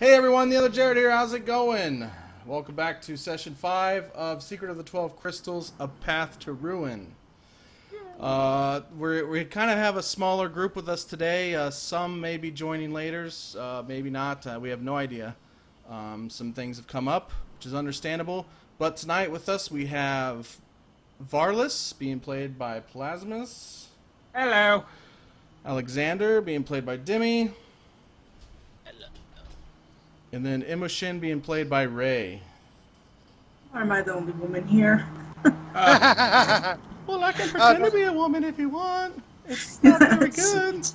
Hey everyone, TheOtherJared here. How's it going? Welcome back to session 5 of Secret of the 12 Crystals: A Path to Ruin. We kind of have a smaller group with us today. Some may be joining later, maybe not. We have no idea. Some things have come up, which is understandable. But tonight with us we have Varlis, being played by Plazmas. Hello. Alexander, being played by Dimi. Hello. And then Immoshen, being played by Ray. Or am I the only woman here? Well, I can pretend to be a woman if you want. It's not very good.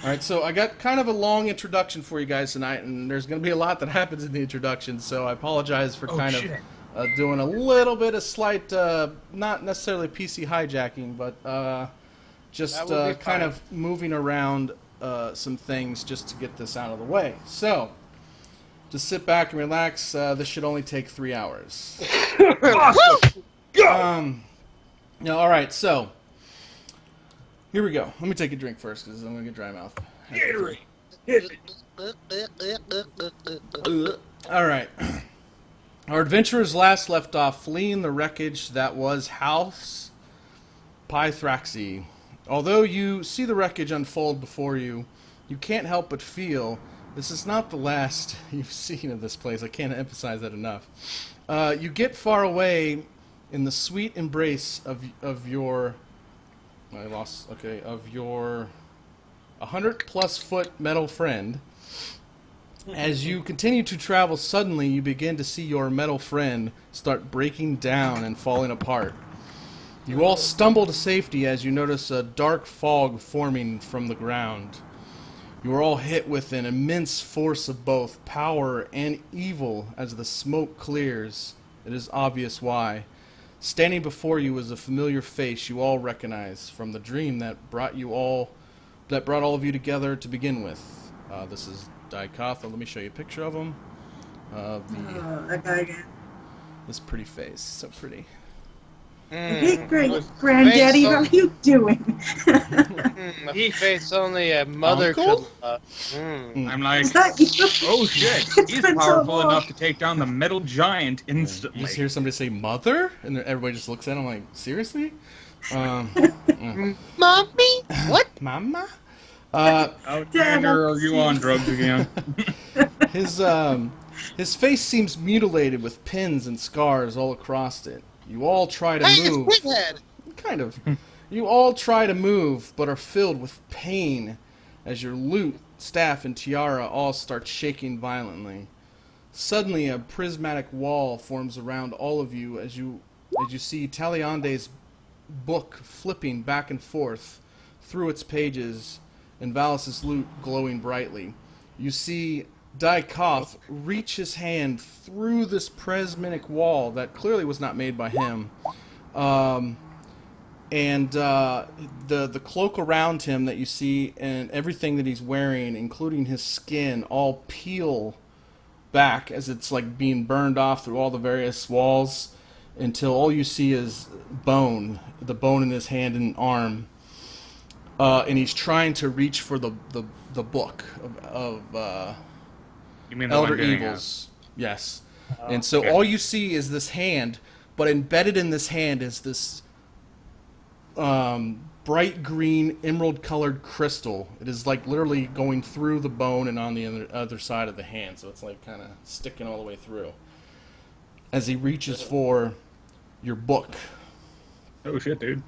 Alright, so I got kind of a long introduction for you guys tonight, and there's going to be a lot that happens in the introduction, so I apologize for doing a little bit of slight, not necessarily PC hijacking, but just kind of moving around some things just to get this out of the way. So, just sit back and relax. This should only take 3 hours. All right, so here we go. Let me take a drink first because I'm gonna get dry mouth. All right. Our adventurers last left off fleeing the wreckage that was House Pythraxi. Although you see the wreckage unfold before you, you can't help but feel this is not the last you've seen of this place. I can't emphasize that enough. You get far away in the sweet embrace of your 100+ foot metal friend. As you continue to travel, suddenly you begin to see your metal friend start breaking down and falling apart. You all stumble to safety as you notice a dark fog forming from the ground. You are all hit with an immense force of both power and evil. As the smoke clears, it is obvious why. Standing before you is a familiar face you all recognize from the dream that brought all of you together to begin with. This is Ducant. Let me show you a picture of him. That guy again. This pretty face, so pretty. Hey, great granddaddy, how are you doing? He faced only a mother Uncle? could love. I'm like, Is that you? oh shit, he's been so powerful long. enough to take down the metal giant You instantly. just hear somebody say "mother," and then everybody just looks at him like, "Seriously, Mommy? What? Mama?" Alexander, are you on drugs again? His face seems mutilated with pins and scars all across it. You all try to Hey, move. it's Whithead! Kind of. You all try to move, but are filled with pain as your lute, staff, and tiara all start shaking violently. Suddenly, a prismatic wall forms around all of you as you see Taliandai's book flipping back and forth through its pages, and Varlis' lute glowing brightly. You see Ducant reach his hand through this prismatic wall that clearly was not made by him. The cloak around him that you see and everything that he's wearing, including his skin, all peel back as it's like being burned off through all the various walls until all you see is bone, the bone in his hand and arm. And he's trying to reach for the book of You mean the Elder one getting Evils. Yes. And so all you see is this hand, but embedded in this hand is this bright green emerald colored crystal. It is like literally going through the bone and on the other side of the hand, so it's like kind of sticking all the way through as he reaches for your book. Oh shit, dude.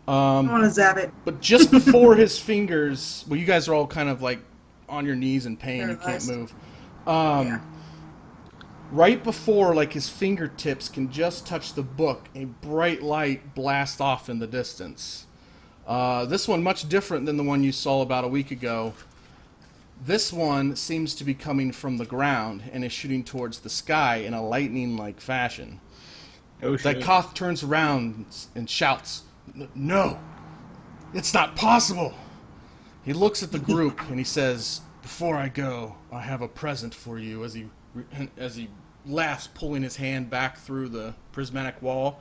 I want to zap it. But just before his fingers, well, you guys are all kind of like on your knees in pain. You can't Paralyzed. move. Yeah. Right before, like, his fingertips can just touch the book, a bright light blasts off in the distance. This one much different than the one you saw about a week ago. This one seems to be coming from the ground and is shooting towards the sky in a lightning-like fashion. Oh shit. Ducant turns around and shouts, "No! It's not possible!" He looks at the group and he says, "Before I go, I have a present for you," as he laughs, pulling his hand back through the prismatic wall.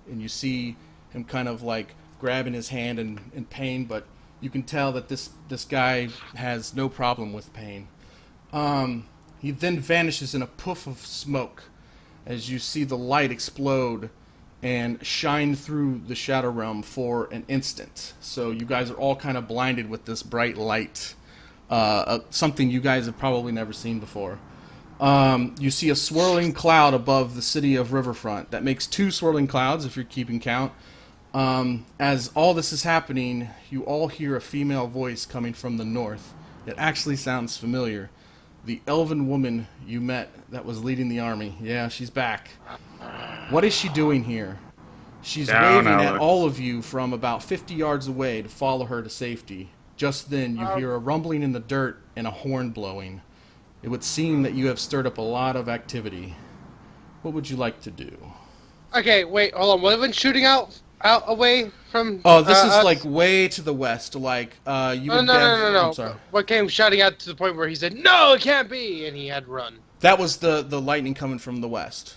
And you see him kind of like grabbing his hand in pain, but you can tell that this guy has no problem with pain. He then vanishes in a puff of smoke as you see the light explode and shine through the Shadow Realm for an instant. So you guys are all kind of blinded with this bright light. Something you guys have probably never seen before. You see a swirling cloud above the city of Riverfront. That makes 2 swirling clouds if you're keeping count. As all this is happening, you all hear a female voice coming from the north. It actually sounds familiar. The elven woman you met that was leading the army. Yeah, she's back. What is she doing here? She's waving at all of you from about 50 yards away to follow her to safety. Just then, you hear a rumbling in the dirt and a horn blowing. It would seem that you have stirred up a lot of activity. What would you like to do? Okay, wait, hold on. What have been shooting out away from? Oh, this is us? like way to the west. Like you would. No. I'm sorry. What came shouting out to the point where he said, "No, it can't be," and he had run. That was the lightning coming from the west.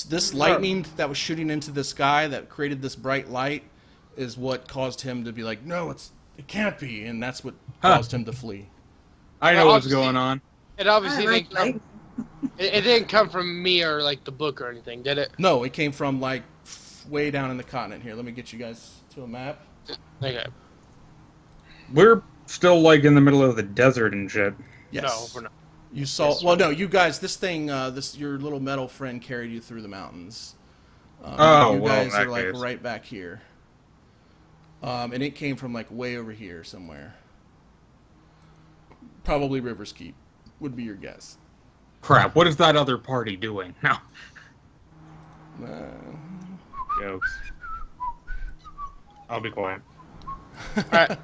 This lightning that was shooting into the sky that created this bright light is what caused him to be like, "No, it can't be," and that's what caused him to flee. I know what's going on. It obviously didn't come. It didn't come from me or like the book or anything, did it? No, it came from like way down in the continent. Here, let me get you guys to a map. Okay. We're still like in the middle of the desert and shit. Yes. No, we're not. You saw. Yes, well, no, you guys. This thing. Your little metal friend carried you through the mountains. You guys are like right back here. And it came from like way over here somewhere. Probably River's Keep would be your guess. Crap, what is that other party doing? No. Jokes. I'll be quiet. Alright.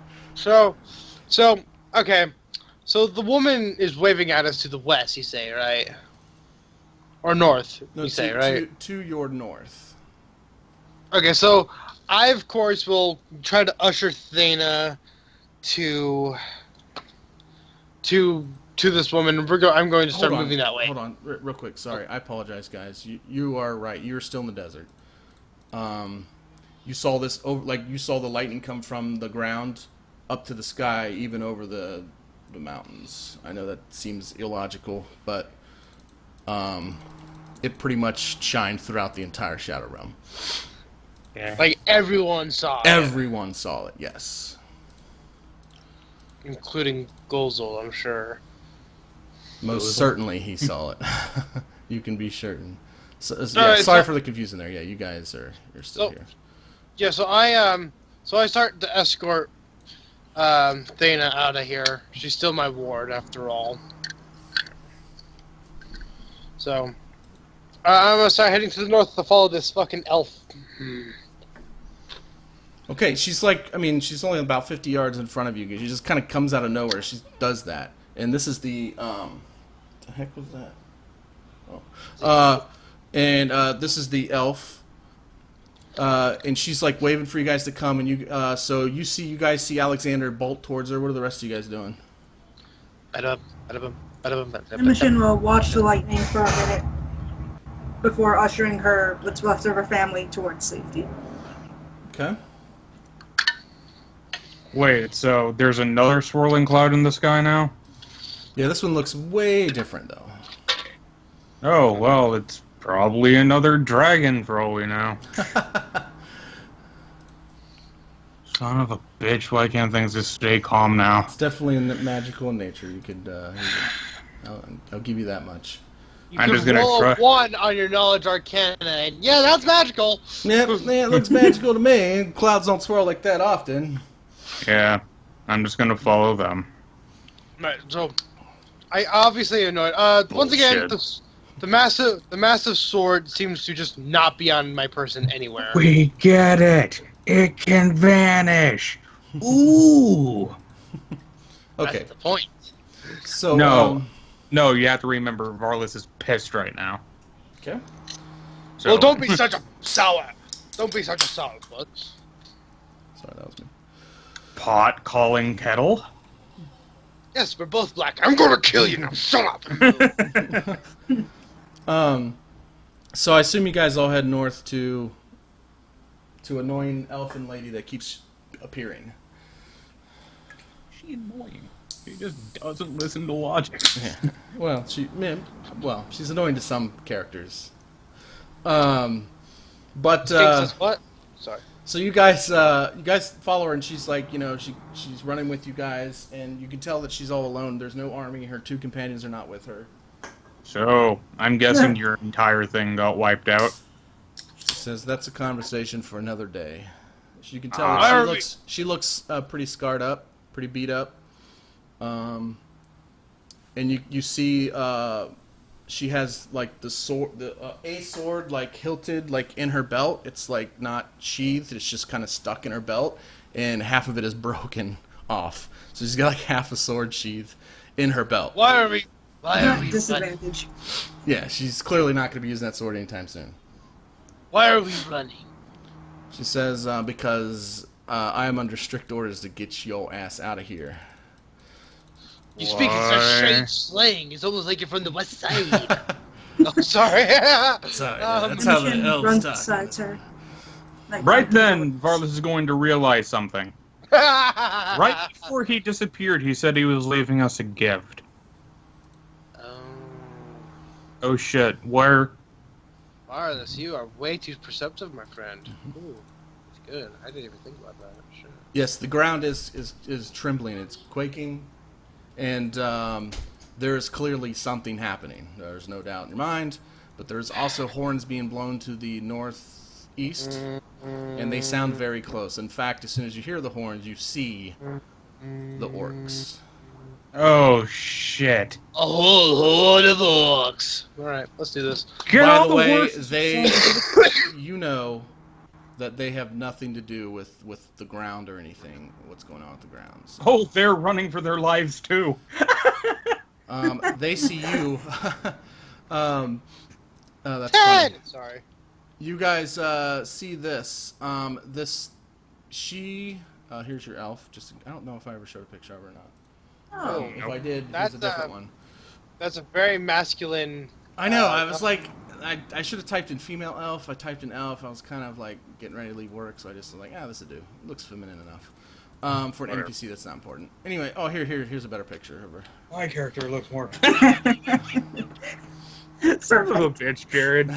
Okay. So the woman is waving at us to the west, you say, right? Or north, you say, right? To your north. Okay, so I, of course, will try to usher Thana to this woman. I'm going to start moving that way. Hold on, real quick. Sorry, I apologize, guys. You are right. You're still in the desert. You saw this you saw the lightning come from the ground up to the sky, even over the mountains. I know that seems illogical, but it pretty much shined throughout the entire Shadow Realm. Yeah. Like everyone saw it. Everyone saw it. Yes. Including Golzol, I'm sure. Most certainly he saw it. You can be certain. Sorry for the confusion there. Yeah, you guys you're still here. Yeah, so I start to escort Thana out of here. She's still my ward after all. So I'm gonna start heading to the north to follow this fucking elf. Okay, she's only about 50 yards in front of you. She just kind of comes out of nowhere. She does that. And this is the heck was that? This is the elf. And she's like waving for you guys to come, and you guys see Alexander bolt towards her. What are the rest of you guys doing? Immoshen will watch the lightning for a minute before ushering what's left of her family towards safety. Okay. Wait, so there's another swirling cloud in the sky now? Yeah, this one looks way different, though. Oh, well, it's probably another dragon for all we know. Son of a bitch, why can't things just stay calm now? It's definitely magical in nature. You could, I'll give you that much. I'm just gonna roll a 1 on your knowledge arcana, and yeah, that's magical. Yep, yeah, it looks magical to me. Clouds don't swirl like that often. Yeah, I'm just gonna follow them. Right, so I obviously annoyed. Once again, the massive sword seems to just not be on my person anywhere. We get it. It can vanish. Ooh. Okay. That's the point. So no, you have to remember Varlis is pissed right now. Okay. So. Well, don't be such a sour. Don't be such a sour butt. Sorry, that was me. Pot calling kettle? Yes, we're both black. I'm gonna kill you now. Shut up. So I assume you guys all head north to annoying elfin lady that keeps appearing. She annoying. He just doesn't listen to logic. Yeah. Well, she's annoying to some characters. But Says what? Sorry. so you guys follow her, and she's like, she's running with you guys, and you can tell that she's all alone. There's no army. Her two companions are not with her. So, I'm guessing your entire thing got wiped out. She says that's a conversation for another day. You can tell that she looks pretty scarred up, pretty beat up. And you see she has like the sword, a sword like hilted like in her belt. It's like not sheathed; it's just kind of stuck in her belt, and half of it is broken off. So she's got like half a sword sheath in her belt. Why are we Disadvantage. Yeah, she's clearly not going to be using that sword anytime soon. Why are we running? She says because I am under strict orders to get your ass out of here. You speak in such strange slang. It's almost like you're from the west side. Oh, sorry. Sorry, that's how the elves talk. Besides her. Like, Right then, Varlis is going to realize something. Right before he disappeared, he said he was leaving us a gift. Oh shit, where? Varlis, you are way too perceptive, my friend. Ooh, that's good. I didn't even think about that. Sure. Yes, the ground is trembling. It's quaking, and there is clearly something happening. There's no doubt in your mind, but there's also horns being blown to the northeast, and they sound very close. In fact, as soon as you hear the horns, you see the orcs. Oh shit. A whole horde of orcs. Alright, let's do this. By the way, you know that they have nothing to do with the ground or anything, what's going on with the ground. So. Oh, they're running for their lives too. They see you. That's Ted! funny. Sorry. You guys see this. Here's your elf. I don't know if I ever showed a picture of her or not. Oh. If I did, That's it's a different one. That's a very masculine... I know, I was like, I should have typed in female elf. I typed in elf. I was kind of like getting ready to leave work, so I just was like, this will do. It looks feminine enough. For an NPC, that's not important. Anyway, here's a better picture of her. My character looks more. Son of a bitch, Jared.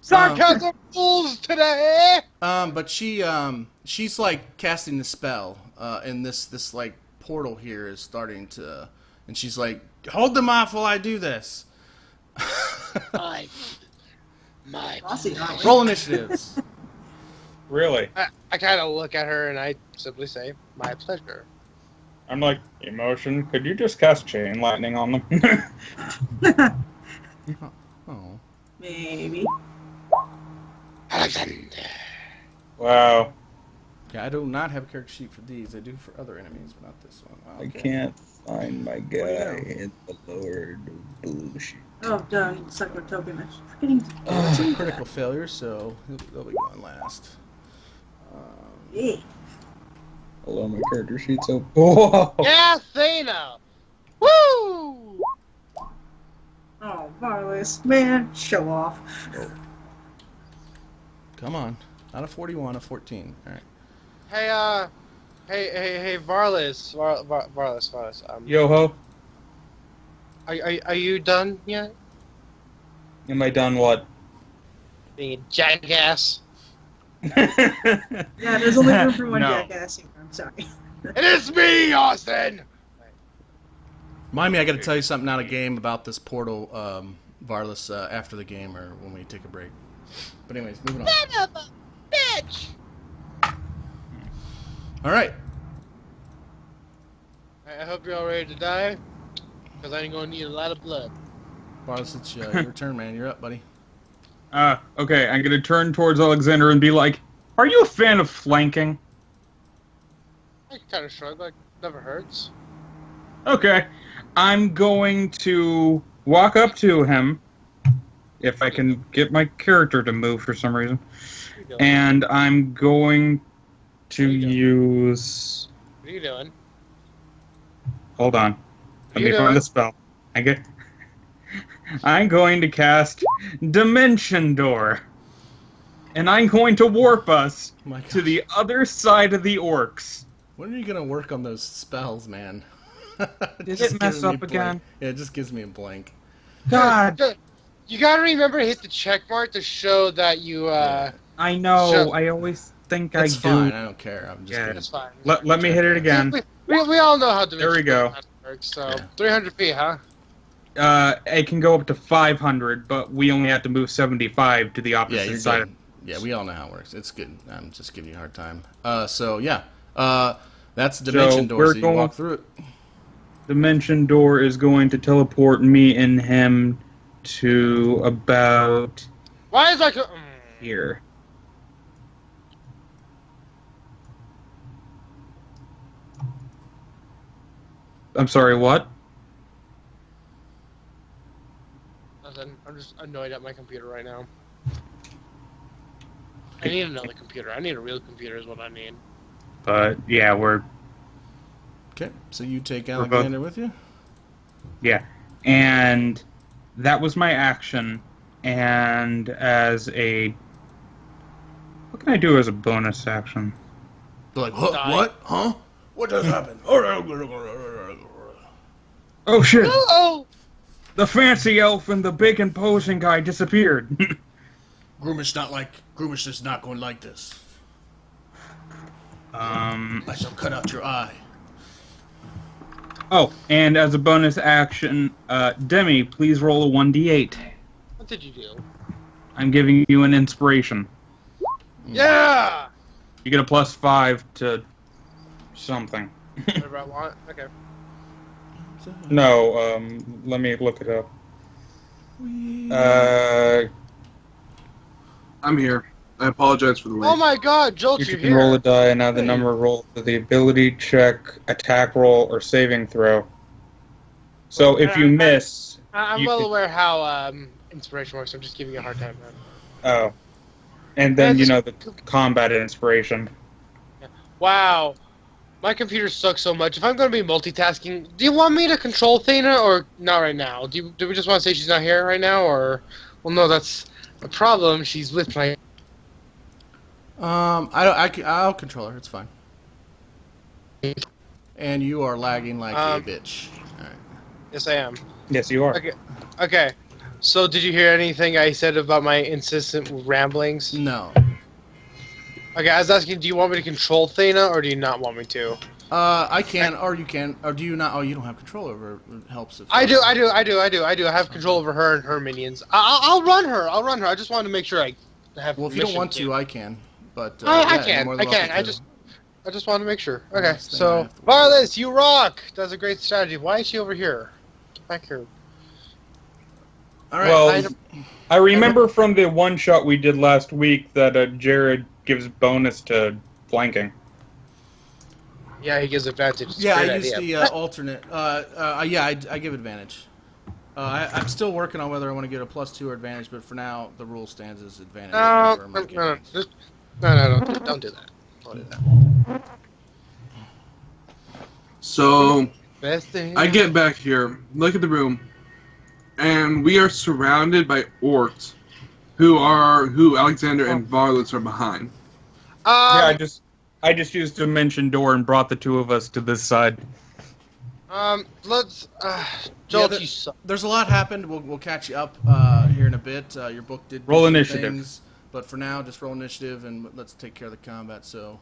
Sarcasm fools today! But she's like casting the spell, and this like portal here is starting to, and she's like, hold them off while I do this. My Roll initiatives. Really? I kind of look at her and I simply say, my pleasure. I'm like, Immoshen, could you just cast Chain Lightning on them? Oh. Maybe. Wow. Yeah, I do not have a character sheet for these. I do for other enemies, but not this one. Okay. I can't find my guy you in the Lord of Bullshit. Oh, done. Suck my token. I'm forgetting. That's a critical failure, so they'll be going last. Yeah. Hello, my character sheet's open. Whoa! Yeah, Thana! Woo! Oh, Varlis. Man, show off. Come on. Not a 41, a 14. All right. Hey, Varlis. Varlis. Yo-ho. Are you done yet? Am I done what? Being a jackass. Yeah, there's only room for one No. jackass here. I'm sorry. It is me, Austin! Mind me, I got to tell you something out of game about this portal, Varlis, after the game or when we take a break. But anyways, moving on. Son of a bitch! All right. I hope you're all ready to die, because I'm going to need a lot of blood. Varlis, it's your turn, man. You're up, buddy. Okay, I'm gonna turn towards Alexander and be like, are you a fan of flanking? I kind of shrug, like, never hurts. Okay. I'm going to walk up to him, if I can get my character to move for some reason, and I'm going to use... What are you doing? Hold on. Let me You find doing? the spell. I'm going to cast Dimension Door. And I'm going to warp us Oh my gosh. to the other side of the orcs. When are you going to work on those spells, man? Did Just it mess gives me up a blank. again? Yeah, it just gives me a blank. God, You gotta remember to hit the check mark to show that you. Yeah. I know. Sure. I always think It's I fine. do. I don't care. I'm just Yeah. gonna. That's fine. Let me hit it again. We all know how to. There we go. Works, so Yeah. 300 feet, huh? It can go up to 500, but we only have to move 75 to the Yeah, opposite you're side. good. Yeah, we all know how it works. It's good. I'm just giving you a hard time. So yeah, that's the dimension door. we're So you can going- walk through it. Dimension door is going to teleport me and him to about Why is that? here. I'm sorry, what? Nothing. I'm just annoyed at my computer right now. I need another computer. I need a real computer, is what I need. But yeah, Okay, so you take We're both- Alexander with you. and that was my action. And as a, what can I do as a bonus action? They're like, what? Die. What? Huh? What just happened? Oh shit! Oh! The fancy elf and the big imposing guy disappeared. Groomish is not going like this. I shall cut out your eye. Oh, and as a bonus action, Demi, please roll a 1d8. What did you do? I'm giving you an inspiration. Yeah! You get a +5 to something. Whatever I want. Okay. No, let me look it up. I'm here. I apologize for the wait. Oh my god, Joltz, You you're can here. roll a die and add the Hey. number rolled to the ability check, attack roll, or saving throw. So if you miss, I'm you well could- aware how inspiration works. I'm just giving you a hard time, man. oh, and then Yeah, you know just- the combat inspiration. Wow. My computer sucks so much. If I'm going to be multitasking, do you want me to control Thana or not right now? Do we just want to say she's not here right now, or? Well, no, that's the problem. She's with my. I'll control her. It's fine. And you are lagging like a bitch. All right. Yes, I am. Yes, you are. Okay. Okay. So, did you hear anything I said about my insistent ramblings? No. Okay, I was asking, do you want me to control Thana, or do you not want me to? I can, or you can, or do you not? Oh, you don't have control over her. It helps if I do. I have control over her and her minions. I'll run her. I just wanted to make sure I have. Well, if you don't permission want to, I can. But I yeah, can. you're more than I can. welcome I to. just wanted to make sure. Okay, Last thing I so have to- Varlis, you rock. That's a great strategy. Why is she over here? Get back here. All right. Well, I remember from the one shot we did last week that Jared gives bonus to flanking. Yeah, he gives advantage. It's a yeah, great I use idea. the alternate. Yeah, I give advantage. I'm still working on whether I want to get a +2 or advantage, but for now, the rule stands as advantage. over my campaigns. No, don't do that. Don't do that. So Best thing. I get back here, look at the room, and we are surrounded by orcs, who Alexander and Varlis are behind. Yeah, I just used Dimension Door and brought the two of us to this side. Let's. Yeah, Joltz, you suck. There's a lot happened. We'll catch you up here in a bit. Your book did do Roll some initiative. things, but for now, just roll initiative and let's take care of the combat so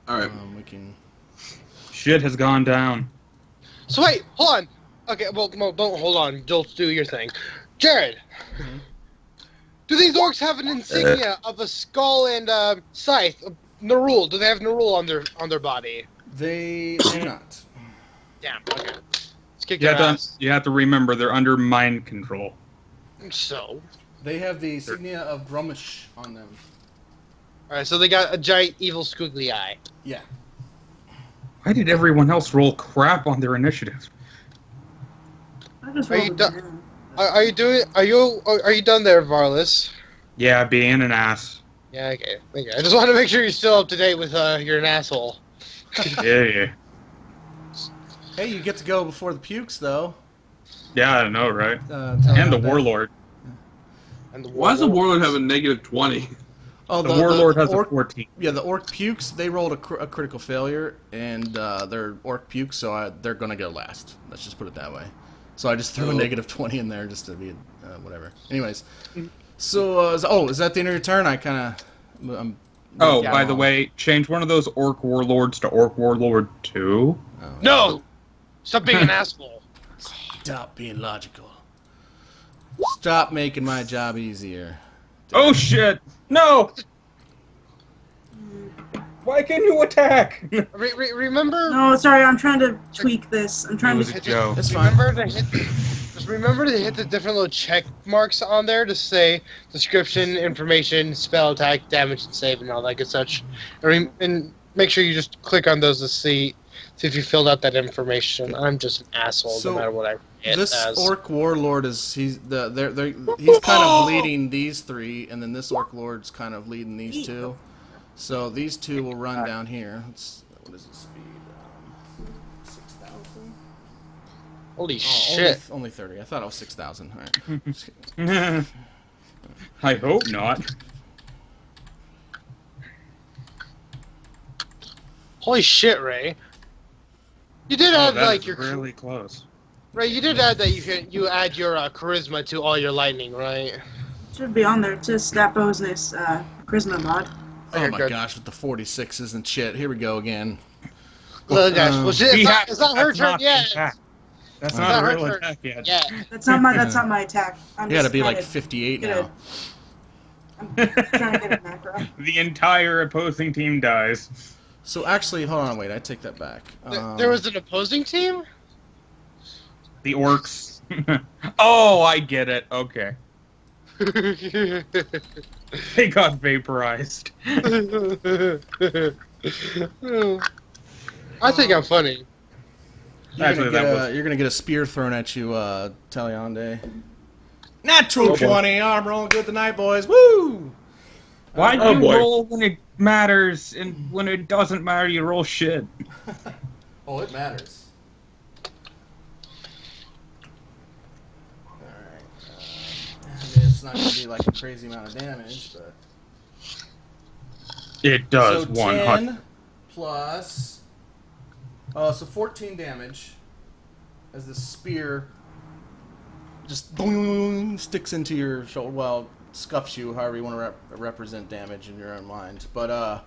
All right. we can. Shit has gone down. So wait, hold on. Okay, well, don't hold on. Joltz, do your thing. Jared, do these orcs have an insignia of a skull and scythe? Nerul, do they have Nerul on their body? They do not. Damn. Okay. Let's kick You their have, ass. you have to remember they're under mind control. So. They have the insignia of Grumish on them. All right. So they got a giant evil squiggly eye. Yeah. Why did everyone else roll crap on their initiative? I just Are you rolled a done? zero. Are you doing? Are you done there, Varlis? Yeah, being an ass. Yeah. Okay. I just want to make sure you're still up to date with you're an asshole. Yeah. Hey, you get to go before the pukes, though. Yeah, I know, right? Tell And the them that. Warlord. And the Why does the warlord- warlord have a -20? Oh, The warlord has orc, a 14. Yeah, the orc pukes. They rolled a critical failure, and they're orc pukes, so they're gonna go last. Let's just put it that way. So I just threw a negative 20 in there just to be whatever. Anyways, so is that the end of your turn? I kind of. Oh, by the way, change one of those orc warlords to orc warlord 2. Oh, No! Stop being an asshole. Stop being logical. Stop making my job easier. Oh shit! No! Why can you attack? Remember? No, sorry, I'm trying to tweak this. I'm trying It was to. a joke. That's fine. Just remember to hit the different little check marks on there to say description, information, spell, attack, damage, and save, and all that good such. And make sure you just click on those to see if you filled out that information. I'm just an asshole no matter what I hit This as. orc warlord he's kind of leading these 3, and then this orc lord's kind of leading these 2. So these 2 will run down here. What is the speed? 6,000. Holy shit! Only 30. I thought it was 6,000. All right. I hope not. Holy shit, Ray! You did add That like is your really close. Ray. You did add that you add your charisma to all your lightning, right? Should be on there to Stapos's charisma mod. Oh You're my good. gosh, with the 46s and shit. Here we go again. Look, guys, well, shit, it's not her turn yet. That's It's not not a her real turn. attack yet. Yeah. That's not my attack. I'm You gotta just be trying like to 58 get now. I'm trying to get a macro. The entire opposing team dies. So actually, hold on, wait, I take that back. There was an opposing team? The orcs. Oh, I get it. Okay. They got vaporized. I think I'm funny. Actually, You're gonna get a spear thrown at you, Taliandai. Natural 20. I'm rolling good tonight, boys. Woo! Why do Oh, you boy. roll when it matters, and when it doesn't matter, you roll shit? Oh, it matters. Alright. I mean, it's not going to be like a crazy amount of damage, but... It does. So 100. 10 plus... so 14 damage as the spear just boing, sticks into your shoulder. Well, scuffs you, however you want to represent damage in your own mind. But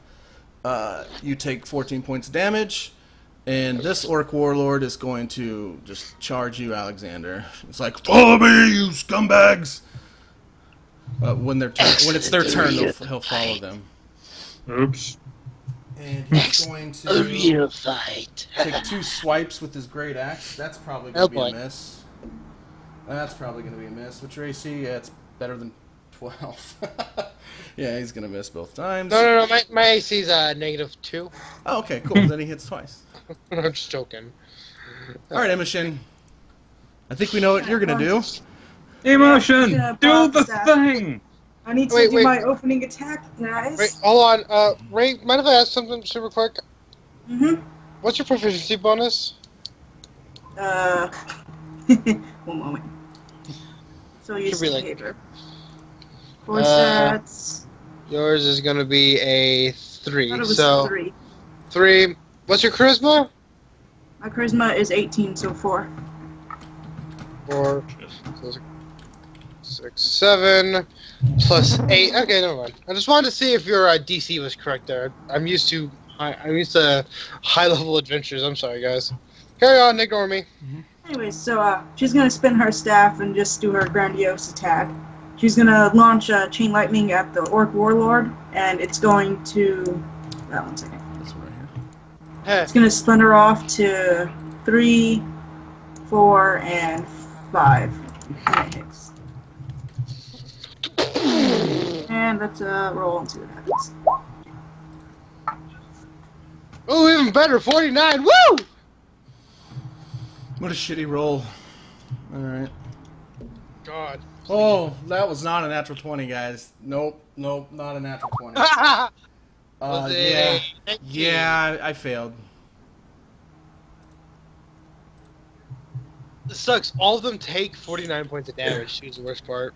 you take 14 points of damage, and this orc warlord is going to just charge you, Alexander. It's like, follow me, you scumbags! When it's their turn, he'll follow them. Oops. And he's going to A real fight. take 2 swipes with his great axe. That's probably going to be a miss. That's probably going to be a miss. What's your AC? Yeah, it's better than 12. Yeah, he's going to miss both times. No. My AC's -2. Oh, okay, cool. Then he hits twice. I'm just joking. All right, Immoshen. I think we know what you're going to do. Emotion! Yeah, Do the that. thing! I need to Wait, do wait. my opening attack, guys. Wait, hold on. Ray, mind if I ask something super quick? Mm-hmm. What's your proficiency bonus? One moment. So you Should be like- behavior. Force stats. Yours is gonna be a I 3. thought it was So 3. 3. What's your charisma? My charisma is 18, so 4. 4, 6, 7, plus 8. Okay, never mind. I just wanted to see if your DC was correct there. I'm used to high level adventures. I'm sorry, guys. Carry on. Ignore me. Anyways, so she's gonna spin her staff and just do her grandiose attack. She's gonna launch chain lightning at the orc warlord, and it's going to. One second. This one right here. Hey. It's gonna splinter off to 3, 4, and 5. And it hits. And let's roll and see what happens. Oh, even better. 49. Woo! What a shitty roll. All right. God. Oh, that was not a natural 20, guys. Nope, not a natural 20. Was Yeah, it a- yeah, I failed. This sucks. All of them take 49 points of damage. She's the worst part.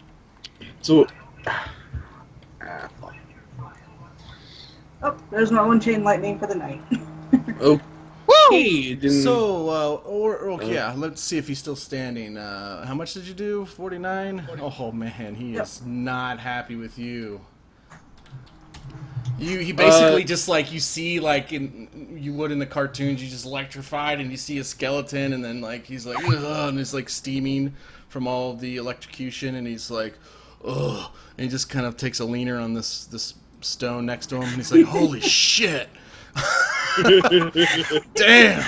So, Oh, there's my one chain lightning for the night. Okay. Didn't... So, yeah, let's see if he's still standing. How much did you do? 49? Oh, man, he is not happy with you. He basically just, like, you see, like, you would in the cartoons, you just electrified, and you see a skeleton, and then, like, he's like, ugh, and it's, like, steaming from all of the electrocution, and he's like, ugh, and he just kind of takes a leaner on this stone next to him, and he's like, holy shit! Damn!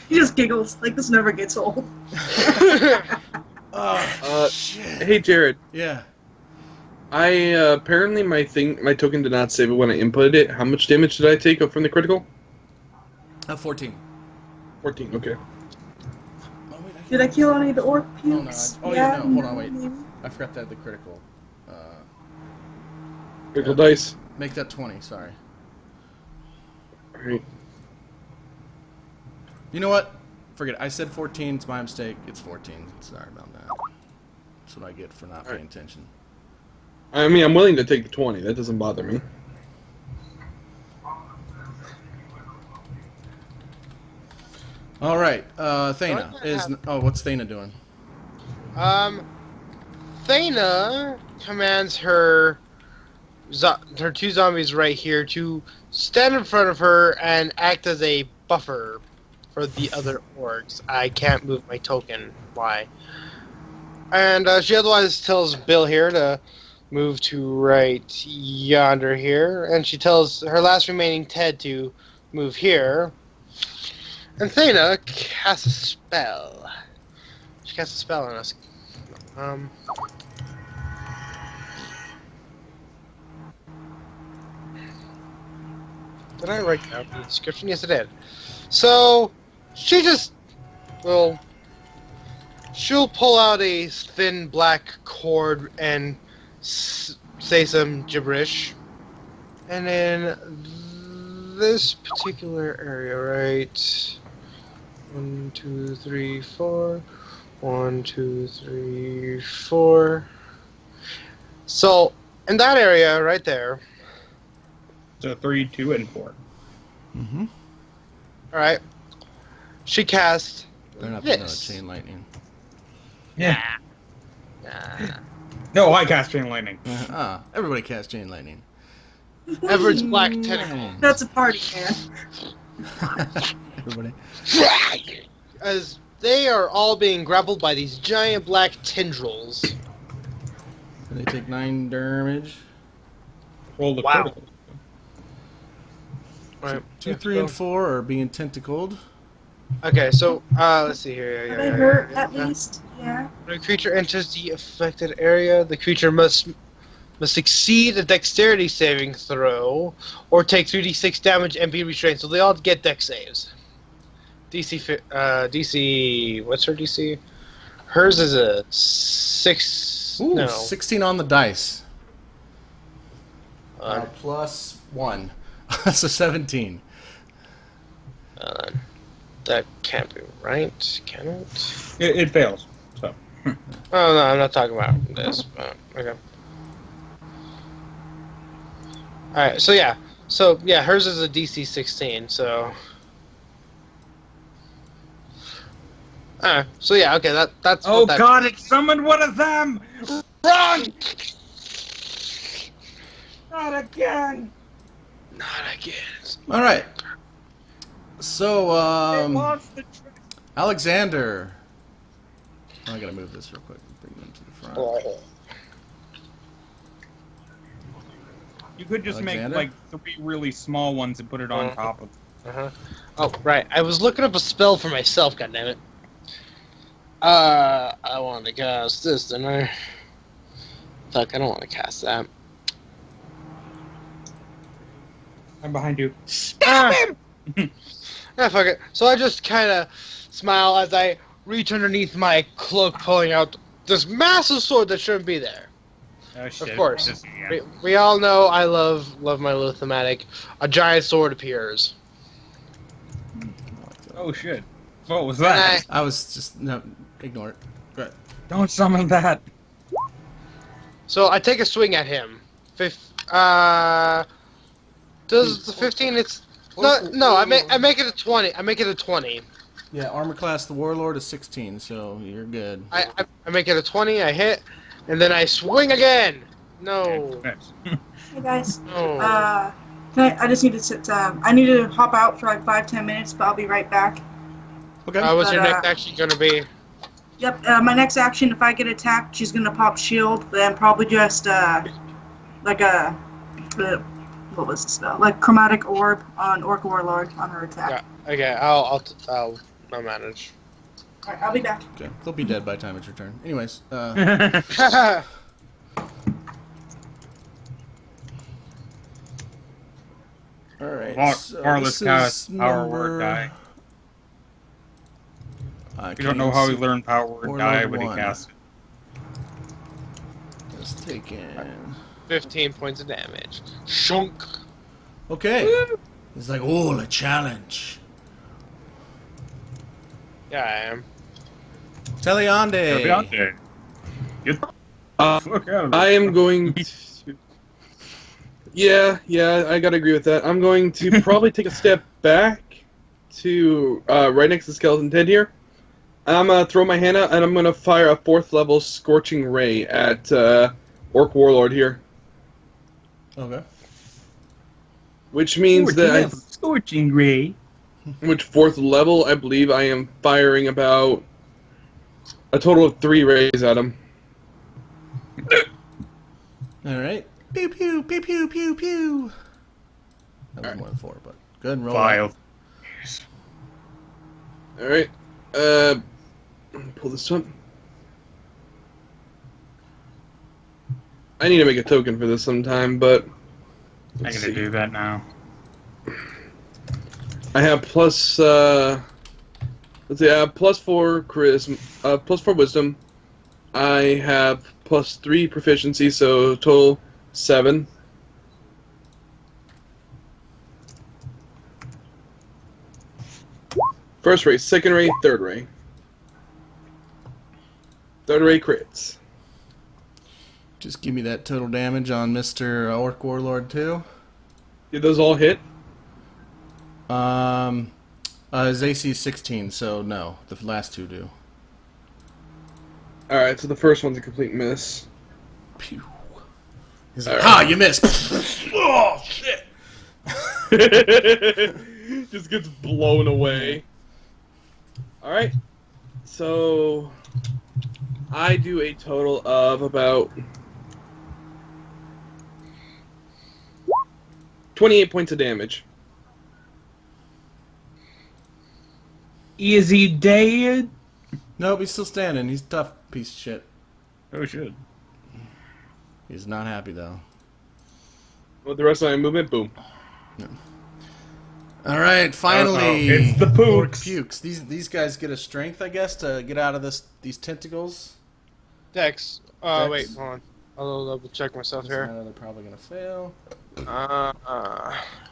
He just giggles, like this never gets old. Shit. Hey, Jared. Yeah. I apparently my token did not save it when I inputted it. How much damage did I take up from the critical? 14. 14. Okay. Oh, wait, Did I kill any of the orc Oh, no. pukes? Oh, yeah, no. Hold on, wait. I forgot that the critical. Critical dice. Make that 20, sorry. Alright. You know what? Forget it. I said 14. It's my mistake. It's 14. Sorry about that. That's what I get for not paying attention. I mean, I'm willing to take the 20. That doesn't bother me. All right. Thana is... Oh, what's Thana doing? Thana commands her two zombies right here to stand in front of her and act as a buffer for the other orcs. I can't move my token. Why? And she otherwise tells Bill here to move to right yonder here, and she tells her last remaining Ted to move here. And Thana casts a spell. She casts a spell on us. Did I write down the description? Yes, I did. So, she just, well, she'll pull out a thin black cord and say some gibberish. And in this particular area, right? 1, 2, 3, 4. 1, 2, 3, 4. So, in that area right there. So 3, 2, and 4. Mm-hmm. Alright. She cast They're not this. putting out chain lightning. Yeah. Nah. No, I cast chain lightning. Everybody casts chain lightning. Everett's black tentacle. That's a party, man. Everybody. As they are all being grappled by these giant black tendrils. And they take 9 damage. Roll the Wow. critical. Right. 2, 3, and 4 are being tentacled. Okay, so let's see here. Are they hurt at least? Yeah. When a creature enters the affected area, the creature must succeed a dexterity saving throw or take 3d6 damage and be restrained. So they all get dex saves. DC, what's her DC? Hers is a 6. Ooh, no. 16 on the dice. Uh, Plus 1. So 17. That can't be right, can it? It fails. So. Oh no, I'm not talking about this. Okay. Alright, so yeah. Hers is a DC 16, so... so yeah, okay, that's Oh what that... god, it summoned one of them! Run! Not again! Not again. All right. So, It lost the trick. Alexander. I gotta move this real quick. Bring them to the front. You could just Alexander? make like 3 really small ones and put it on top of. Oh, right. I was looking up a spell for myself, goddammit. I wanted to cast this, didn't I? Fuck, I don't want to cast that. I'm behind you. Stop him! Yeah, fuck it. So I just kind of smile as I reach underneath my cloak, pulling out this massive sword that shouldn't be there. Oh, shit. Of course. This- yeah. We all know I love my little thematic. A giant sword appears. Oh shit. What was And that? I was just... No, ignore it. Right. Don't summon that. So I take a swing at him. Does Does the 15? It's no. I make it a 20. I make it a 20. Yeah, armor class the warlord is 16, so you're good. I make it a 20. I hit, and then I swing again. No. Hey guys. No. I just need to sit. I need to hop out for like 5-10 minutes, but I'll be right back. Okay. What's your But, next action gonna be? Yep. My next action, if I get attacked, she's gonna pop shield, then probably just like a what was the spell? Like chromatic orb on Orc Warlord on her attack. Yeah. Okay. I'll manage. Alright, I'll be back. Okay. They'll be dead by the time it's your turn. Anyways, alright. So Varlis cast power word die. We don't know how he learned power word die, but he cast it. Let's take in 15 points of damage. Shunk. Okay. It's like, oh, a challenge. Yeah, I am. Taliandai. Get the fuck out of I here. am going to... Yeah, I gotta agree with that. I'm going to probably take a step back to right next to the skeleton tent here. I'm gonna throw my hand out and I'm gonna fire a 4th level scorching ray at Orc Warlord here. Okay. Which means that Scorching ray. which 4th level, I believe I am firing about a total of 3 rays at him. Alright. Pew pew, pew pew, pew pew. That was more than 4, but good roll. Wild. Alright. Pull this up. I need to make a token for this sometime, but I'm gonna do that now. I have plus let's see, I have plus 4 charisma, plus 4 wisdom. I have plus 3 proficiency, so total 7. First ray, second ray, third ray. Third ray crits. Just give me that total damage on Mr. Orc Warlord too. Did those all hit? His AC is 16, so no. The last 2 do. Alright, so the first one's a complete miss. Pew. He's like, you missed! Oh, shit! Just gets blown away. Alright, so I do a total of about 28 points of damage. Is he dead? Nope, he's still standing. He's a tough piece of shit. Oh shit. He's not happy, though. With the rest of my movement, boom. Alright, finally! It's the Orc pooks. pukes. These guys get a strength, I guess, to get out of these tentacles. Dex. Dex. Wait, hold on. I'll double check myself here. They're probably gonna fail.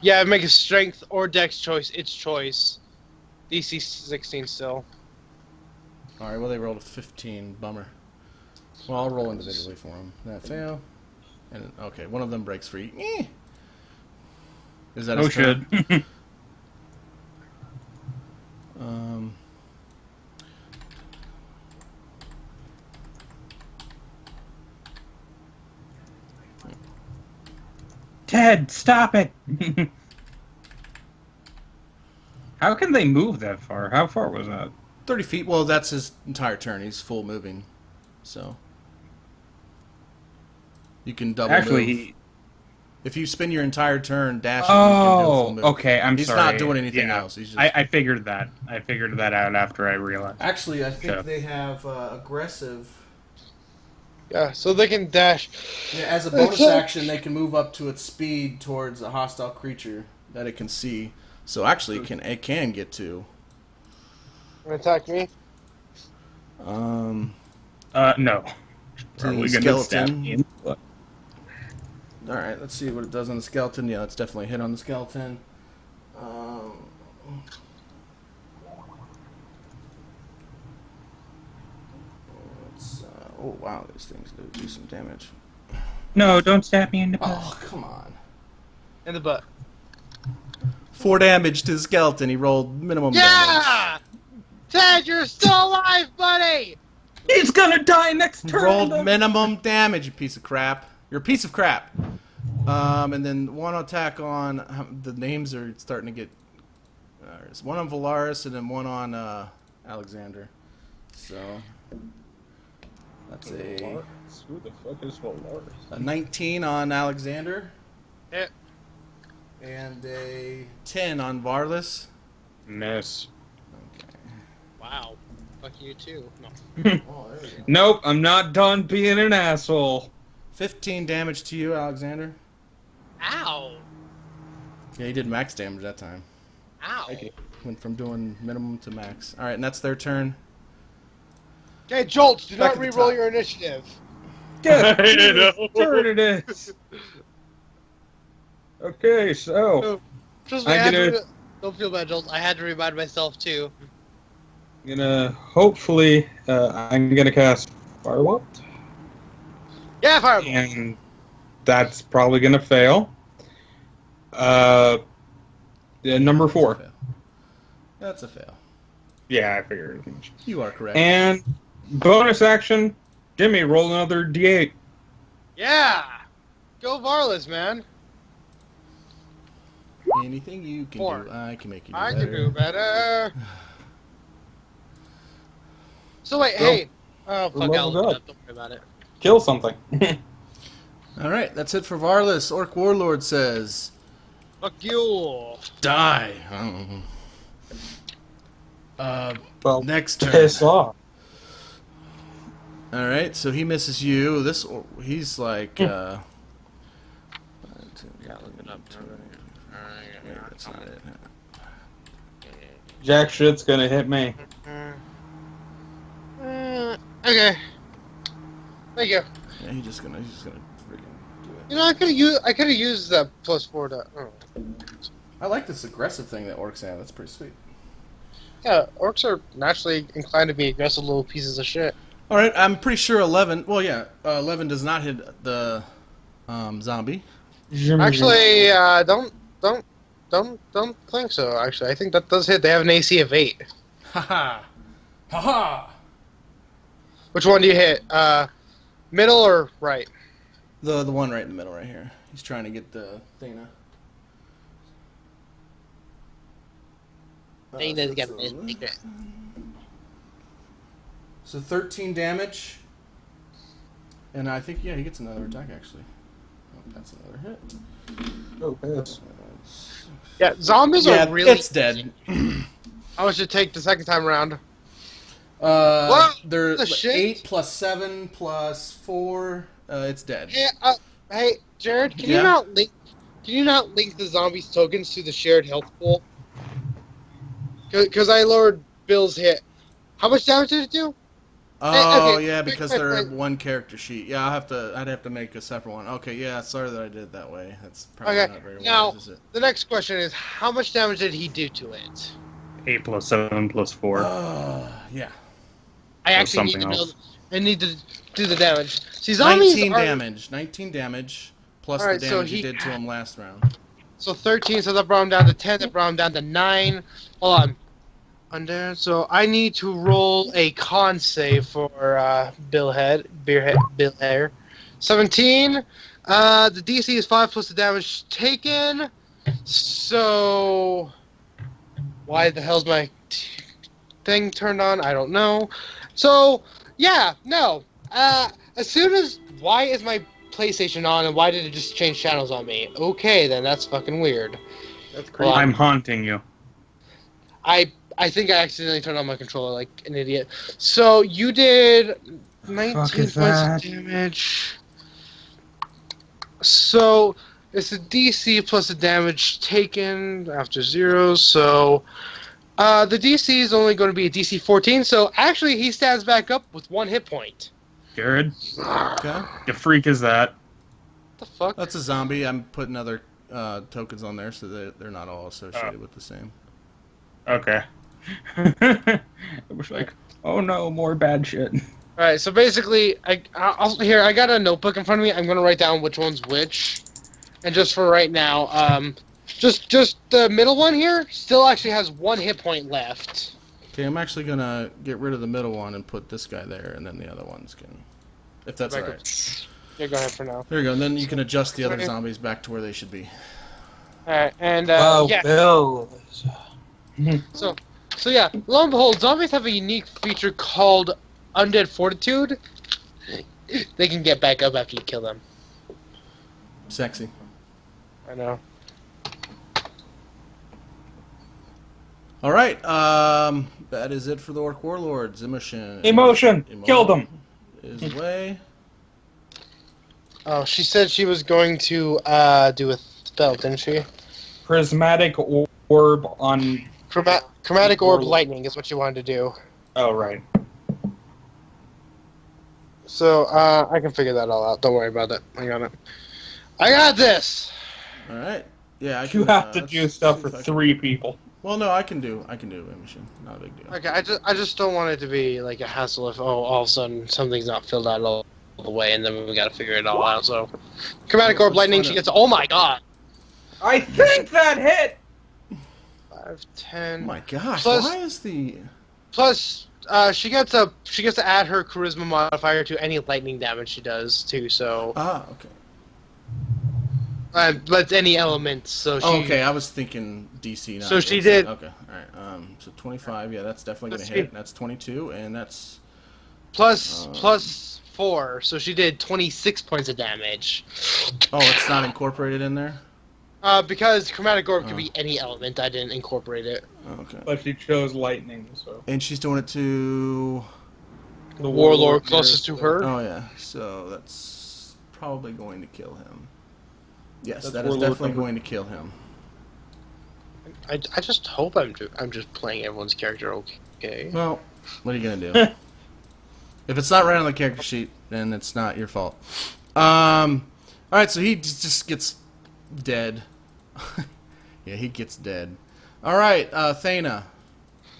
Yeah, make a strength or dex choice. It's choice. DC 16 still. Alright, well, they rolled a 15. Bummer. Well, I'll roll individually for them. That fail. And, okay, one of them breaks free. Eh. Is that Oh his turn? shit. Ted, stop it! How can they move that far? How far was that? 30 feet. Well, that's his entire turn. He's full moving. So. You can double Actually, move. If you spend your entire turn dashing, you can do a full move. Okay, I'm He's sorry. not doing anything Yeah, else. He's just... I figured that. I figured that out after I realized. Actually, I think So. they have aggressive... Yeah, so they can dash. Yeah, as a bonus action, they can move up to its speed towards a hostile creature that it can see. So actually, it can get to. Attack me. No. To Probably the gonna stab skeleton. me in the foot. All right, let's see what it does on the skeleton. Yeah, it's definitely a hit on the skeleton. Oh wow, these things do some damage. No, don't stab me in the butt. Oh come on. In the butt. 4 damage to the skeleton. He rolled minimum damage. Yeah! Ted, you're still alive, buddy! He's gonna die next He turn. rolled minimum damage, you piece of crap. You're a piece of crap. And then one attack on... the names are starting to get... there's one on Varlis and then one on Alexander. So... that's a... Who the fuck is Varlis? a 19 on Alexander. Yeah. And a 10 on Varlis. Miss. Okay. Wow. Fuck you too. No. Oh, there we go. Nope, I'm not done being an asshole. 15 damage to you, Alexander. Ow! Yeah, he did max damage that time. Ow! Went from doing minimum to max. Alright, and that's their turn. Okay, Joltz, do Back not to the reroll top. your initiative. Guess I know. whose turn it is. Okay, so Trust me, I'm gonna- don't feel bad, Joltz. I had to remind myself too. hopefully I'm gonna cast Firewall, Yeah, fireball. and that's probably gonna fail. Number 4. That's a fail. Yeah, I figured as much. You are correct. And bonus action, Dimi, roll another D8. Yeah! Go Varlis, man. Anything you can 4. do, I can make you do I better. can do better. So wait, Go. hey. Oh, fuck, Level I'll look it up. up. Don't worry about it. Kill something. Alright, that's it for Varlis. Orc Warlord says, Fuck you. die. Well, Next turn. piss off. Alright, so he misses you. He's like, wait, that's not it. Jack shit's gonna hit me. Okay. Thank you. Yeah, he's just gonna freaking do it. You know, I could have used that +4 to. Oh. I like this aggressive thing that orcs have. That's pretty sweet. Yeah, orcs are naturally inclined to be aggressive little pieces of shit. All right, I'm pretty sure 11. Well, yeah, 11 does not hit the zombie. Actually, don't think so. Actually, I think that does hit. They have an AC of 8. Ha ha! Which one do you hit? Middle or right? The one right in the middle, right here. He's trying to get the Thana. Thana's got a secret. So 13 damage, and I think he gets another attack actually. Oh, that's another hit. Oh, piss. Yeah, zombies Yeah, are really. it's dead. How much did it take the second time around? What They're the shit? 8 plus 7 plus 4. It's dead. Hey, Jared, can Yeah? you not link? Can you not link the zombies' tokens to the shared health pool? Because I lowered Bill's hit. How much damage did it do? Oh okay, yeah, fix because my they're point. one character sheet. Yeah, I'd have to make a separate one. Okay, yeah, sorry that I did it that way. That's probably Okay, not very now- wise, is it? The next question is, how much damage did he do to it? 8 plus 7 plus 4. Yeah. I actually need something to know. else. I need to do the damage. See, zombies 19 are, damage. 19 damage plus Alright, the so damage you he- did to him last round. So 13, so that brought him down to 10, that brought him down to 9. Hold on. Under, so I need to roll a con save for Bill Hair. 17. The DC is 5 plus the damage taken. So why the hell's my thing turned on? I don't know. So yeah, no. As soon as why is my PlayStation on and why did it just change channels on me? Okay, then that's fucking weird. That's crazy. Well, I'm haunting you. I think I accidentally turned on my controller like an idiot. So you did 19 Fuck points is that? of damage. So it's the DC plus the damage taken after 0. So the DC is only going to be a DC 14. So actually he stands back up with 1 hit point. Jared, Okay. the freak is that? What the fuck? That's a zombie. I'm putting other tokens on there so that they're not all associated with the same. Okay. I was like, oh no, more bad shit. Alright, so basically, I got a notebook in front of me. I'm going to write down which one's which. And just for right now, Just the middle one here still actually has 1 hit point left. Okay, I'm actually gonna get rid of the middle one and put this guy there, and then the other ones can, if that's Back alright. Yeah, go ahead for now. There you go. And then you can adjust the other zombies back to where they should be. Alright, and yeah. Bill. So yeah, lo and behold, zombies have a unique feature called Undead Fortitude. They can get back up after you kill them. Sexy. I know. All right. That is it for the Orc Warlords. Immoshen! Kill them! Is away. Oh, she said she was going to do a spell, didn't she? Prismatic orb on... Chromatic orb lightning is what she wanted to do. Oh, right. So, I can figure that all out. Don't worry about it. I got it. I got this! All right. Yeah, I You can, have to let's do stuff see for if I can- 3 people. Well, no, I can do Immoshen. Not a big deal. Okay, I just don't want it to be like a hassle if all of a sudden something's not filled out all the way and then we gotta figure it all out, so... Chromatic orb Let's lightning, find she out. gets... Oh my god! I think that hit! 5, 10... Oh my gosh! Plus- Why is the... Plus, she gets to add her charisma modifier to any lightning damage she does too. So, Ah, okay. but it's any element. So she. Oh, okay, I was thinking DC. Not So she AC. did- Okay, all right. So 25. Yeah, that's definitely Let's gonna hit. see. That's 22, and that's Plus 4, so she did 26 points of damage. oh, it's not incorporated in there. Because chromatic orb could be any element, I didn't incorporate it. Okay. But she chose lightning, so... And she's doing it to. The warlord closest to her. Oh yeah. So that's probably going to kill him. Yes, That's that is warlord definitely number- going to kill him. I just hope I'm just playing everyone's character okay. Well, what are you gonna do? If it's not right on the character sheet, then it's not your fault. All right, so he just gets dead. Yeah, he gets dead. All right, Thana.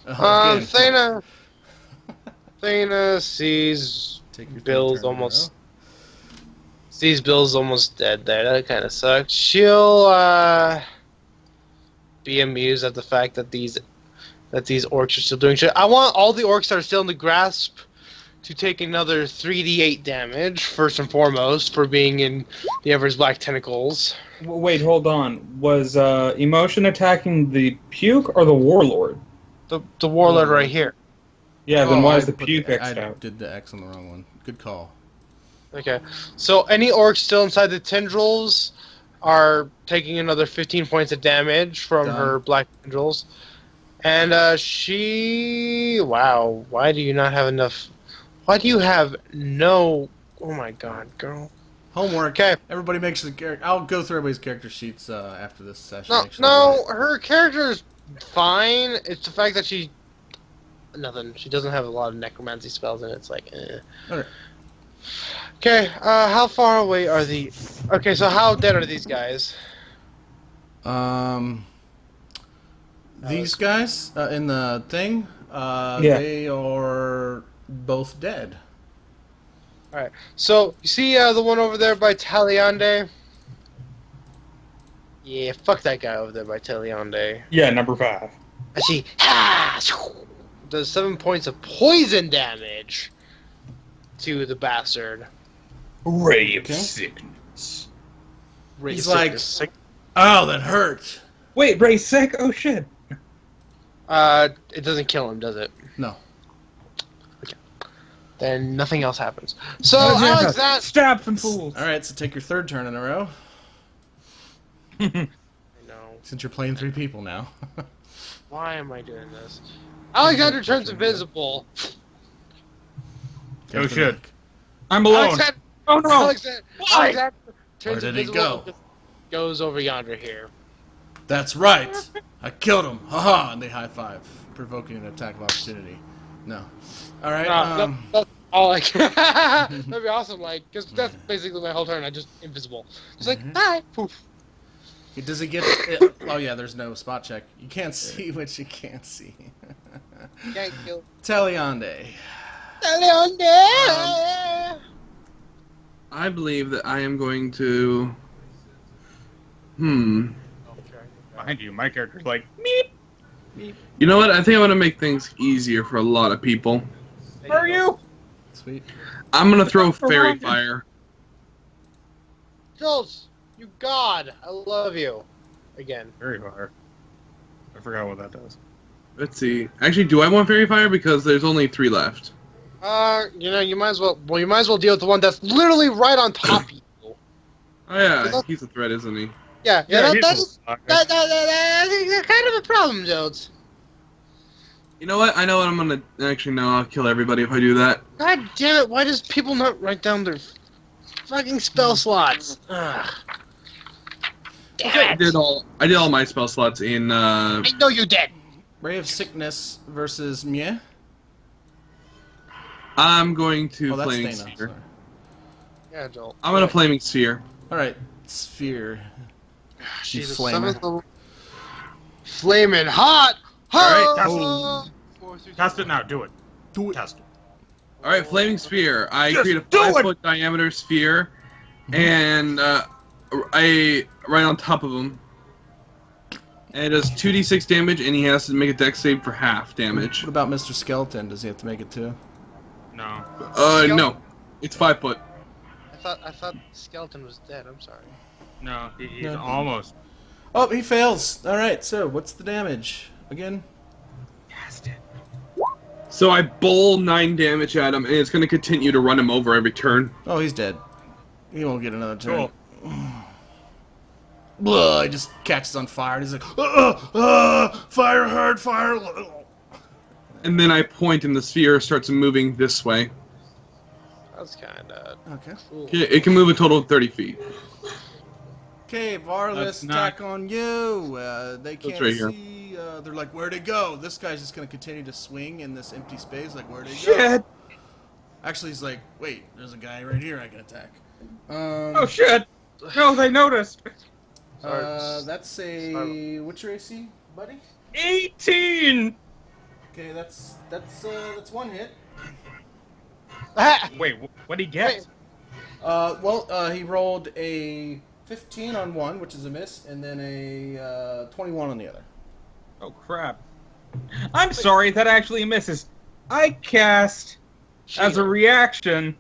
Again. Thana sees Take your Bill's turn in a almost dead there. That kind of sucks. She'll be amused at the fact that these orcs are still doing shit. I want all the orcs that are still in the grasp to take another 3d8 damage, first and foremost, for being in the Ever's Black Tentacles. Wait, hold on. Was Immoshen attacking the puke or the warlord? The warlord right here. Yeah, then Oh, why I is the put puke X'd I out? did the X on the wrong one. Good call. Okay. So any orcs still inside the tendrils are taking another 15 points of damage from Done. her black tendrils. And she... Wow. Why do you not have enough... Why do you have no... Oh my god, girl. Homework. Okay. Everybody makes the character. I'll go through everybody's character sheets after this session. No, make sure I get it. her character's fine. It's the fact that she... Nothing. She doesn't have a lot of necromancy spells, and it's like, eh. Okay. Okay, how far away are the... Okay, so how dead are these guys? These guys in the thing, Yeah. they are both dead. Alright, so, you see the one over there by Taliandai? Yeah, fuck that guy over there by Taliandai. Yeah, number 5. And she does 7 points of poison damage to the bastard. Ray of Okay. sickness. He's like, oh, that hurt. Wait, Ray's sick? Oh shit. It doesn't kill him, does it? No. Then nothing else happens. So, Oh, Alexander... Stab some fools. All right, so take your third turn in a row. No. Since you're playing 3 people now. Why am I doing this? Alexander turns invisible. Go for shit. Nick. I'm alone. Alexander, Oh no. Alexander Where turns did he invisible go? and just goes over yonder here. That's right. I killed him. Haha! And they high five, provoking an attack of opportunity. No. All right. That's all like that'd be awesome. Like, because that's basically my whole turn. I just invisible. Just like hi, poof. Does he get? It? Oh yeah, there's no spot check. You can't see what you can't see. Can't kill. Taliandai. I believe that I am going to. behind you. My character's like, meep. You know what? I think I'm gonna make things easier for a lot of people. Where are you? Sweet. I'm gonna throw Fairy Fire. Joltz, you god, I love you. Again. Very fire. I forgot what that does. Let's see. Actually, do I want Fairy Fire? Because there's only 3 left. You might as well. Well, you might as well deal with the one that's literally right on top of you. Oh yeah, he's a threat, isn't he? Yeah, he's that's kind of a problem, Joltz. You know what? I know what I'm gonna. Actually, no. I'll kill everybody if I do that. God damn it! Why does people not write down their fucking spell slots? Ugh. Damn I it. did all my spell slots in. I know you did. Ray of Sickness versus Mie. I'm going to Oh, that's Flaming Thana. Sphere. Sorry. Yeah, Joel. I'm gonna Flaming Sphere. All right, Sphere. She's a flamer. 7th level. Flaming hot. All right, Oh. Test it now. Do it. Do it. Test it. All right, Flaming Sphere. I Just create a do it! 5-foot diameter sphere, and I right on top of him. And it does 2d6 damage, and he has to make a dex save for half damage. What about Mr. Skeleton? Does he have to make it too? No. No, it's 5 foot. I thought Skeleton was dead. I'm sorry. No, he's No. almost. Oh, he fails. All right, so what's the damage again? Cast it. So I bowl 9 damage at him, and it's going to continue to run him over every turn. Oh, he's dead. He won't get another turn. Cool. Blah, he just catches on fire, and he's like, fire hard, fire. And then I point, and the sphere starts moving this way. That's kind of Okay. cool. It can move a total of 30 feet. Okay, Varlis, That's not- attack on you. They can't right here. see. They're like, where'd it go? This guy's just going to continue to swing in this empty space. Like, where'd it go? Shit. Actually, he's like, wait, there's a guy right here I can attack. Oh shit. No, they noticed. That's a... What's your AC, buddy? 18. Okay, that's one hit. Wait, what'd he get? Wait. He rolled a 15 on one, which is a miss, and then a 21 on the other. Oh crap. I'm sorry, that actually misses. I cast as a reaction.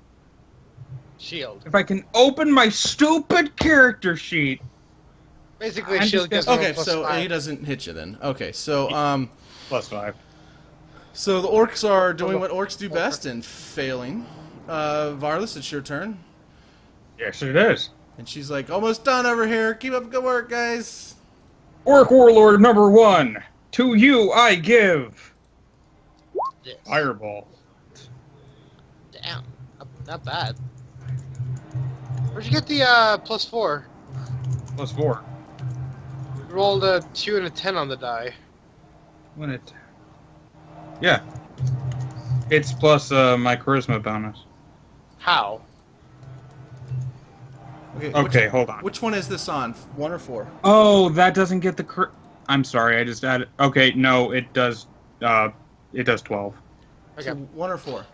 Shield. If I can open my stupid character sheet. Basically, I'm shield just gives Okay, him a plus so 5. he doesn't hit you then. Okay, so +5. so the orcs are doing what orcs do best and failing. Varlis, it's your turn. Yes, it is. And she's like, almost done over here. Keep up the good work, guys. Orc Warlord number 1. To you I give This. Fireball. Damn. Not bad. Where'd you get the +4? +4. You rolled a 2 and a 10 on the die. When it. Yeah. It's plus my charisma bonus. How? Okay, hold on. Which one is this on? 1 or 4? Oh, that doesn't get the I'm sorry, I just added. Okay, no, it does. It does 12. Okay. So 1 or 4?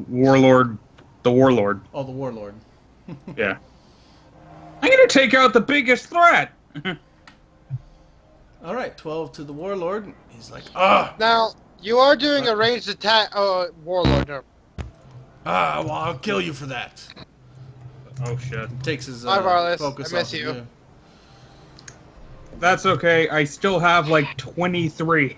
Warlord, the Warlord. Oh, the warlord. Yeah. I'm gonna take out the biggest threat. All right, 12 to the warlord. He's like, ah, Now, you are doing a ranged attack. Oh, Warlord. No. well, I'll kill you for that. Oh shit. Takes his Hi, Varlis. focus I miss off of you. That's okay. I still have like 23.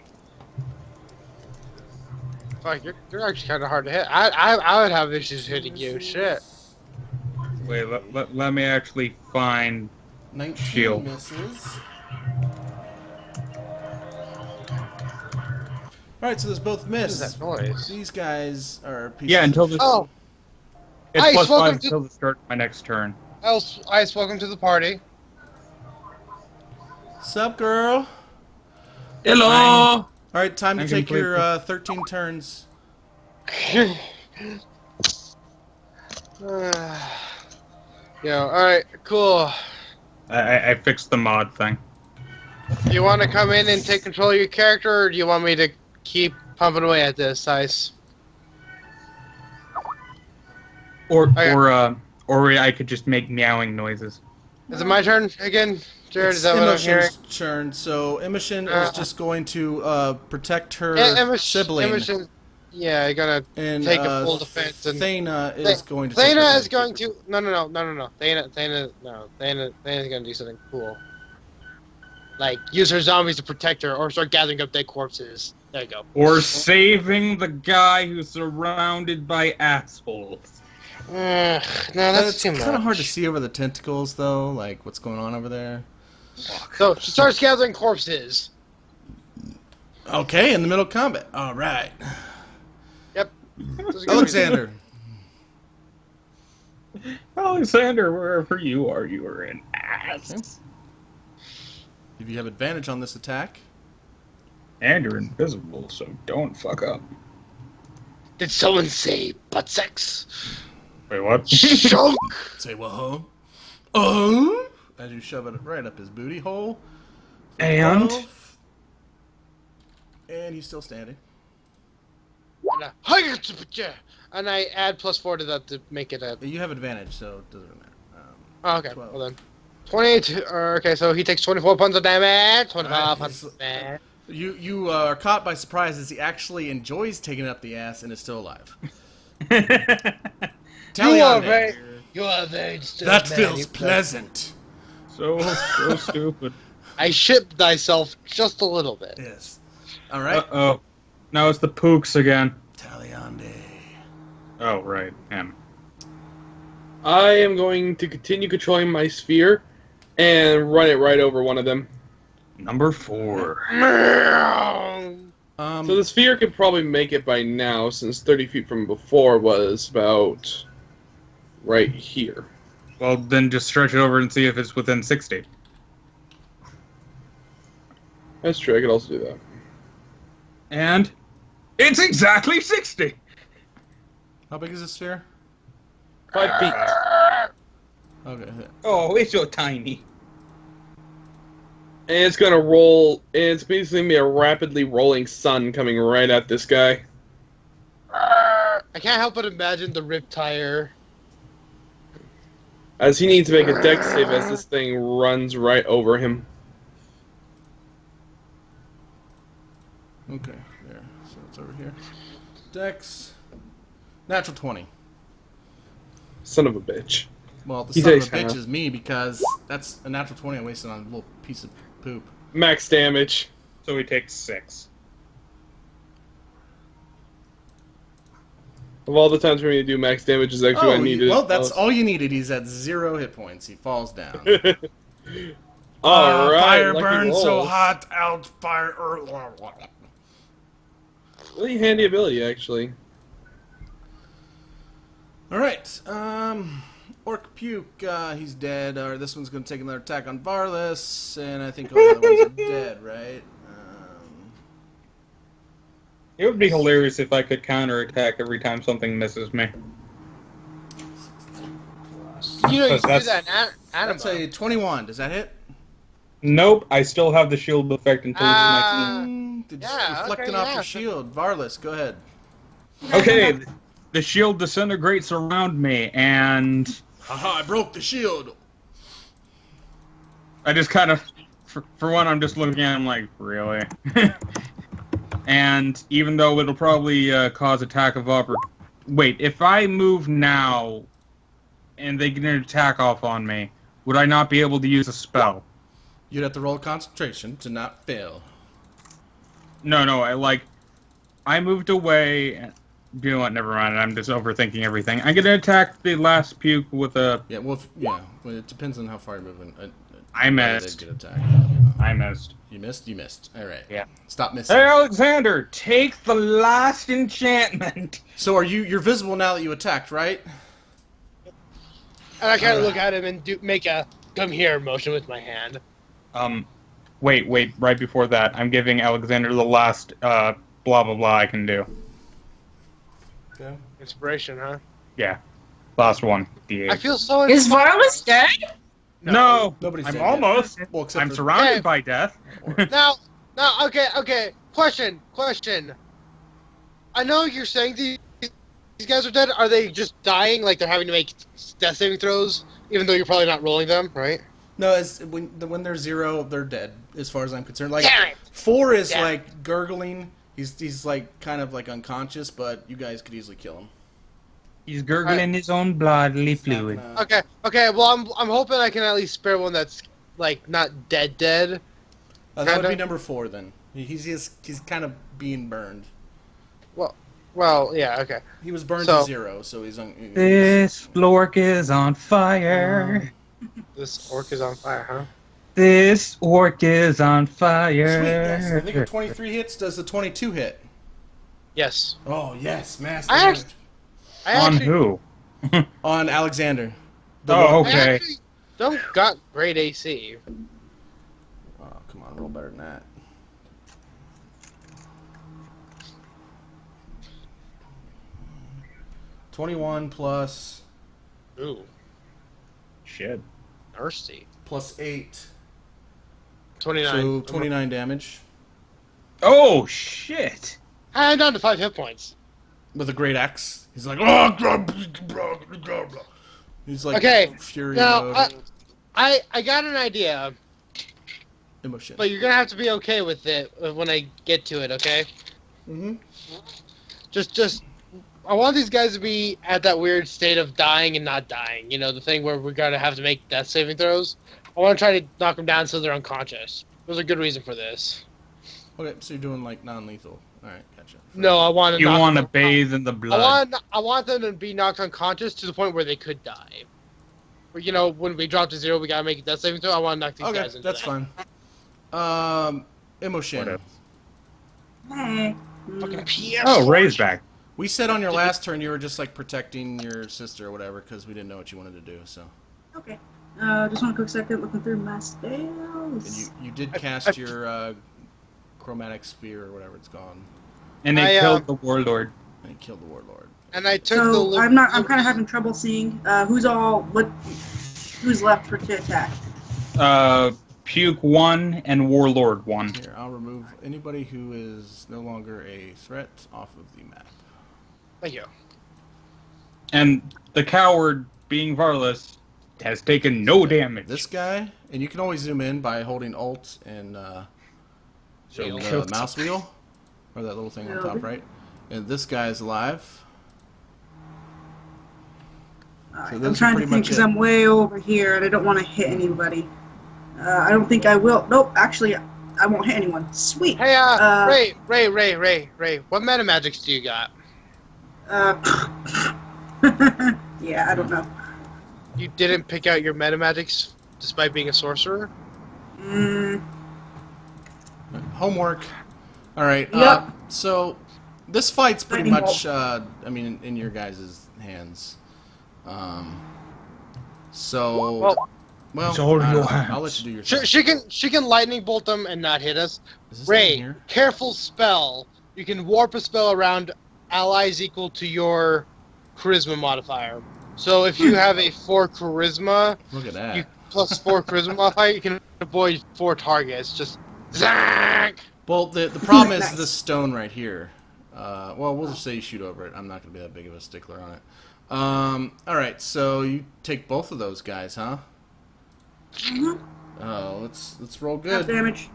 Fuck, you're actually kind of hard to hit. I would have issues hitting you. Shit. Wait, let me actually find. 19 Shield. misses. All right, so those both What is miss. that noise? These guys are pieces Yeah, until of this. Oh, It's Ice, plus welcome 5 to- until the start of my next turn. Ice, welcome to the party. Sup, girl? Hello! All right, time to I'm take your completely- 13 turns. Yo, alright, cool. I fixed the mod thing. Do you want to come in and take control of your character, or do you want me to keep pumping away at this, Ice? Or Okay. or I could just make meowing noises. Is it my turn again? Jared, It's is that what I'm hearing? Immoshen's turn, so Immoshen is just going to protect her sibling. Immoshen, yeah, you gotta And take a full defense. And Thana is going to take her Thana is turn. going to... No. Thana's gonna do something cool. Like, use her zombies to protect her, or start gathering up dead corpses. There you go. Or saving the guy who's surrounded by assholes. No, that's It's too much. kind of hard to see over the tentacles, though, like what's going on over there. So, she starts gathering corpses. Okay, in the middle of combat. All right. Yep. Alexander. Alexander, wherever you are an ass. Okay. If you have advantage on this attack. And you're invisible, so don't fuck up. Did someone say butt sex? Wait, what? Shunk! Say what, huh? Oh! As you shove it right up his booty hole. And? 12. And he's still standing. And I add +4 to that to make it a... You have advantage, so it doesn't matter. Oh, okay, 12. well then. 28, okay, so he takes 24 points of damage. 25 Alright, points of damage. You are caught by surprise as he actually enjoys taking up the ass and is still alive. Taliandai. You are very stupid. That feels pleasant. so stupid. I shipped thyself just a little bit. Yes. All right. Uh-oh. Now it's the pooks again. Taliandai. Oh, right. Him. I am going to continue controlling my sphere and run it right over one of them. Number 4. So the sphere could probably make it by now, since 30 feet from before was about right here. Well, then just stretch it over and see if it's within 60. That's true, I could also do that. And it's exactly 60! How big is this sphere? 5 feet. Okay. Oh, it's so tiny. And it's gonna roll, and it's basically gonna be a rapidly rolling sun coming right at this guy. I can't help but imagine the rip tire. As he needs to make a dex save as this thing runs right over him. Okay. There. So it's over here. Dex. Natural 20. Son of a bitch. Well, the He son of a takes bitch half. is me because that's a natural 20 I wasted on a little piece of poop. Max damage. So he takes 6. Of all the times for me to do max damage is actually what I needed. Well, that's all you needed. He's at 0 hit points. He falls down. Alright. Fire lucky burns so roll. hot out fire. Really handy ability, actually. All right. Orc Puke. He's dead. This one's going to take another attack on Varlis, and I think all the other ones are dead, right? It would be hilarious if I could counterattack every time something misses me. You know, you can do That's- that in Anima. That's a 21. Does that hit? Nope, I still have the shield effect until Ah. Did yeah, reflecting okay, off yeah. your shield. Varlis, go ahead. Okay, the shield disintegrates around me, and Haha, I broke the shield. I just kind of, for one, I'm just looking at him like, really? And even though it'll probably cause attack of wait, if I move now and they get an attack off on me, would I not be able to use a spell? You'd have to roll concentration to not fail. No, I moved away. You know what? Never mind. I'm just overthinking everything. I'm gonna attack the last puke with a. Yeah, well, it depends on how far you're moving. I missed. Get attacked. I missed. You missed? You missed. All right. Yeah. Stop missing. Hey, Alexander, take the last enchantment. So are you're visible now that you attacked, right? And I kind of look at him and make a come here motion with my hand. Wait. Right before that, I'm giving Alexander the last blah blah blah I can do. Okay. Inspiration, huh? Yeah, last one. D8. I feel so. Is Varlis dead? No, Nobody's I'm dead almost. Well, except I'm for- surrounded Hey. by death. Now, okay. Question. I know you're saying these guys are dead. Are they just dying? Like they're having to make death saving throws, even though you're probably not rolling them, right? No, when they're 0, they're dead. As far as I'm concerned, like Damn it! 4 is Damn it. like gurgling. He's like kind of like unconscious, but you guys could easily kill him. He's gurgling his own bodily It's not fluid. gonna- Okay. Well, I'm hoping I can at least spare one that's like not dead. that would be kinda. number 4 then. He's kind of being burned. Well, yeah. Okay. He was burned So- to 0, so he's on. This orc is on fire. This orc is on fire, huh? This orc is on Sweet, fire. yes. I think 23 hits. Does the 22 hit? Yes. Oh yes, master. I actually- I On actually, who? On Alexander. The Oh, one- I okay. actually don't got great AC. Oh, come on, roll better than that. $21 plus Ooh, Shit. thirsty. plus 8, 29. so 29 damage Oh, shit. I'm down to 5 hit points. with a great axe. He's like, oh, blah, blah, blah, blah, blah. He's like, Okay, fury Now, mode. I got an idea, Immoshen. but you're gonna have to be okay with it when I get to it. Okay? Mm-hmm. Just, I want these guys to be at that weird state of dying and not dying. You know, the thing where we're gonna have to make death saving throws. I want to try to knock them down so they're unconscious. There's a good reason for this. Okay, so you're doing like non-lethal. All right, gotcha. No, I want to. You want to bathe in the blood. I want them to be knocked unconscious to the point where they could die. Or, you know, when we drop to 0, we gotta make a death saving throw. I want to knock these Okay, guys into that's that. fine. Immoshen. What else? Hey. Fucking PS. Oh, Ray's back. We said on your last turn you were just like protecting your sister or whatever because we didn't know what you wanted to do. So, Okay. Just one quick second, looking through my and spells. you did cast your chromatic spear or whatever it's called, And they I, killed the warlord. and you killed the warlord. And I took the. So I'm kind of having trouble seeing who's left for to attack. Puke 1 and Warlord 1. Here, I'll remove anybody who is no longer a threat off of the map. Thank you. And the coward, being Varlis, has taken no damage. This guy, and you can always zoom in by holding Alt and Wheel. the mouse wheel, or that little thing on top Wheel. right. And this guy is alive. Alright, So I'm those are trying to pretty think much because it. I'm way over here and I don't want to hit anybody. I don't think I will. Nope, actually, I won't hit anyone. Sweet. Hey, Uh, Ray. What meta magics do you got? Yeah, I don't know. You didn't pick out your meta magics despite being a sorcerer? Homework. All right. Yep. So this fight's pretty Lightning much, I mean, in your guys' hands. So, well, It's all in I your don't know. I'll hands. let you do your thing. She can lightning bolt them and not hit us. Is this thing Ray, here? careful spell. You can warp a spell around allies equal to your charisma modifier. So if you have a 4 charisma, Look at that. you plus 4 charisma modifier, you can avoid 4 targets. Just zank! Well, the problem is Nice. this stone right here. Well, we'll just say you shoot over it. I'm not going to be that big of a stickler on it. All right, so you take both of those guys, huh? Mhm. Oh, let's roll Half good. damage.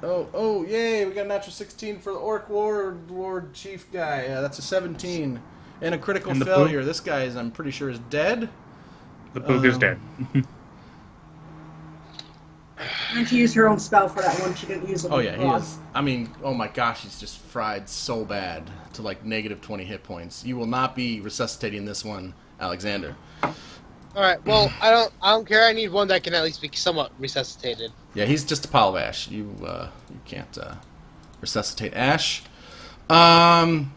Oh, yay! We got a natural 16 for the Orc Lord Chief guy. That's a 17 and a critical And the failure. This guy is, I'm pretty sure, is dead. The Puke is dead. And she used her own spell for that one. She didn't use it. Oh yeah, he is. I mean, oh my gosh, he's just fried so bad to like negative 20 hit points. You will not be resuscitating this one, Alexander. Alright, well, I don't care. I need one that can at least be somewhat resuscitated. Yeah, he's just a pile of ash. You can't resuscitate ash. And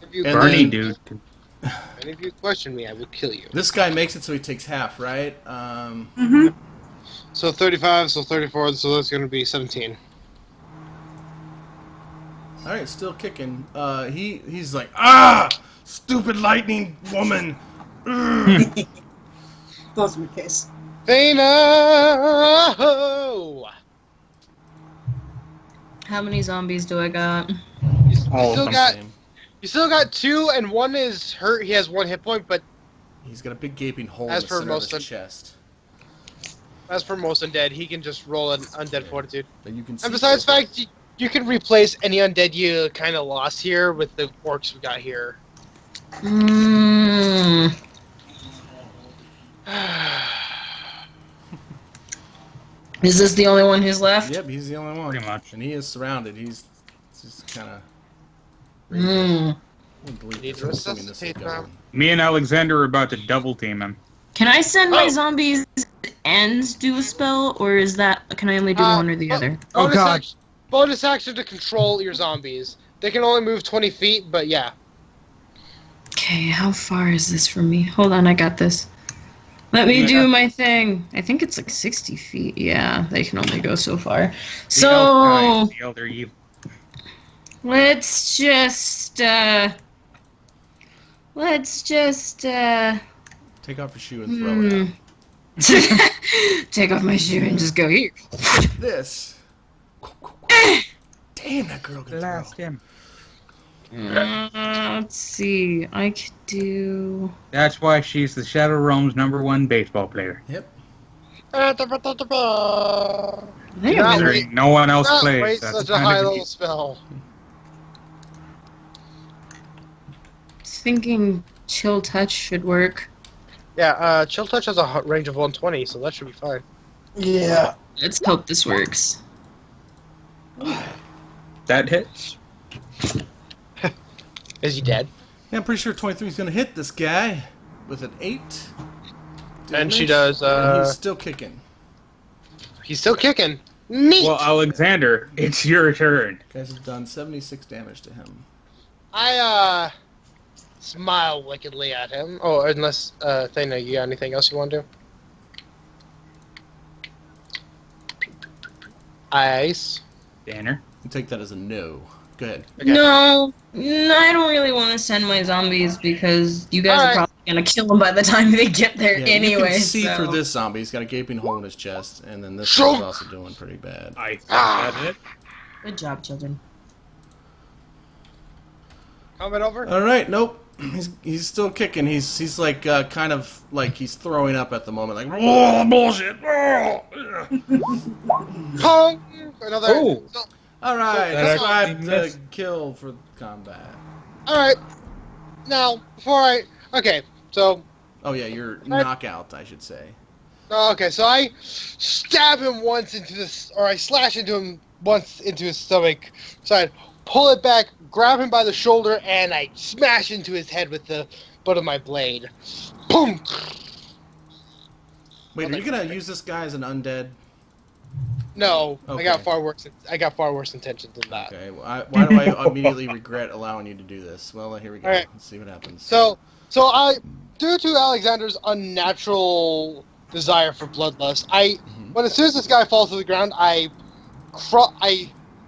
If you, Bernie, then- dude. and if you question me, I will kill you. This guy makes it so he takes half, right? Mm-hmm. So 35, so 34, so that's going to be 17. All right, still kicking. He's like, ah, stupid lightning woman. Ugh." Close my case. Thana! How many zombies do I got? All of them. Same. You still got 2, and one is hurt. He has 1 hit point, but He's got a big gaping hole As in the for center of most his of- chest. As for most undead, he can just roll an undead fortitude. But you can see And besides the fact, you can replace any undead you kind of lost here with the orcs we got here. Is this the only one who's left? Yep, he's the only one. Pretty much. And he is surrounded. He's just kind of... Need to resuscitate them. Me and Alexander are about to double team him. Can I send my Oh. zombies and do a spell, or is that can I only do one or the other? Oh, God. Bonus action to control your zombies. They can only move 20 feet, but yeah. Okay, how far is this from me? Hold on, I got this. Let me do my thing. I think it's like 60 feet. Yeah, they can only go so far. So The elder evil. let's just Take off your shoe and throw it out. take off my shoe and just go here. This. Damn, that girl can throw. Blast him. Let's see. I could do. That's why she's the Shadow Realm's #1 baseball player. Yep. I think I'm Yeah. gonna- There ain't no one else Not plays. waste That's such the a kind high of level spell. thinking chill touch should work. Yeah, Chill Touch has a range of 120, so that should be fine. Yeah. Let's hope this works. That hits. Is he dead? Yeah, I'm pretty sure 23 is going to hit this guy with an 8. And she damage, does, and he's still kicking. He's still kicking. Neat! Well, Alexander, it's your turn. You guys have done 76 damage to him. I, smile wickedly at him. Oh, unless, Thana, you got anything else you want to do? Ice. Danner. You take that as a no. Go ahead. Okay. No, I don't really want to send my zombies because you guys Alright. are probably gonna kill them by the time they get there Yeah, anyway. you can see so. through this zombie. He's got a gaping hole in his chest, and then this Sure. one's also doing pretty bad. I think that hit. Good job, children. Coming over? All right, nope. He's still kicking. He's like kind of like he's throwing up at the moment, like whoa bullshit. Whoa. Pong! Another. Oh. All right, That describe actually the missed. kill for combat. Alright. Now, before I. Okay, so. Oh yeah, your knockout, I should say. Okay, so I stab him once into this. Or I slash into him once into his stomach. So I pull it back, grab him by the shoulder, and I smash into his head with the butt of my blade. Boom! Wait, are you gonna use this guy as an undead? No, Okay. I got far worse intentions than that. Okay. Well, why do I immediately regret allowing you to do this? Well, here we go. All right. Let's see what happens. So due to Alexander's unnatural desire for bloodlust, when as soon as this guy falls to the ground, I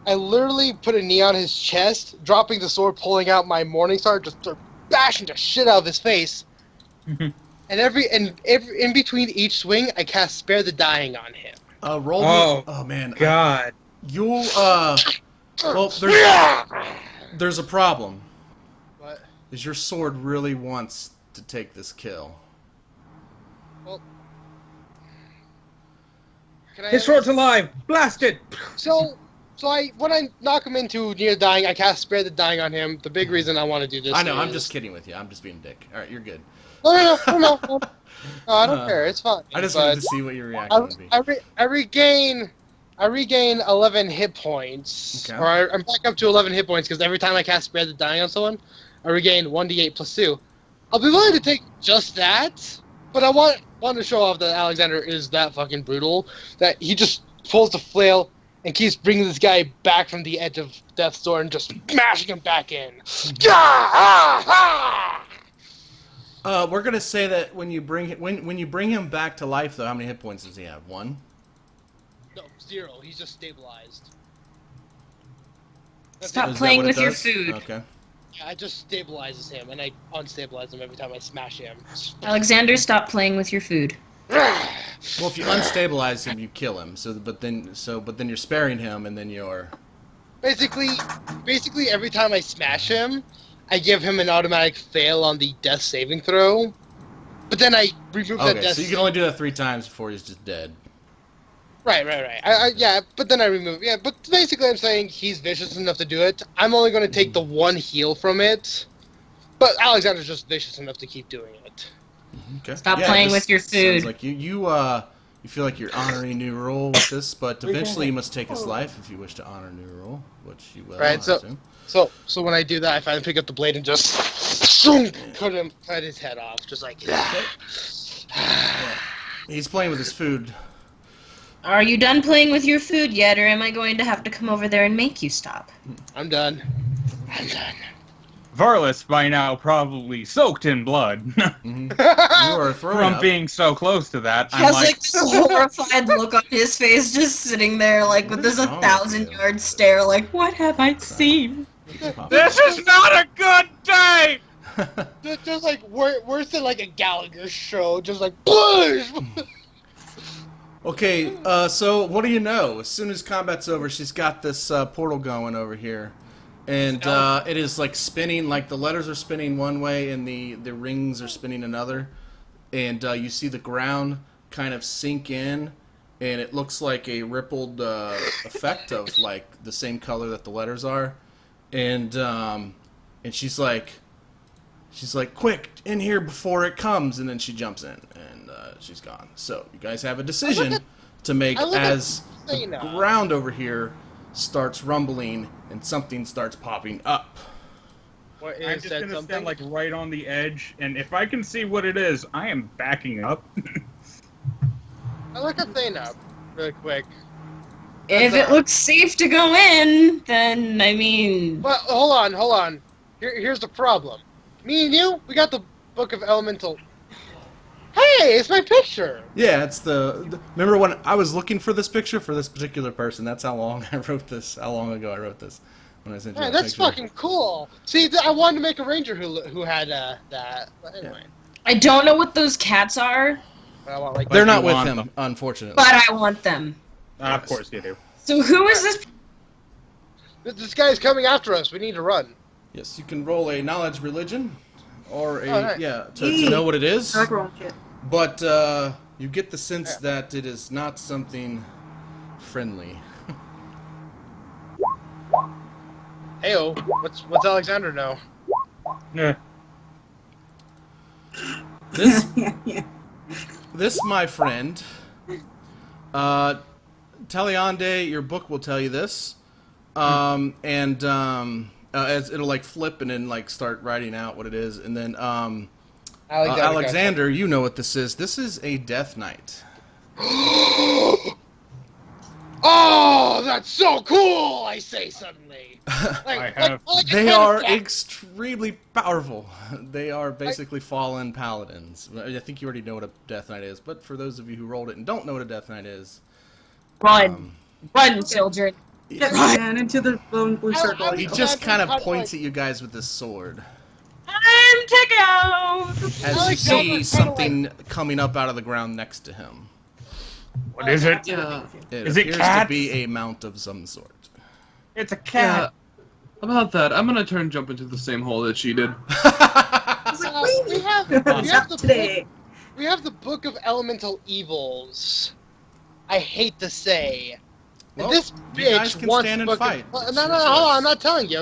literally put a knee on his chest, dropping the sword, pulling out my Morning Star, just start bashing the shit out of his face. And in between each swing, I cast Spare the Dying on him. Roll Oh, me. Oh man. God. You'll Well, there's a problem. What? Is your sword really wants to take this kill? Well, can I? His sword's alive. Blast it. So when I knock him into near dying, I cast Spare the Dying on him. The big reason I want to do this. I know. I'm is- just kidding with you. I'm just being a dick. All right, you're good. No, I don't care. It's fine. I just But wanted to see what your reaction would be. I regain 11 hit points. Okay. Or I'm back up to 11 hit points because every time I cast Spare the Dying on someone, I regain 1d8 plus 2. I'll be willing to take just that, but I want to show off that Alexander is that fucking brutal that he just pulls the flail and keeps bringing this guy back from the edge of death's door and just smashing him back in. We're gonna say that when you bring him back to life, though, how many hit points does he have? 1. No, 0. He's just stabilized. That's Stop it. Is that playing what it with your does? food. Okay. Yeah, it just stabilizes him, and I unstabilize him every time I smash him. Alexander, stop playing with your food. Well, if you unstabilize him, you kill him. But then you're sparing him, and then you're. Basically, every time I smash him, I give him an automatic fail on the death saving throw. But then I remove that Okay, death. so you can only do that 3 times before he's just dead. Right. Yeah, but then I remove. Yeah, but basically, I'm saying he's vicious enough to do it. I'm only going to take the one heal from it, but Alexander's just vicious enough to keep doing it. Okay. Stop playing this with your Sounds food. like you feel like you're honoring new rule with this, but eventually you must take his life if you wish to honor new rule, which you will. Right, I so- assume. So when I do that, I finally pick up the blade and just cut his head off, just like. He's playing with his food. Are you done playing with your food yet, or am I going to have to come over there and make you stop? I'm done. Varlis, by now, probably soaked in blood You are throwing from up. being so close to that. He I'm has like, like this horrified look on his face, just sitting there like with this What is wrong 1,000-yard with stare, like, what have I seen? this is not a good day! Just like worse than like a Gallagher show, just like push. Okay, so what do you know? As soon as combat's over, she's got this portal going over here. And it is like spinning, like the letters are spinning one way and the rings are spinning another. And you see the ground kind of sink in, and it looks like a rippled effect of like the same color that the letters are. And she's like, quick, in here before it comes. And then she jumps in, and she's gone. So you guys have a decision to make as the ground over here starts rumbling and something starts popping up. What I'm is just that gonna something? stand like right on the edge, and if I can see what it is, I am backing up. I look at Thana really quick. If it looks safe to go in, then, I mean... Well, hold on. Here's the problem. Me and you, we got the Book of Elemental. Hey, it's my picture. Yeah, it's the remember when I was looking for this picture for this particular person? That's how long I wrote this. How long ago I wrote this when I sent you Man, that that's picture. fucking cool. See, I wanted to make a ranger who had that. But anyway, I don't know what those cats are, but I want like They're But not you with want him, them. unfortunately. but I want them. Of course you do. So who is this? this guy's coming after us. We need to run. Yes, you can roll a knowledge religion, or a Alright. to know what it is. I like rolling shit. But you get the sense that it is not something friendly. Heyo, what's Alexander know? Yeah. This Yeah. This, my friend, Taliandai, your book will tell you this, as it'll like flip and then like start writing out what it is, and then Alexander, you know what this is. This is a Death Knight. Oh, that's so cool! I say suddenly. They are extremely powerful. They are basically fallen paladins. I think you already know what a Death Knight is, but for those of you who rolled it and don't know what a Death Knight is, Run, run, children. Get man into the blue circle. he just kind of points at you guys with his sword. Time to go. As you see something coming up out of the ground next to him. What is it? Yeah. It Is it appears cats? to be a mount of some sort. It's a Yeah. cat. About that, I'm gonna turn and jump into the same hole that she did. we have the today. we have the Book of Elemental Evils. I hate to say. And Well, this you guys bitch can wants stand the and Book fight. of... It's No, your hold on. I'm choice. not telling you.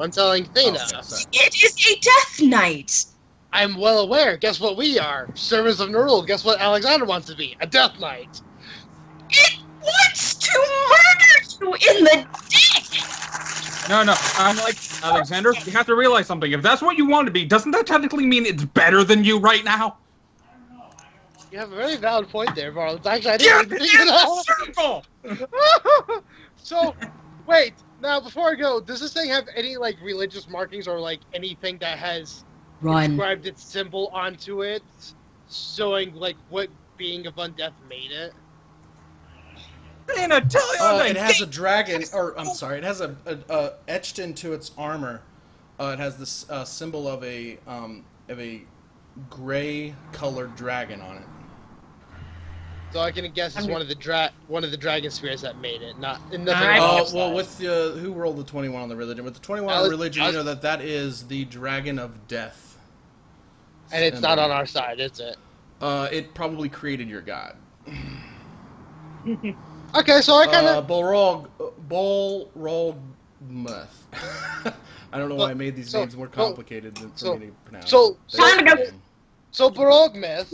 I'm telling Thana. Oh, sorry. It is a death knight. I'm well aware. Guess what we are? Servants of Nerul. Guess what Alexander wants to be? A Death Knight. It wants to murder you in the dick. No, I'm like, Alexander, you have to realize something. If that's what you want to be, doesn't that technically mean it's better than you right now? You have a very valid point there, Varlis. Actually, I Get didn't in even think the of circle! that. So, wait. Now, before I go, does this thing have any, like, religious markings or, like, anything that has Run. inscribed its symbol onto it, showing, like, what being of undeath made it? It has a dragon, or I'm sorry, it has a etched into its armor. It has this symbol of a gray-colored dragon on it. So I can guess it's one of the dragon spirits that made it, nothing I- else. Well, with who rolled the 21 on the religion? With the 21 on the religion, you know that is the dragon of death. And it's not on our side, is it? It probably created your god. Okay, so I kind of... Bolrogmuth. I don't know why I made these names more complicated for me to pronounce. So That's Borogmyth.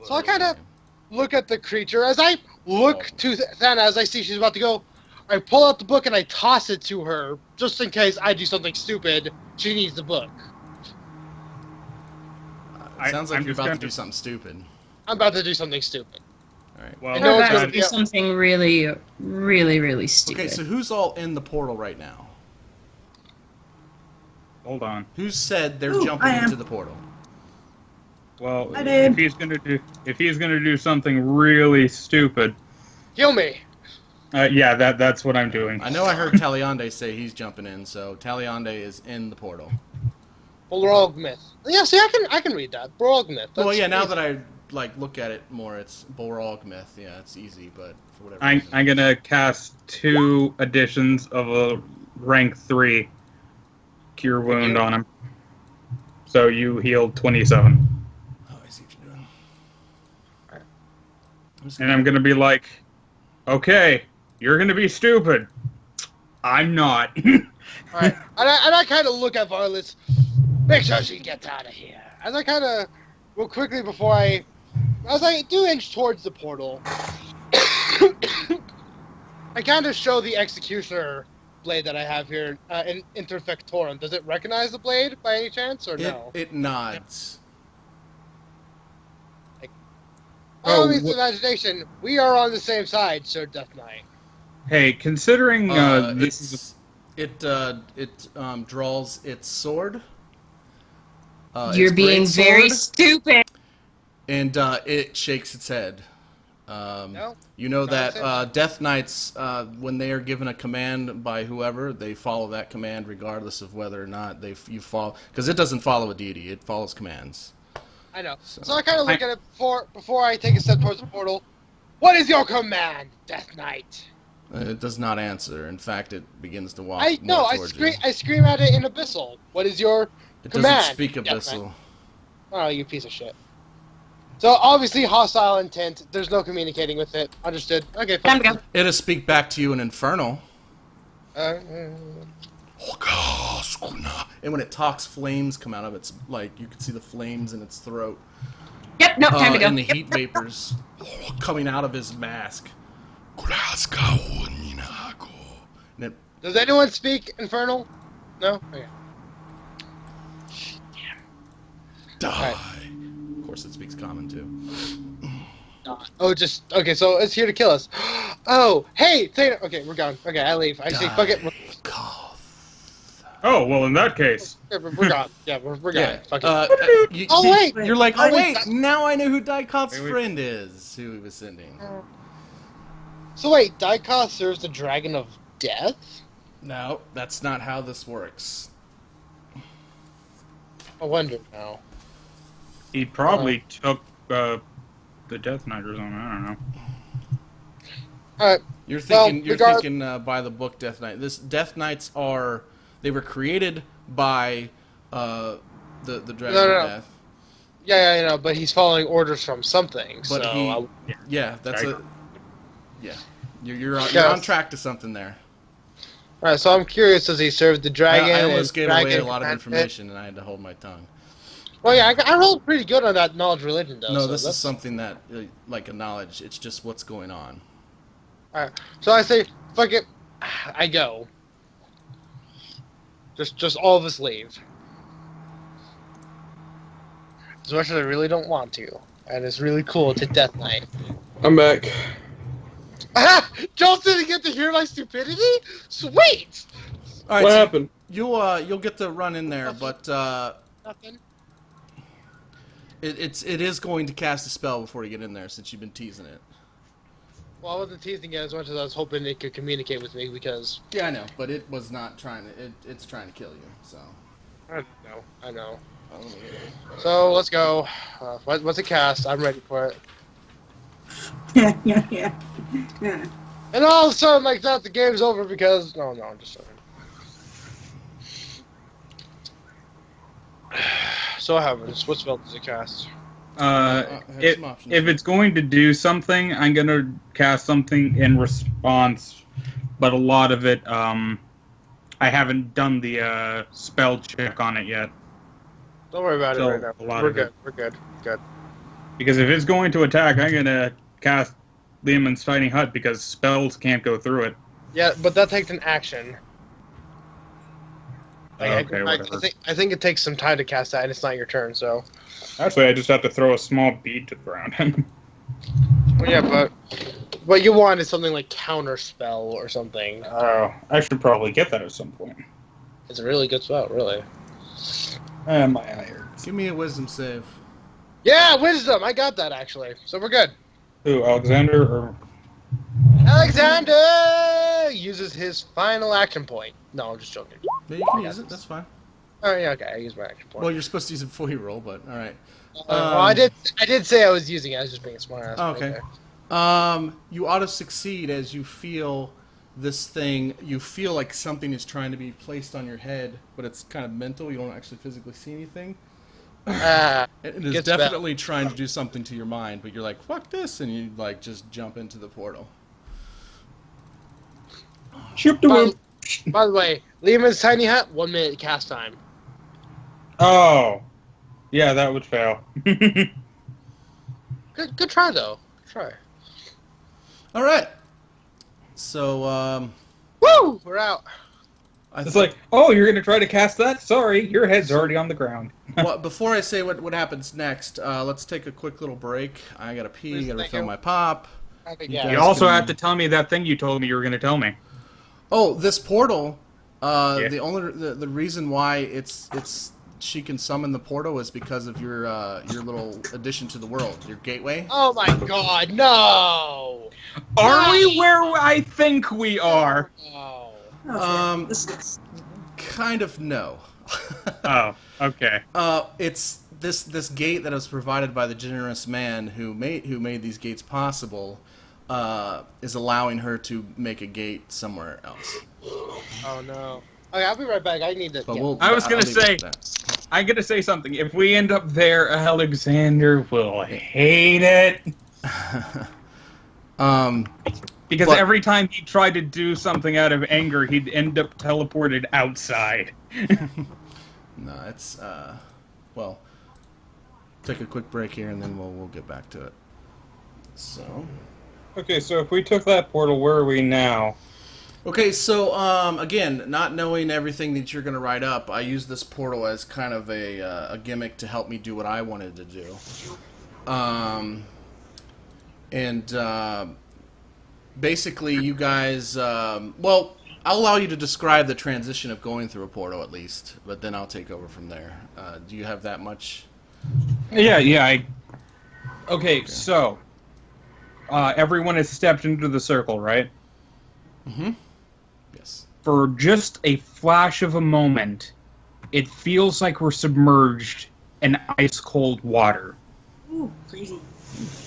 So I kind of look at the creature. As I look to Thana, as I see she's about to go, I pull out the book and I toss it to her, just in case I do something stupid. She needs the book. It sounds like you're about to do something stupid. I'm about to do something stupid. All right. Well, I know it's That gonna would be something really, really, really stupid. Okay, so who's all in the portal right now? hold on. Who said they're Ooh, jumping I am. into the portal? Well, I did. if he's gonna do something really stupid, Kill me. yeah, that's what I'm doing. I know I heard Taliandai say he's jumping in, so Taliandai is in the portal. Borogmyth. Yeah, see, I can read that. Borogmyth. Well, yeah, now that I look at it more, it's Borogmyth. Yeah, it's easy, but for whatever reason. I'm gonna cast 2 additions of a rank 3 cure wound on him. So you healed 27. Oh, I see what you're doing. Alright. And I'm gonna be like, okay, you're gonna be stupid. I'm not. Alright, and I kind of look at Varlis. Make sure she gets out of here. As I kind of real quickly as I do inch towards the portal, I kind of show the executioner blade that I have here in Interfectorum. Does it recognize the blade by any chance, or no? It nods. Oh, it's imagination. We are on the same side, Sir Death Knight. Hey, considering this is It draws its sword. You're its being great very sword, stupid. and it shakes its head. No? You know Not that Death Knights, when they are given a command by whoever, they follow that command regardless of whether or not you follow. Because it doesn't follow a deity; it follows commands. I know. So- So I kind of look at it before I take a step towards the portal. What is your command, Death Knight? It does not answer. In fact, it begins to walk. I more know. towards you. I scream at it in Abyssal. What is your It command? doesn't speak Death abyssal. Knight? Oh, you piece of shit. So obviously hostile intent. There's no communicating with it. Understood. Okay. Time to go. It'll speak back to you in infernal. And And when it talks, flames come out of its, like, you can see the flames in its throat. Yep, no, time to go. And the Yep, heat yep, vapors coming out of his mask. And it, does anyone speak Infernal? No. Okay. die. Of course, it speaks common too. Oh, just okay. So it's here to kill us. Oh, hey, Thana. Okay, we're gone. Okay, I leave. I say, fuck it. oh well, in that case, We're gone. Yeah, we're gone. Yeah. Fuck it. Oh wait. You're like, oh Wait. wait, now I know who Daikot's Wait. friend is. Who he was sending. So wait, Daikoth serves the Dragon of Death? No, that's not how this works. I wonder now. he probably took the Death Knight or something. I don't know. All right. You're Well, thinking. You're thinking by the book Death Knight. This Death Knights they were created by the Dragon No. of Death. Yeah, I know, but he's following orders from something. But so yeah, that's Dragon. yeah. You're on Yes. track to something there. all right. So I'm curious. Does he serve the dragon? I almost and gave away dragon a lot of commandment? information, and I had to hold my tongue. Well, yeah, I rolled pretty good on that knowledge religion, though. No, so this is that's- something that, like a knowledge. It's just what's going on. All right. So I say, fuck it. I go. Just all of us leave. As much as I really don't want to, and it's really cool to Death Knight. I'm back. Joltz didn't get to hear my stupidity? Sweet! All right, What so happened? you'll get to run in there, but Nothing. it is going to cast a spell before you get in there, since you've been teasing it. Well, I wasn't teasing it as much as I was hoping it could communicate with me because... Yeah, I know, but it was not trying to. It's trying to kill you. So. I know. Oh, let me get it. So, let's go. What's a cast? I'm ready for it. Yeah. And all of a sudden, like that, the game's over because... No, I'm just joking. So what happens? What spell does it cast? have some options. If it's going to do something, I'm going to cast something in response, but a lot of it, I haven't done the spell check on it yet. Don't worry about So, it right a now. lot We're of good. it. We're good. Good. Because if it's going to attack, I'm going to cast Lehman's Tiny Hut because spells can't go through it. Yeah, but that takes an action. Okay, whatever. I think it takes some time to cast that, and it's not your turn, so. Actually, I just have to throw a small bead to the ground. Well, yeah, but what you want is something like counter spell or something. Oh, I should probably get that at some point. It's a really good spell, really. My irons. Give me a wisdom save. Yeah, wisdom. I got that actually, so we're good. Who, Alexander or... Alexander uses his final action point. No, I'm just joking. Yeah, you can use it. That's fine. Oh yeah, okay. I use my action point. Well, you're supposed to use it before you roll, but all right. Well, I did say I was using it. I was just being a smart ass. Okay. You ought to succeed as you feel this thing. You feel like something is trying to be placed on your head, but it's kind of mental. You don't actually physically see anything. It is definitely trying to do something to your mind, but you're like, fuck this, and you like just jump into the portal. Shoot the whoop. By the way, Lehman's Tiny Hut, 1 minute cast time. Oh. Yeah, that would fail. Good try though. Good try. All right. So, Woo! We're out. It's like, oh, you're going to try to cast that? Sorry, your head's already on the ground. Well, before I say what happens next, let's take a quick little break. I gotta pee, gotta refill my pop. You also have to tell me that thing you told me you were going to tell me. Oh, this portal. The reason why it's she can summon the portal is because of your little addition to the world, your gateway. Oh my God, no! Are we where I think we are? No. Okay. This is... Kind of no. Oh, okay. It's this gate that was provided by the generous man who made these gates possible. Is allowing her to make a gate somewhere else. Oh no. Okay, I'll be right back. I need to. But I was gonna say, I'm gonna say something. If we end up there, Alexander will hate it. Because every time he tried to do something out of anger, he'd end up teleported outside. No, it's well. Take a quick break here, and then we'll get back to it. So. Okay, so if we took that portal, where are we now? Okay, so again, not knowing everything that you're going to write up, I use this portal as kind of a gimmick to help me do what I wanted to do. Basically, you guys, well, I'll allow you to describe the transition of going through a portal at least, but then I'll take over from there. Do you have that much? Yeah. Okay, so everyone has stepped into the circle, right? Mm-hmm. Yes. For just a flash of a moment, it feels like we're submerged in ice-cold water. Ooh, crazy.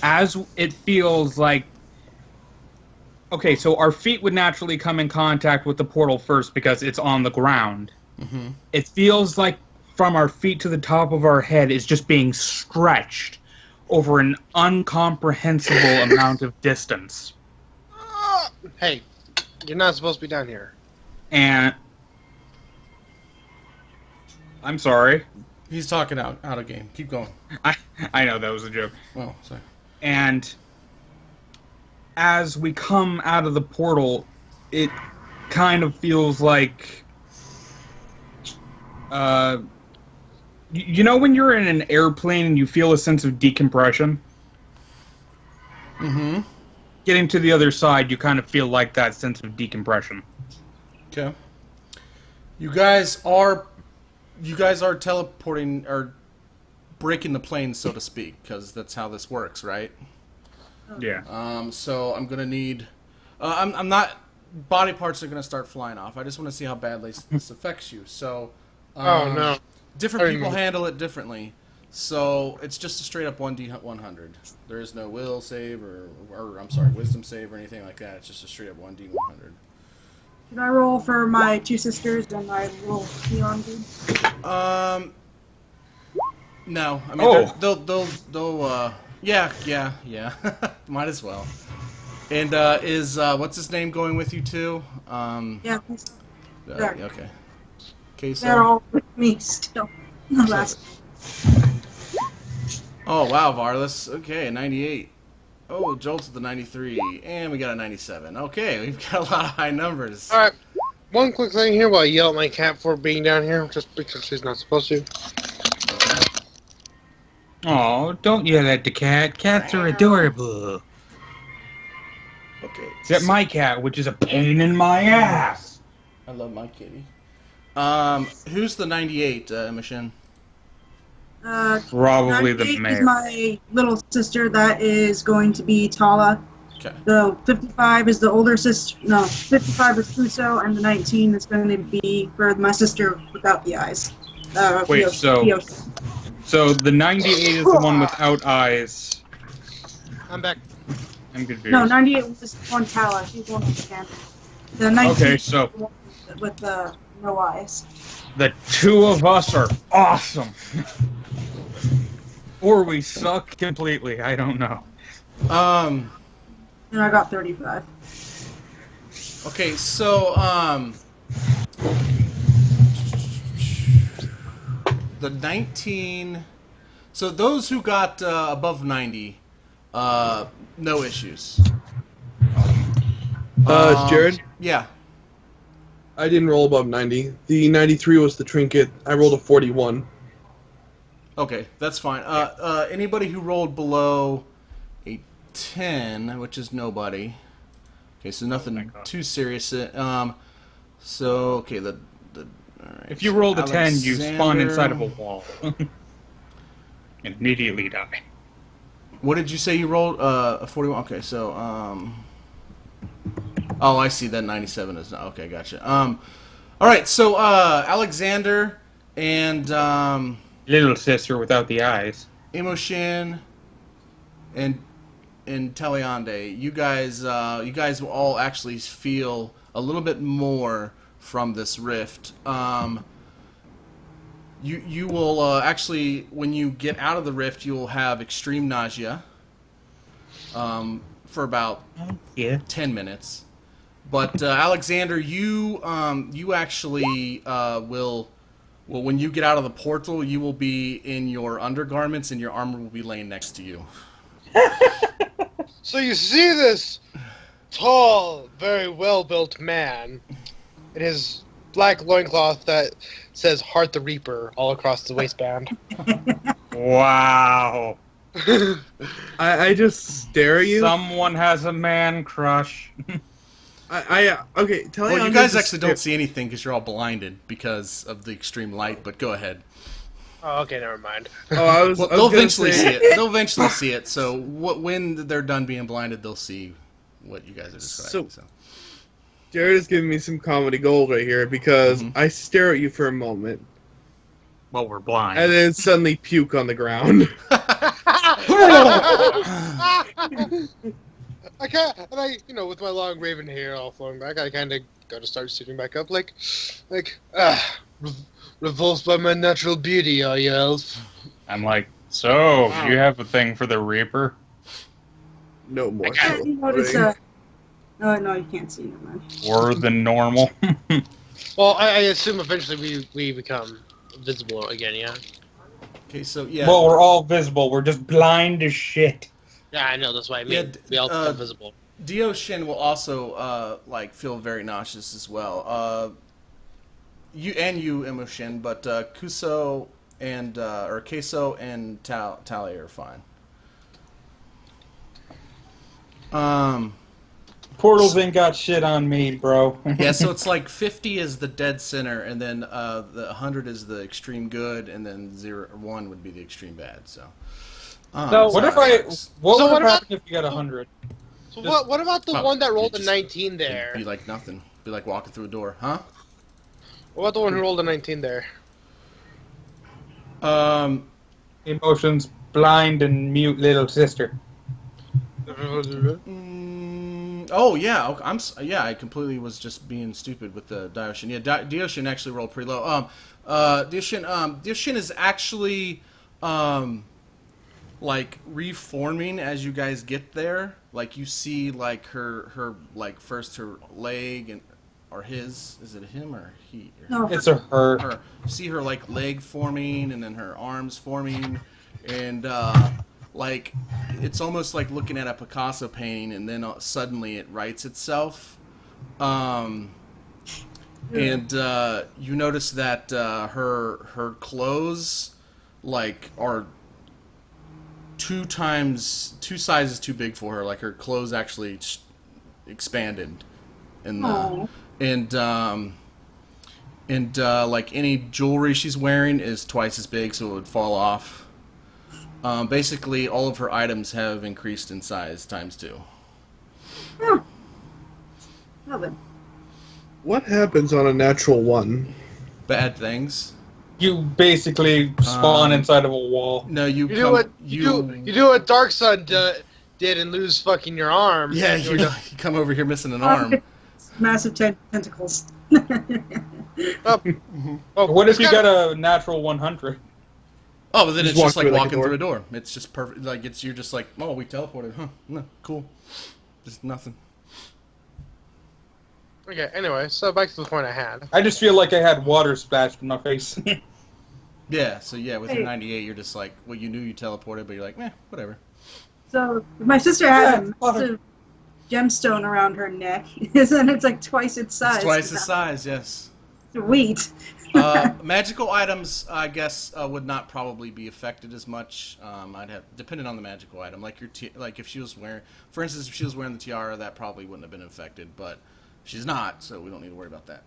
As it feels like... Okay, so our feet would naturally come in contact with the portal first because it's on the ground. Mm-hmm. It feels like from our feet to the top of our head is just being stretched over an incomprehensible amount of distance. Hey, you're not supposed to be down here. And... I'm sorry. He's talking out of game. Keep going. I know, that was a joke. Oh, sorry. And as we come out of the portal, it kind of feels like... you know when you're in an airplane and you feel a sense of decompression? Mm-hmm. Getting to the other side, you kind of feel like that sense of decompression. Okay. You guys are teleporting or breaking the plane, so to speak, because that's how this works, right? Yeah. So I'm gonna need. I'm not. Body parts are gonna start flying off. I just want to see how badly this affects you. So. Oh no. Different people handle it differently. So it's just a straight up 1d100. There is no will save or I'm sorry, wisdom save or anything like that. It's just a straight up 1d100. Should I roll for my two sisters and my little peon dude? No, I mean they'll yeah. Might as well. And is what's his name going with you too? Yeah. Okay. Okay, so They're all with me still. No, last. oh wow, Varlis. Okay, 98. Oh, Joltz with the 93, and we got a 97. Okay, we've got a lot of high numbers. All right. One quick thing here while I yell at my cat for being down here, just because she's not supposed to. Oh, don't yell at the cat. Cats are adorable. Okay. Except my cat, which is a pain in my ass. I love my kitty. Who's the 98, Immoshen? Probably the 98 mayor. is my little sister. That is going to be Tala. Okay. The 55 is the older sister. No, 55 is Kuso, and the 19 is going to be for my sister without the eyes. Wait, Theo. So the 98 is the one without eyes. I'm back. I'm confused. No, 98 was one Tala. She's the one with the camera. The 19 Okay, is so the one with the no eyes. the two of us are awesome. Or we suck completely. I don't know. And I got 35. Okay, so the 19. So those who got above 90, no issues. Jared? Yeah. I didn't roll above 90. The 93 was the trinket. I rolled a 41. Okay, that's fine. Anybody who rolled below a 10, which is nobody. Okay, so nothing too serious. So okay, the all right, If you so roll a 10, you spawn Alexander- inside of a wall. And immediately die. What did you say you rolled? A 41. Okay, so oh, I see that 97 is not. Okay, gotcha. All right, so Alexander and Little sister without the eyes. Immoshen and Taliandai, you guys will all actually feel a little bit more from this rift. You will actually, when you get out of the rift, you will have extreme nausea for about 10 minutes. But Alexander, you actually will. Well, when you get out of the portal, you will be in your undergarments, and your armor will be laying next to you. So you see this tall, very well-built man in his black loincloth that says Heart the Reaper all across the waistband. Wow. I just stare at you. Someone has a man crush. Okay, tell Well, you guys actually don't see anything because you're all blinded because of the extreme light, but go ahead. Oh, okay, never mind. Oh, I was. Well, I was they'll gonna eventually say- see it. They'll eventually see it. So when they're done being blinded, they'll see what you guys are describing. So. Jared is giving me some comedy gold right here because I stare at you for a moment Well, we're blind. and then suddenly puke on the ground. I can't, and I, with my long raven hair all flowing back, I kind of got to start sitting back up, revulsed by my natural beauty, are you, elf? I'm like, so, you have a thing for the Reaper? No more. You notice, no, you can't see it, man. More than normal? Well, I assume eventually we become visible again, yeah? Okay, so yeah. Well, we're all visible. We're just blind as shit. Yeah, I know, that's what I mean. Yeah, We all become visible. Dioshin will also feel very nauseous as well. You Immoshen, but Kuso and or Queso and Tali are fine. Portals ain't got shit on me, bro. Yeah, so it's like 50 is the dead center, and then the 100 is the extreme good, and then 1 would be the extreme bad. So. So what if what would about- happen if you got 100? So what about the one that rolled a just- 19 there? Be like nothing. Be like walking through a door, huh? What about the one who rolled a 19 there? Emotions, blind and mute little sister. Oh yeah, okay, I completely was just being stupid with the Dioshin. Yeah, Dioshin actually rolled pretty low. Dioshin is actually like reforming as you guys get there. Like you see like her like first her leg and or his, is it him or he? No. It's a her. Her. You see her like leg forming and then her arms forming, and like it's almost like looking at a Picasso painting, and then suddenly it writes itself. And you notice that her clothes like are two sizes too big for her. Like her clothes actually expanded, and like any jewelry she's wearing is twice as big, so it would fall off. Basically, all of her items have increased in size times 2. Well then. What happens on a natural 1? Bad things. You basically spawn inside of a wall. No, you do what Dark Sun did and lose fucking your arm. Yeah, you come over here missing an arm. Massive tentacles. What if you got a natural 100? Oh, but then Just it's just walk like through like a walking door. through a door. It's just perfect. Like you're just like, oh, we teleported, huh? No, cool. Just nothing. Okay, anyway, so back to the point I had. I just feel like I had water splashed in my face. Yeah. So yeah, with your Hey. 98, you're just like, well, you knew you teleported, but you're like, whatever. So my sister had Yeah, a massive gemstone around her neck, and it's like twice its size. It's twice the size. Yes. Sweet. Magical items, I guess, would not probably be affected as much. I'd have depending on the magical item. Like like if she was wearing, for instance, if she was wearing the tiara, that probably wouldn't have been affected. But she's not, so we don't need to worry about that.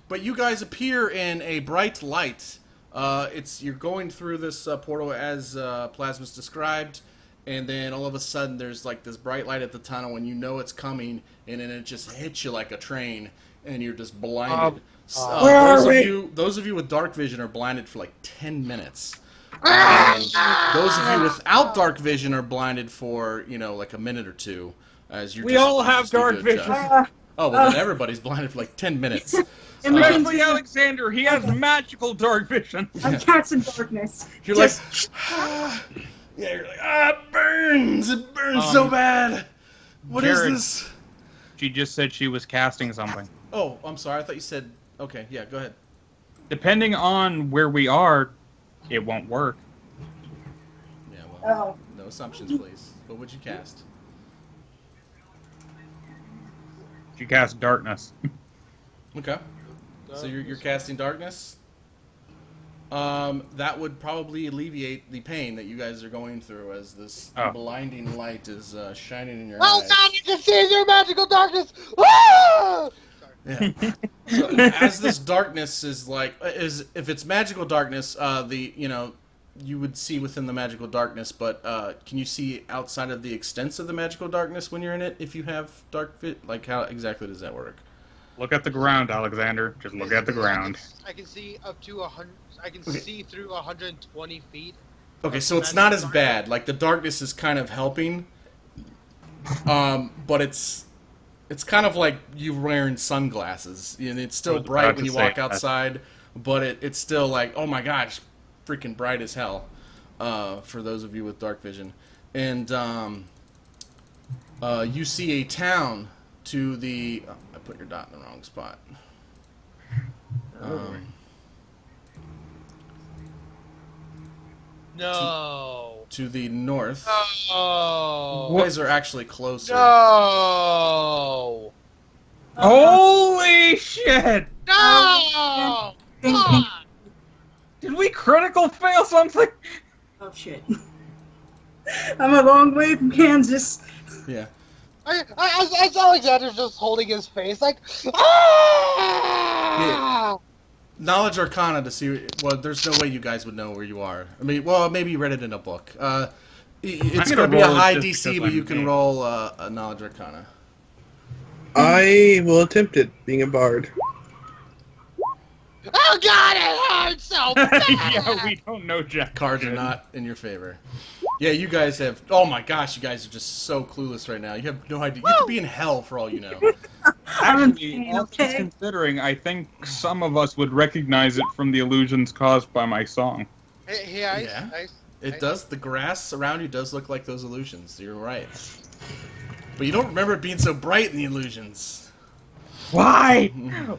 But you guys appear in a bright light. You're going through this portal as Plazmas described, and then all of a sudden there's like this bright light at the tunnel, and you know it's coming, and then it just hits you like a train, and you're just blinded. Those of you with dark vision are blinded for like 10 minutes. And those of you without dark vision are blinded for like a minute or two. As you all have dark vision. Oh, well, then everybody's blinded for like 10 minutes. Especially Alexander, he has magical dark vision. I'm cats in darkness. You're like, yeah, you're like, it burns! It burns so bad! What is Jared. this? She just said she was casting something. Oh, I'm sorry, I thought you said, okay, yeah, go ahead. Depending on where we are, it won't work. Yeah, well, Oh. no assumptions, please. What would you cast? She cast darkness. Okay. So you're casting darkness? That would probably alleviate the pain that you guys are going through as this blinding light is shining in your Oh eyes. God, you can see through magical darkness! Ah! Yeah. So as this darkness is if it's magical darkness, you would see within the magical darkness, but can you see outside of the extents of the magical darkness when you're in it? If you have dark fit, like how exactly does that work? Look at the ground, Alexander. Just look at the ground. I can see up to 100. I can see through 120 feet. Okay, so it's not as bad. Like the darkness is kind of helping, but it's kind of like you wearing sunglasses. It's still bright when you walk outside, but it's still like, oh my gosh, freaking bright as hell. For those of you with dark vision, and you see a town to the. I put your dot in the wrong spot. No. To the north. Oh. You guys are actually closer. No. Holy shit! No. God. Did we critical fail something? Oh shit. I'm a long way from Kansas. Yeah. I saw Alexander's just holding his face like, ah! Knowledge Arcana to see. Well, there's no way you guys would know where you are. I mean, well, maybe you read it in a book. It's gonna going to be a roll it high just DC, because but you I'm can me. roll a Knowledge Arcana. I will attempt it, being a bard. Oh God, it hurts so bad. Yeah, we don't know Jack. Cards are not in your favor. Yeah, you guys have. Oh my gosh, you guys are just so clueless right now. You have no idea. You could be in hell for all you know. Actually, all things Okay. considering, I think some of us would recognize it from the illusions caused by my song. Hey, Ice. Yeah. Ice. It does. The grass around you does look like those illusions. You're right. But you don't remember it being so bright in the illusions. Why?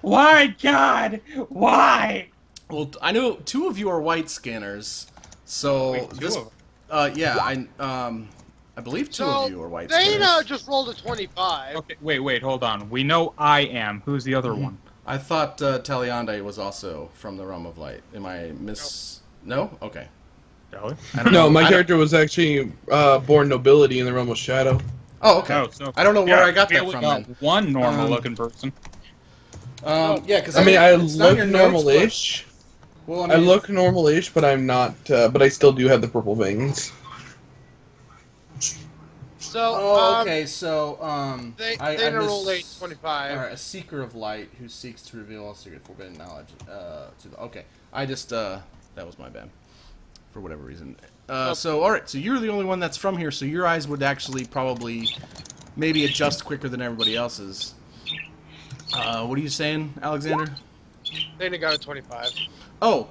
Why, God? Why? Well, I know 2 of you are white scanners, so Wait, 2 this. of 'em? Yeah, I believe 2 of you are white Dana scanners. just rolled a 25. Okay, wait, hold on. We know I am. Who's the other one? I thought Taliandai was also from the realm of light. Am I No? Okay. Really? I don't No, know. my I don't- character was actually born nobility in the realm of shadow. Oh, okay. Oh, so I don't know where I got we that only from got then. one normal-looking person. Yeah, because I mean, I it's not look in your notes, normal-ish. but- Well, I look normal-ish, but I'm not. But I still do have the purple veins. So, Oh, okay. So, Dana rolled a 25. All right, a seeker of light who seeks to reveal all secret forbidden knowledge. Okay, I just that was my bad, for whatever reason. So, all right. So you're the only one that's from here. So your eyes would actually probably maybe adjust quicker than everybody else's. What are you saying, Alexander? Dana got a 25. Oh.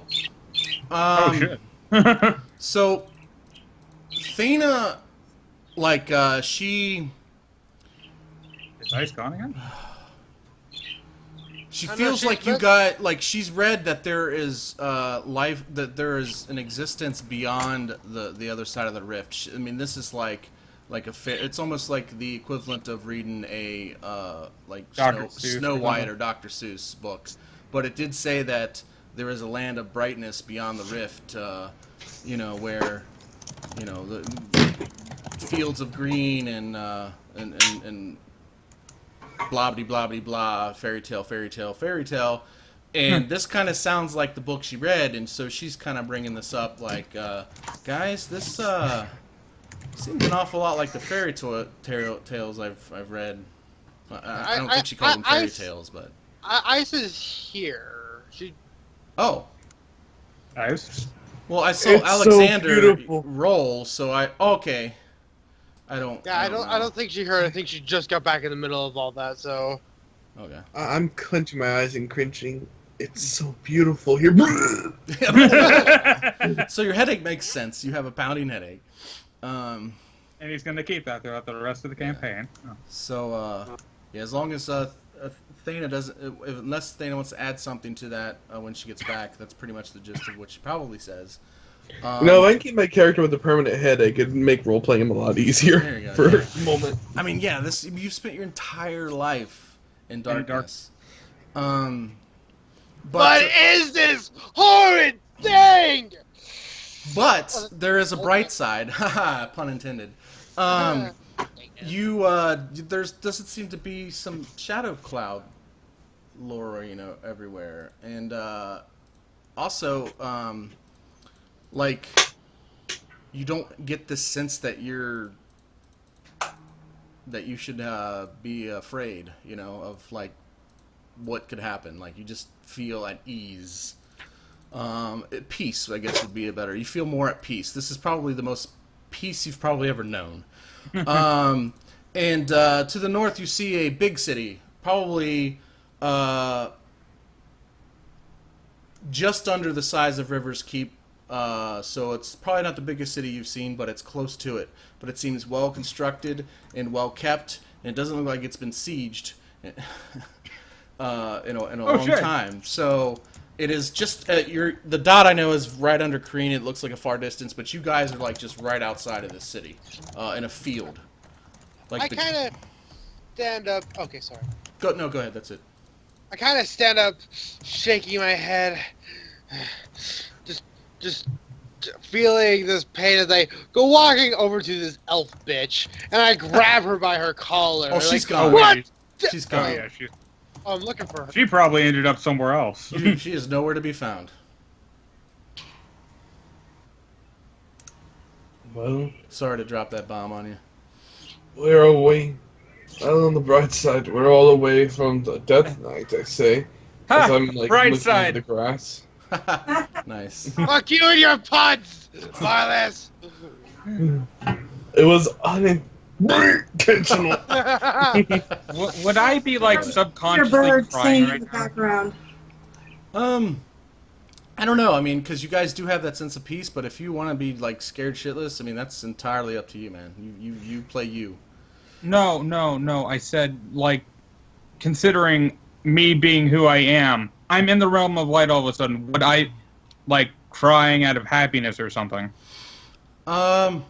Oh, shit. So, Thana, like, she Is Ice gone again? She I know, feels she's like you best- got, like, she's read that there is life, that there is an existence beyond the other side of the rift. I mean, this is like it's almost like the equivalent of reading a like Dr. Seuss Snow or White something. or Dr. Seuss book, but it did say that there is a land of brightness beyond the rift. You know, where, you know, the fields of green and blah blah blah blah blah, fairy tale, fairy tale, fairy tale. And this kind of sounds like the book she read, and so she's kind of bringing this up, like, guys, this seems an awful lot like the fairy tales I've read. I don't think she called them fairy tales, but Ice is here. She. oh, Ice? well, I saw It's so Alexander beautiful. roll, so okay. I don't. Yeah, I know. don't think she heard. I think she just got back in the middle of all that. So. Okay. I'm clenching my eyes and cringing. It's so beautiful here. So your headache makes sense. You have a pounding headache. And he's going to keep that throughout the rest of the campaign. Oh. So yeah, as long as Thana doesn't, unless Thana wants to add something to that when she gets back, that's pretty much the gist of what she probably says. No, if I can keep my character with a permanent headache, it'd make role playing him a lot easier There you go, for yeah. a moment. I mean, yeah, you've spent your entire life in darkness. But What is this horrid thing? But there is a bright side. Haha, pun intended. There doesn't seem to be some shadow cloud lore, you know, everywhere, and also, like, you don't get the sense that you should be afraid, you know, of like what could happen. Like, you just feel at ease. At peace, I guess, would be a better. You feel more at peace. This is probably the most peace you've probably ever known. And to the north, you see a big city, probably just under the size of River's Keep. So it's probably not the biggest city you've seen, but it's close to it. But it seems well constructed and well kept, and it doesn't look like it's been sieged in a long shit. time. So it is just the dot I know is right under Kareen. It looks like a far distance, but you guys are like just right outside of this city, in a field. Like I kind of stand up. Okay, sorry. Go ahead. That's it. I kind of stand up, shaking my head, just feeling this pain as I go walking over to this elf bitch, and I grab her by her collar. Oh, she's like, gone. What? She's Oh, gone. yeah, Oh, I'm looking for her. she probably ended up somewhere else. She is nowhere to be found. Well, Sorry to drop that bomb on you. we're away. Well, on the bright side, we're all away from the death knight, I say. As I'm like bright looking side. at the grass. Nice. Fuck you and your puns, Varlis. It was Intentional. Would I be like Your subconsciously bird crying singing in right the now? background. I don't know. I mean, because you guys do have that sense of peace, but if you want to be like scared shitless, I mean, that's entirely up to you, man. You play you. No. I said, like, considering me being who I am, I'm in the realm of light all of a sudden. Would I, like, crying out of happiness or something? No?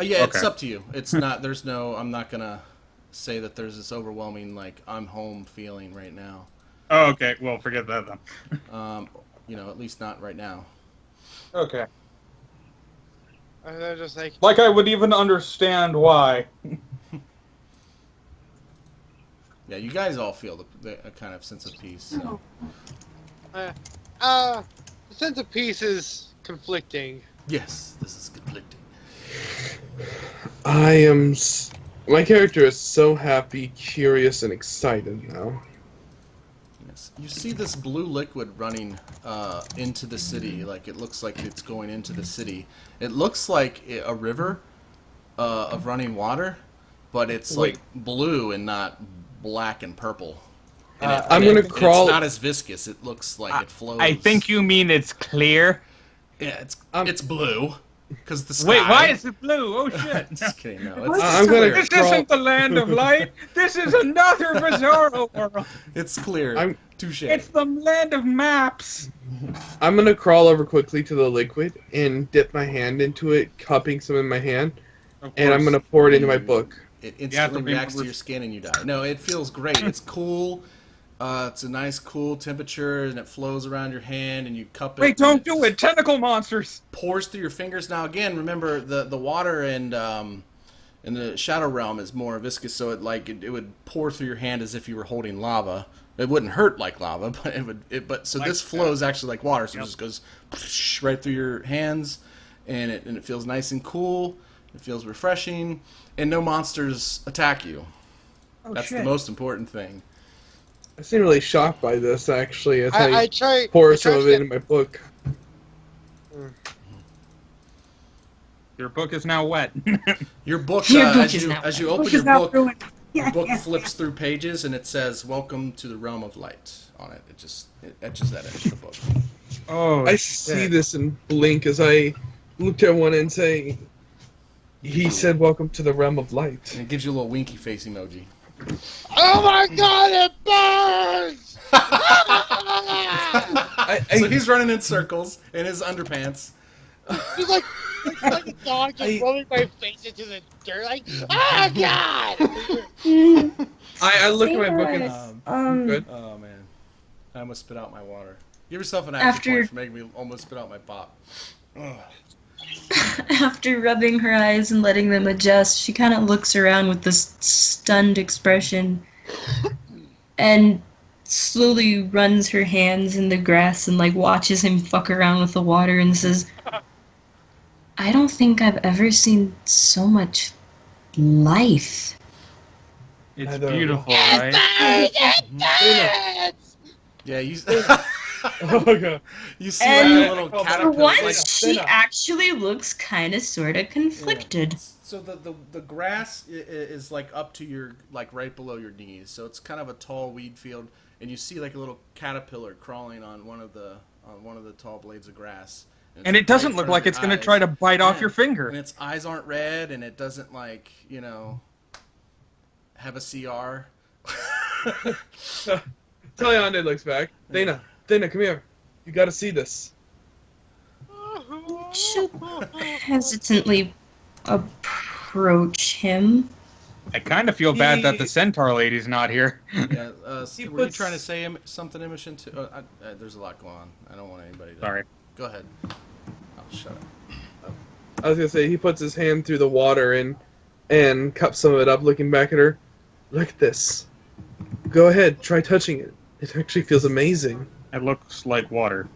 Yeah, it's Okay. up to you. It's not, there's no, I'm not going to say that there's this overwhelming, like, I'm home feeling right now. Oh, okay. Well, forget that then. At least not right now. Okay. And they're just like, Like I would even understand why. Yeah, you guys all feel the kind of sense of peace. So. the sense of peace is conflicting. Yes, this is conflicting. My character is so happy, curious, and excited now. Yes. You see this blue liquid running into the city. Like, it looks like it's going into the city. It looks like a river of running water, but it's like blue and not black and purple. And I'm gonna crawl. It's not as viscous. It looks like it flows. I think you mean it's clear. Yeah, it's blue. Because the sky... Wait, why is it blue? Oh shit! Just kidding. No, What? I'm gonna This crawl. isn't the land of light. This is another bizarro world. It's clear. I'm- Touche. It's the land of maps. I'm gonna crawl over quickly to the liquid and dip my hand into it, cupping some in my hand, and I'm gonna pour it into my book. It have to instantly be reacts to more- your skin and you die. No, it feels great. It's cool. It's a nice, cool temperature, and it flows around your hand, and you cup it. Wait, and don't do it! Tentacle monsters. Pours through your fingers. Now, again, remember the water and in the shadow realm is more viscous, so it would pour through your hand as if you were holding lava. It wouldn't hurt like lava, but it would. So Like this flows that. actually like water, so Yep. it just goes right through your hands, and it feels nice and cool. It feels refreshing, and no monsters attack you. Oh That's shit! the most important thing. I seem really shocked by this, actually, as I I try. pour I try some of to it get- in my book. Your book is now wet. Your book, Your book as is you now as you wet. open Which your is now book, ruined. your book Yeah. flips through pages and it says "Welcome to the Realm of Light" on it. It etches that into the book. Oh, I see this and blink as I look at one and say, he said, "Welcome to the realm of light." And it gives you a little winky face emoji. Oh my god, it burns! So he's running in circles in his underpants. He's like a dog just rolling my face into the dirt, like, oh god! I look at my book and good. Oh man, I almost spit out my water. Give yourself an action point for making me almost spit out my pop. Ugh. After rubbing her eyes and letting them adjust, she kind of looks around with this stunned expression and slowly runs her hands in the grass and like watches him fuck around with the water and says, I don't think I've ever seen so much life. it's I don't know. beautiful, right? Yeah, you. Oh god. You see And like a little for For caterpillar. once, Like, she actually looks kind of sort of conflicted. so the grass is like up to your like right below your knees. So it's kind of a tall weed field, and you see like a little caterpillar crawling on one of the tall blades of grass. And it's it doesn't right in look front of like your it's gonna eyes. try to bite off Yeah. your finger. And its eyes aren't red, and it doesn't like have a CR. Taliandai looks back. Thana, come here. You gotta see this. She'll hesitantly approach him. I kind of feel bad that the centaur lady's not here. Yeah, He were you puts- trying to say something, Immoshen? There's a lot going on. I don't want anybody to... Sorry. Go ahead. Oh, shut up. I was gonna say, he puts his hand through the water and cups some of it up, looking back at her. Look at this. Go ahead, try touching it. It actually feels amazing. It looks like water.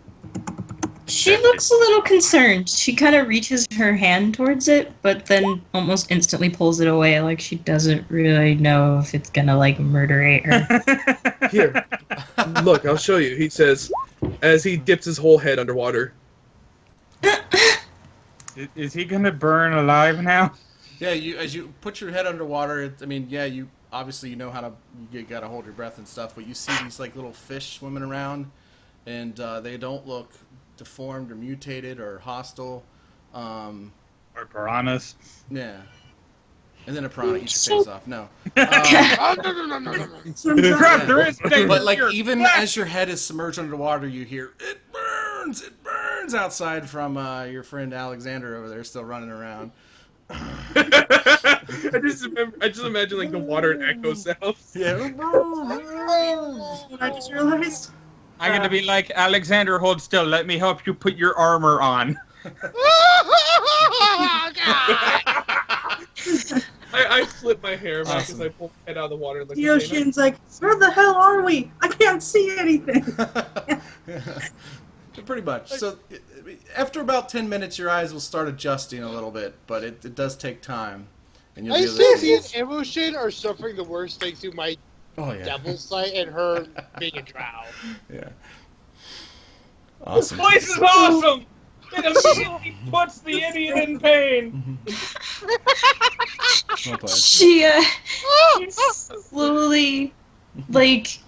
She looks a little concerned. She kind of reaches her hand towards it, but then almost instantly pulls it away, like she doesn't really know if it's gonna, like, murderate her. Here, look, I'll show you, he says, as he dips his whole head underwater. Is he gonna burn alive now? Yeah, as you put your head underwater, you obviously you know how to you gotta hold your breath and stuff, but you see these like little fish swimming around, and they don't look deformed or mutated or hostile. Or piranhas. Yeah. And then a piranha eats your face off. No. Crap, there is things But like here. even as your head is submerged underwater, you hear it burns outside from your friend Alexander over there, still running around. I just imagine like the water and echo sounds. Yeah. I just realized. I'm gonna be like, Alexander, hold still. Let me help you put your armor on. Oh, God. I flip my hair back as I pull my head out of the water. And look at Yoshin's like, where the hell are we? I can't see anything. Pretty much. So after about 10 minutes, your eyes will start adjusting a little bit, but it does take time. And you'll I be able still to see Immoshen are suffering the worst thanks to my Oh yeah. devil sight and her being a drow. Yeah. Awesome. This place is awesome! It immediately puts the idiot in pain. Well played. She slowly, like,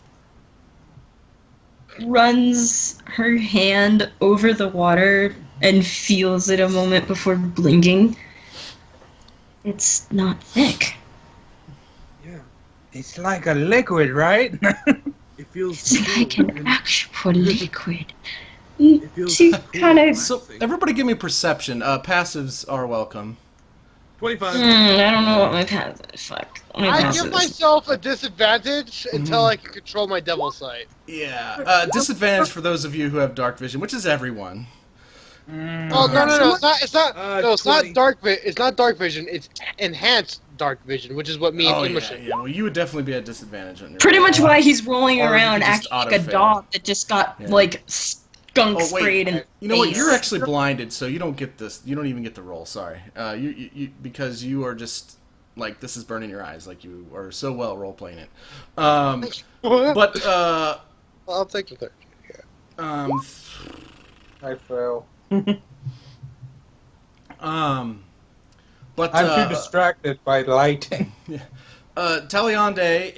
runs her hand over the water and feels it a moment before blinking. It's not thick. Yeah, It's like a liquid, right? it feels. It's like cool. an actual liquid. It feels She cool. kind of. So everybody, give me perception. Passives are welcome. 25. I don't know what my path is. Fuck. My I path give is. myself a disadvantage until I can control my devil sight. Yeah. Disadvantage for those of you who have dark vision, which is everyone. Oh no! It's not. No, it's 20. not dark. It's not dark vision. It's enhanced dark vision, which is what me and Oh Immoshen. yeah. Well, you would definitely be at disadvantage on your. Pretty much why he's rolling Or you around could just acting like a auto-fail. dog that just got, Yeah. like, skunk Oh wait. sprayed in You know what? face. You're actually blinded, so you don't get this. You don't even get the roll. Sorry. You because you are just like this is burning your eyes. Like you are so well role playing it. But I'll take the third. I fail. But I'm too distracted by lighting. Taliandai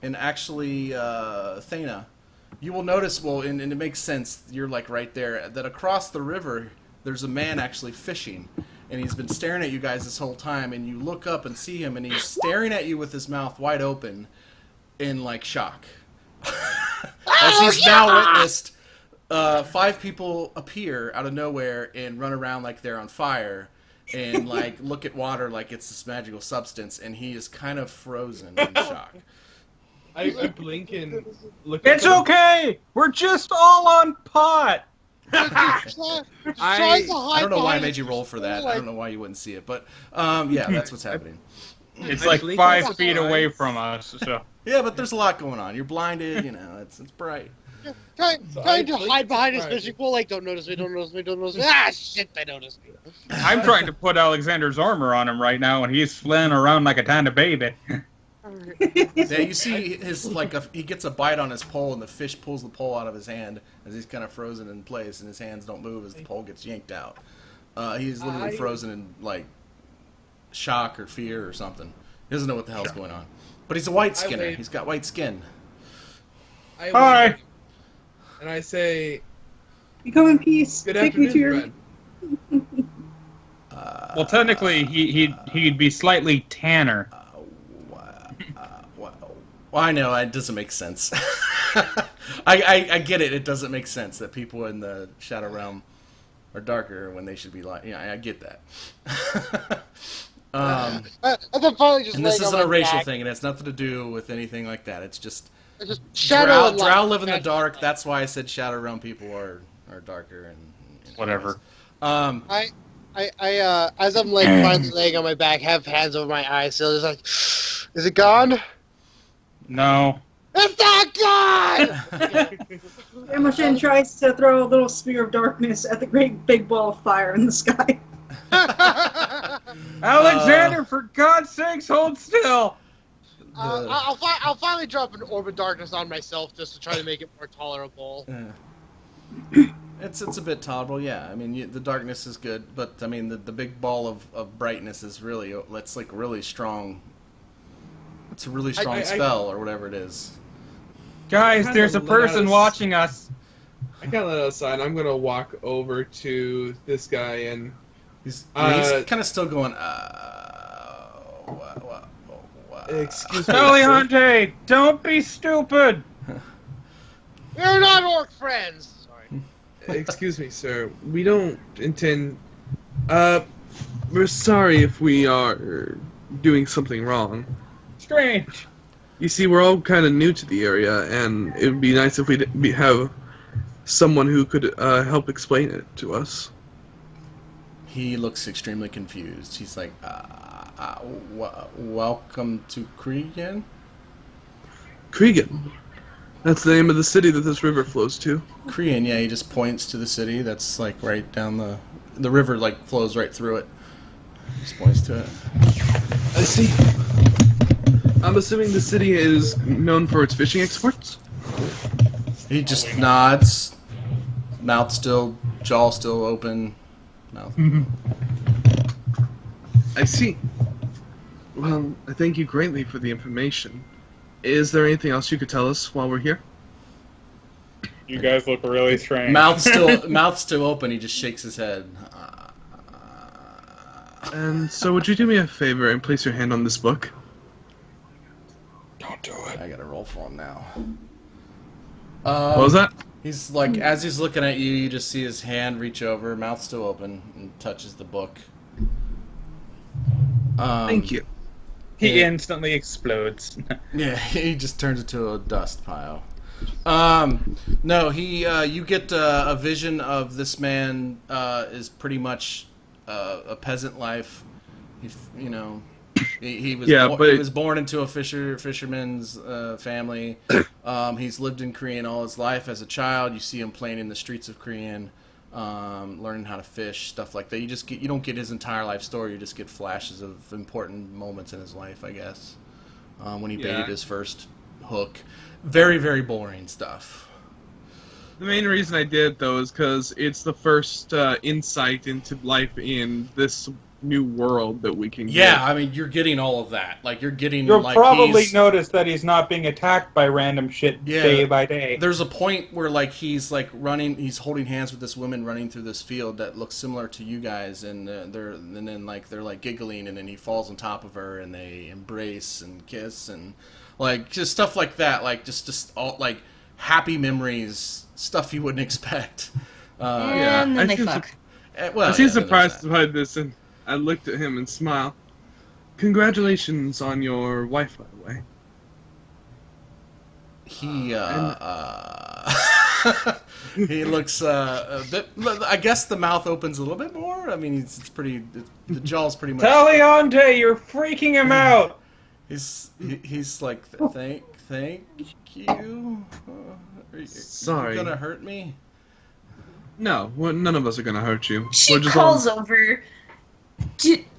and actually Thana, you will notice. Well, and it makes sense. You're like right there. That across the river, there's a man actually fishing, and he's been staring at you guys this whole time. And you look up and see him, and he's staring at you with his mouth wide open, in like shock, as he's now witnessed 5 people appear out of nowhere and run around like they're on fire. And like look at water like it's this magical substance, and he is kind of frozen in shock. I blink and look. It's okay! We're just all on pot! I don't know why I made you roll for that. I don't know why you wouldn't see it, but yeah, that's what's happening. It's I like blink 5 my feet eyes. away from us, so... Yeah, but there's a lot going on. You're blinded, you know. It's bright. Trying to blink hide behind his my fishing pole, like don't notice me, don't notice me, don't notice me. Ah, shit, they noticed me. I'm trying to put Alexander's armor on him right now, and he's flailing around like a tiny baby. Yeah, you see his he gets a bite on his pole, and the fish pulls the pole out of his hand as he's kind of frozen in place, and his hands don't move as the pole gets yanked out. He's literally frozen in like shock or fear or something. He doesn't know what the hell's going on. But he's a white skinner. wait. He's got white skin. Hi! And I say, You come in peace. good Take me to your. afternoon, friend. Well, technically, he'd be slightly tanner. Well, I know it doesn't make sense. I get it. It doesn't make sense that people in the Shadow Realm are darker when they should be light. Yeah, I get that. And then finally just And this laying isn't on a my racial back. thing. It has nothing to do with anything like that. It's just Just shadow and light. drow live in the dark. That's why I said Shadow Realm people are darker and Whatever. I as I'm like finally laying on my back, have hands over my eyes, so it's like, is it gone? No. It's not gone. Immoshen tries to throw a little spear of darkness at the great big ball of fire in the sky. Alexander, for God's sakes, hold still! I'll finally drop an orb of darkness on myself just to try to make it more tolerable. It's a bit tolerable, yeah. I mean, the darkness is good, but I mean, the big ball of brightness is really, it's like really strong. It's a really strong spell, or whatever it is. Guys, there's a person watching us. I can't let it aside. I'm gonna walk over to this guy and He's kind of still going. Excuse me. Taliandai, don't be stupid. We're not orc friends. Sorry. Excuse me, sir. We don't intend. We're sorry if we are doing something wrong. Strange. You see, we're all kind of new to the area, and it would be nice if we have someone who could help explain it to us. He looks extremely confused. He's like, welcome to Cregan? Cregan. That's the name of the city that this river flows to. Cregan, yeah, he just points to the city that's like right down the river, like flows right through it. He just points to it. I see. I'm assuming the city is known for its fishing exports? He just nods, mouth still, jaw still open, mouth. I see. Well, I thank you greatly for the information. Is there anything else you could tell us while we're here? You guys look really strange. Mouth still open. He just shakes his head. And so, would you do me a favor and place your hand on this book? Don't do it. I gotta roll for him now. What was that? He's like, as he's looking at you, you just see his hand reach over, mouth still open, and touches the book. Thank you. He instantly explodes. Yeah, he just turns into a dust pile. No, you get a vision of this man is pretty much a peasant life. He was born into a fisherman's family. He's lived in Korean all his life. As a child, you see him playing in the streets of Korean, learning how to fish, stuff like that. You don't get his entire life story. You just get flashes of important moments in his life, I guess. When he baited his first hook. Very, very boring stuff. The main reason I did it, though, is because it's the first insight into life in this new world that we can get. Yeah, I mean, you're getting all of that. Like, you're getting, You'll like, probably notice that he's not being attacked by random shit day by day. There's a point where, like, he's, like, running, he's holding hands with this woman running through this field that looks similar to you guys, and they're giggling, and then he falls on top of her, and they embrace and kiss, and, like, just stuff like that. Like, just all, like, happy memories, stuff you wouldn't expect. And then they fuck. I seem surprised by this, and I looked at him and smiled. Congratulations on your wife, by the way. He looks a bit. I guess the mouth opens a little bit more. I mean, the jaw's pretty much. Taliandai, you're freaking him out. He's like, thank you. Sorry. You gonna hurt me? No, none of us are gonna hurt you. She calls over.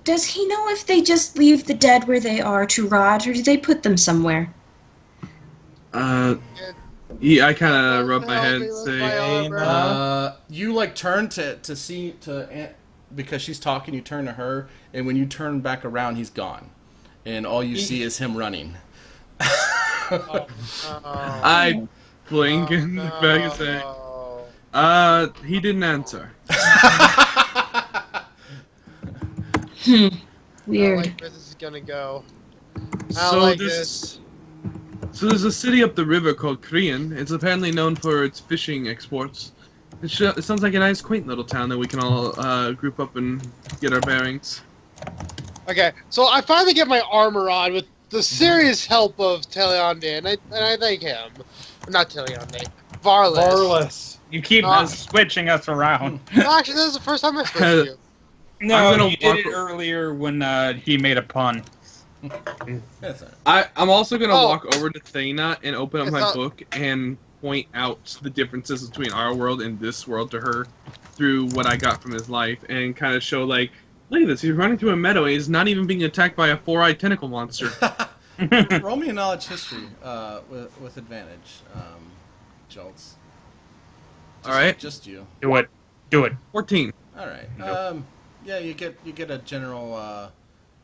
Does he know if they just leave the dead where they are to rot, or do they put them somewhere? Yeah, I kind of rub my head and say, you like turn to see because she's talking. You turn to her, and when you turn back around, he's gone, and all you see is him running. I blink and back and say, he didn't answer. Weird. I don't like where this is gonna go. So there's a city up the river called Korean. It's apparently known for its fishing exports. It sounds like a nice, quaint little town that we can all group up and get our bearings. Okay, so I finally get my armor on with the serious help of Taliandai, and I thank him. Not Taliandai. Varlis. Varlis. You keep switching us around. Actually, this is the first time I switched you. No, you did it earlier when he made a pun. I'm also going to walk over to Thana and open up my book and point out the differences between our world and this world to her through what I got from his life, and kind of show, like, look at this, he's running through a meadow and he's not even being attacked by a four-eyed tentacle monster. Roll me a knowledge history with advantage, Joltz. All right. Just you. Do it. Do it. 14. All right. Nope. Yeah, you get a general.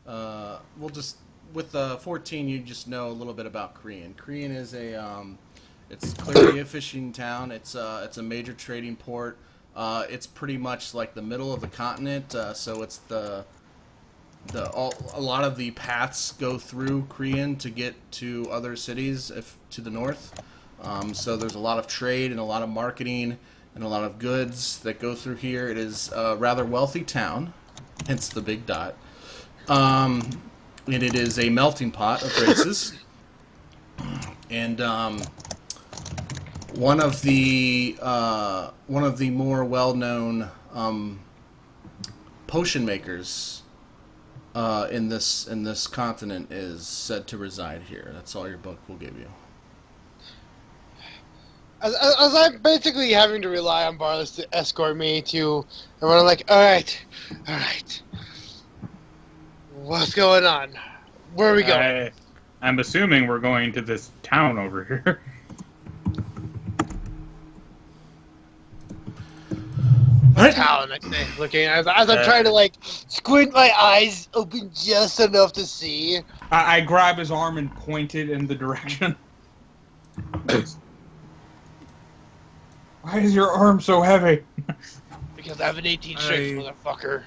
We'll just with 14, you just know a little bit about Korean. Korean is it's clearly a fishing town. It's a major trading port. It's pretty much like the middle of the continent. So it's a lot of the paths go through Korean to get to other cities to the north. So there's a lot of trade and a lot of marketing and a lot of goods that go through here. It is a rather wealthy town, hence the big dot. And it is a melting pot of races. And one of the more well-known potion makers in this continent is said to reside here. That's all your book will give you. As I'm basically having to rely on Varlis to escort me to, and I'm like, all right, what's going on? Where are we going? I'm assuming we're going to this town over here. Town, I say, looking as I'm trying to like squint my eyes open just enough to see. I grab his arm and point it in the direction. Why is your arm so heavy? Because I have an 18 strength, motherfucker.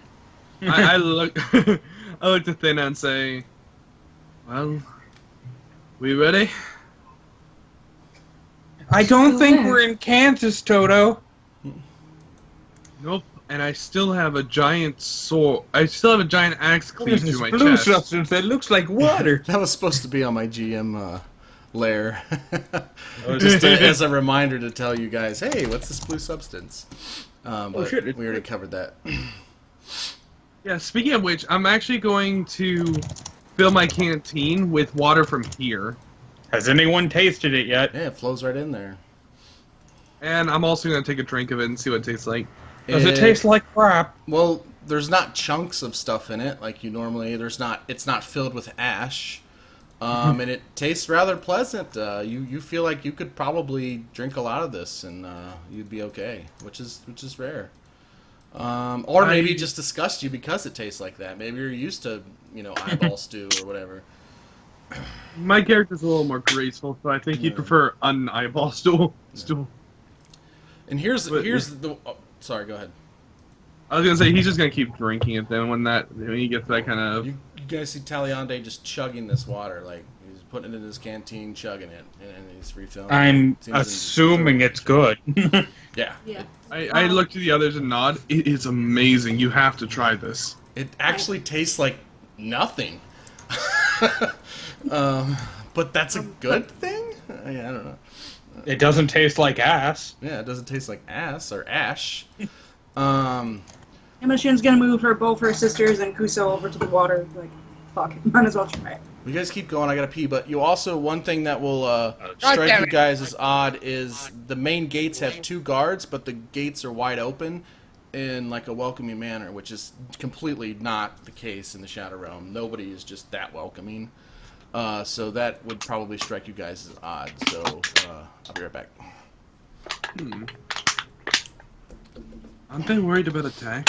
I look I look to Thana and say, well, we ready? I don't think we're in Kansas, Toto. Nope. And I still have a giant sword. I still have a giant axe What is cleave this through my blue chest. substance that looks like water? That was supposed to be on my GM lair. Just as a reminder to tell you guys, hey, what's this blue substance? But shit, we already covered that. Yeah, speaking of which, I'm actually going to fill my canteen with water from here. Has anyone tasted it yet? Yeah, it flows right in there. And I'm also going to take a drink of it and see what it tastes like. Does it taste like crap? Well, there's not chunks of stuff in it like you normally. It's not filled with ash, and it tastes rather pleasant. You feel like you could probably drink a lot of this and you'd be okay, which is rare. Or maybe just disgust you because it tastes like that. Maybe you're used to eyeball stew or whatever. My character's a little more graceful, so I think he'd prefer an eyeball stool. And here's the. Oh, sorry, go ahead. I was gonna say he's just gonna keep drinking it then when he gets that kind of. You guys see Taliandai just chugging this water, like he's putting it in his canteen, chugging it, and he's refilling. I'm assuming it's good. Yeah. Yeah. I look to the others and nod. It is amazing. You have to try this. It actually tastes like nothing. But that's a good thing? I don't know. It doesn't taste like ass. Yeah, it doesn't taste like ass or ash. Immoshen's gonna move both her sisters and Kuso over to the water. Like, fuck, might as well try it. You guys keep going, I gotta pee, but one thing that will strike you guys as odd is the main gates have 2 guards, but the gates are wide open in like a welcoming manner, which is completely not the case in the Shadow Realm. Nobody is just that welcoming. So that would probably strike you guys as odd. So I'll be right back. Aren't they worried about attack?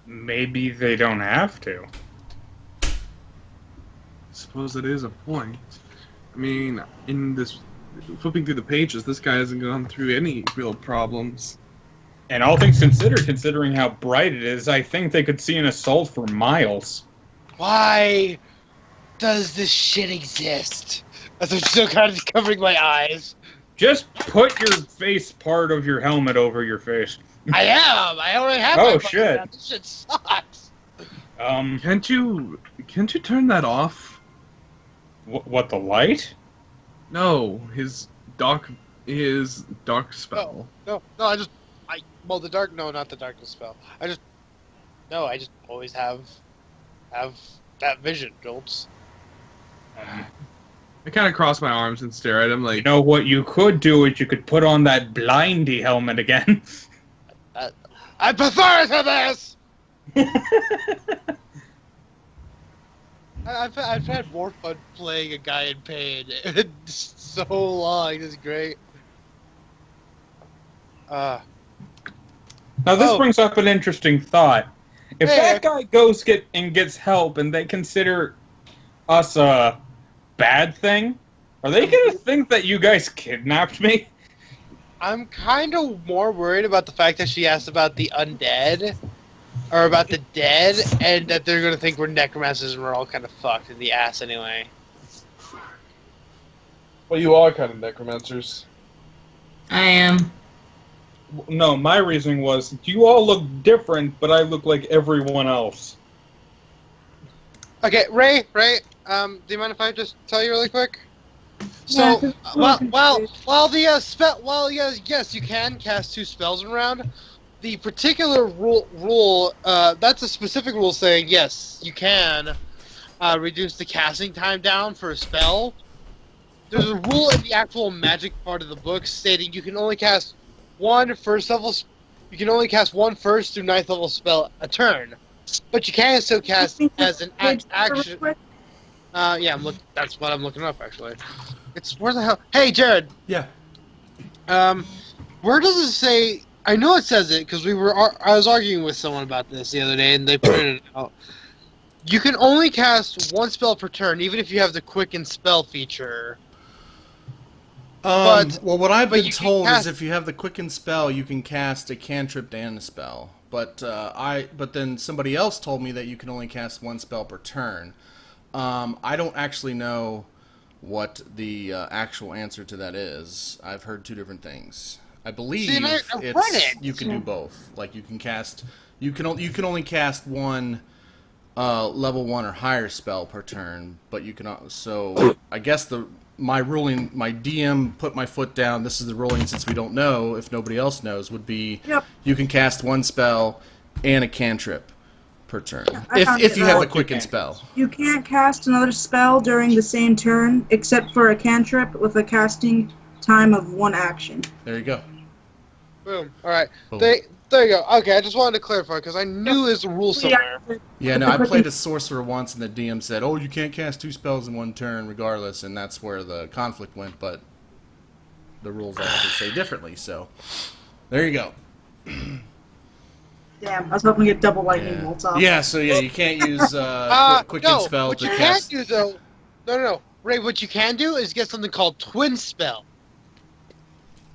Maybe they don't have to. I suppose that is a point. I mean, in this flipping through the pages, this guy hasn't gone through any real problems. And all things considered, considering how bright it is, I think they could see an assault for miles. Why does this shit exist? As I'm still kind of covering my eyes. Just put your face part of your helmet over your face. I am. I already have. Oh, my shit. now. This shit sucks. Can't you turn that off? What, the light? No, his dark spell. No. Well, the dark. No, not the darkness spell. I just always have that vision, Joltz. I kind of cross my arms and stare at him like. You know what you could do is you could put on that blindy helmet again. I prefer to this. I've had more fun playing a guy in pain. It's so long. It's great. Now this brings up an interesting thought. If that guy goes gets help and they consider us a bad thing, are they gonna think that you guys kidnapped me? I'm kind of more worried about the fact that she asked about the undead, or about the dead, and that they're gonna think we're necromancers and we're all kind of fucked in the ass anyway. Well, you are kind of necromancers. I am. No, my reasoning was, you all look different, but I look like everyone else. Okay, Ray, do you mind if I just tell you really quick? So, yes, you can cast 2 spells in a round. The particular rule, that's a specific rule saying, yes, you can reduce the casting time down for a spell. There's a rule in the actual magic part of the book stating you can only cast one first through 9th level spell a turn. But you can still cast as an action. Yeah, that's what I'm looking up, actually. It's where the hell? Hey, Jared. Yeah. Where does it say? I know it says it because I was arguing with someone about this the other day, and they pointed it out. You can only cast 1 spell per turn, even if you have the quicken spell feature. Well, what I've been told is if you have the quicken spell, you can cast a cantrip and a spell. But then somebody else told me that you can only cast 1 spell per turn. I don't actually know what the actual answer to that is. I've heard 2 different things. I believe you can do both. Like you can only cast 1 level 1 or higher spell per turn, but you can so I guess my DM put my foot down. This is the ruling since we don't know if nobody else knows. Would be you can cast 1 spell and a cantrip per turn if you have the quicken spell. You can't cast another spell during the same turn except for a cantrip with a casting time of 1 action. There you go. Boom. All right. Boom. There you go. Okay, I just wanted to clarify because I knew there's a rule somewhere. Yeah, no, I played a sorcerer once, and the DM said, "Oh, you can't cast 2 spells in 1 turn, regardless," and that's where the conflict went. But the rules also say differently. So there you go. Damn, I was hoping to get double lightning bolts off. Yeah, so you can't use quicken spell what to you cast. Can't do though. No. Ray, what you can do is get something called twin spell.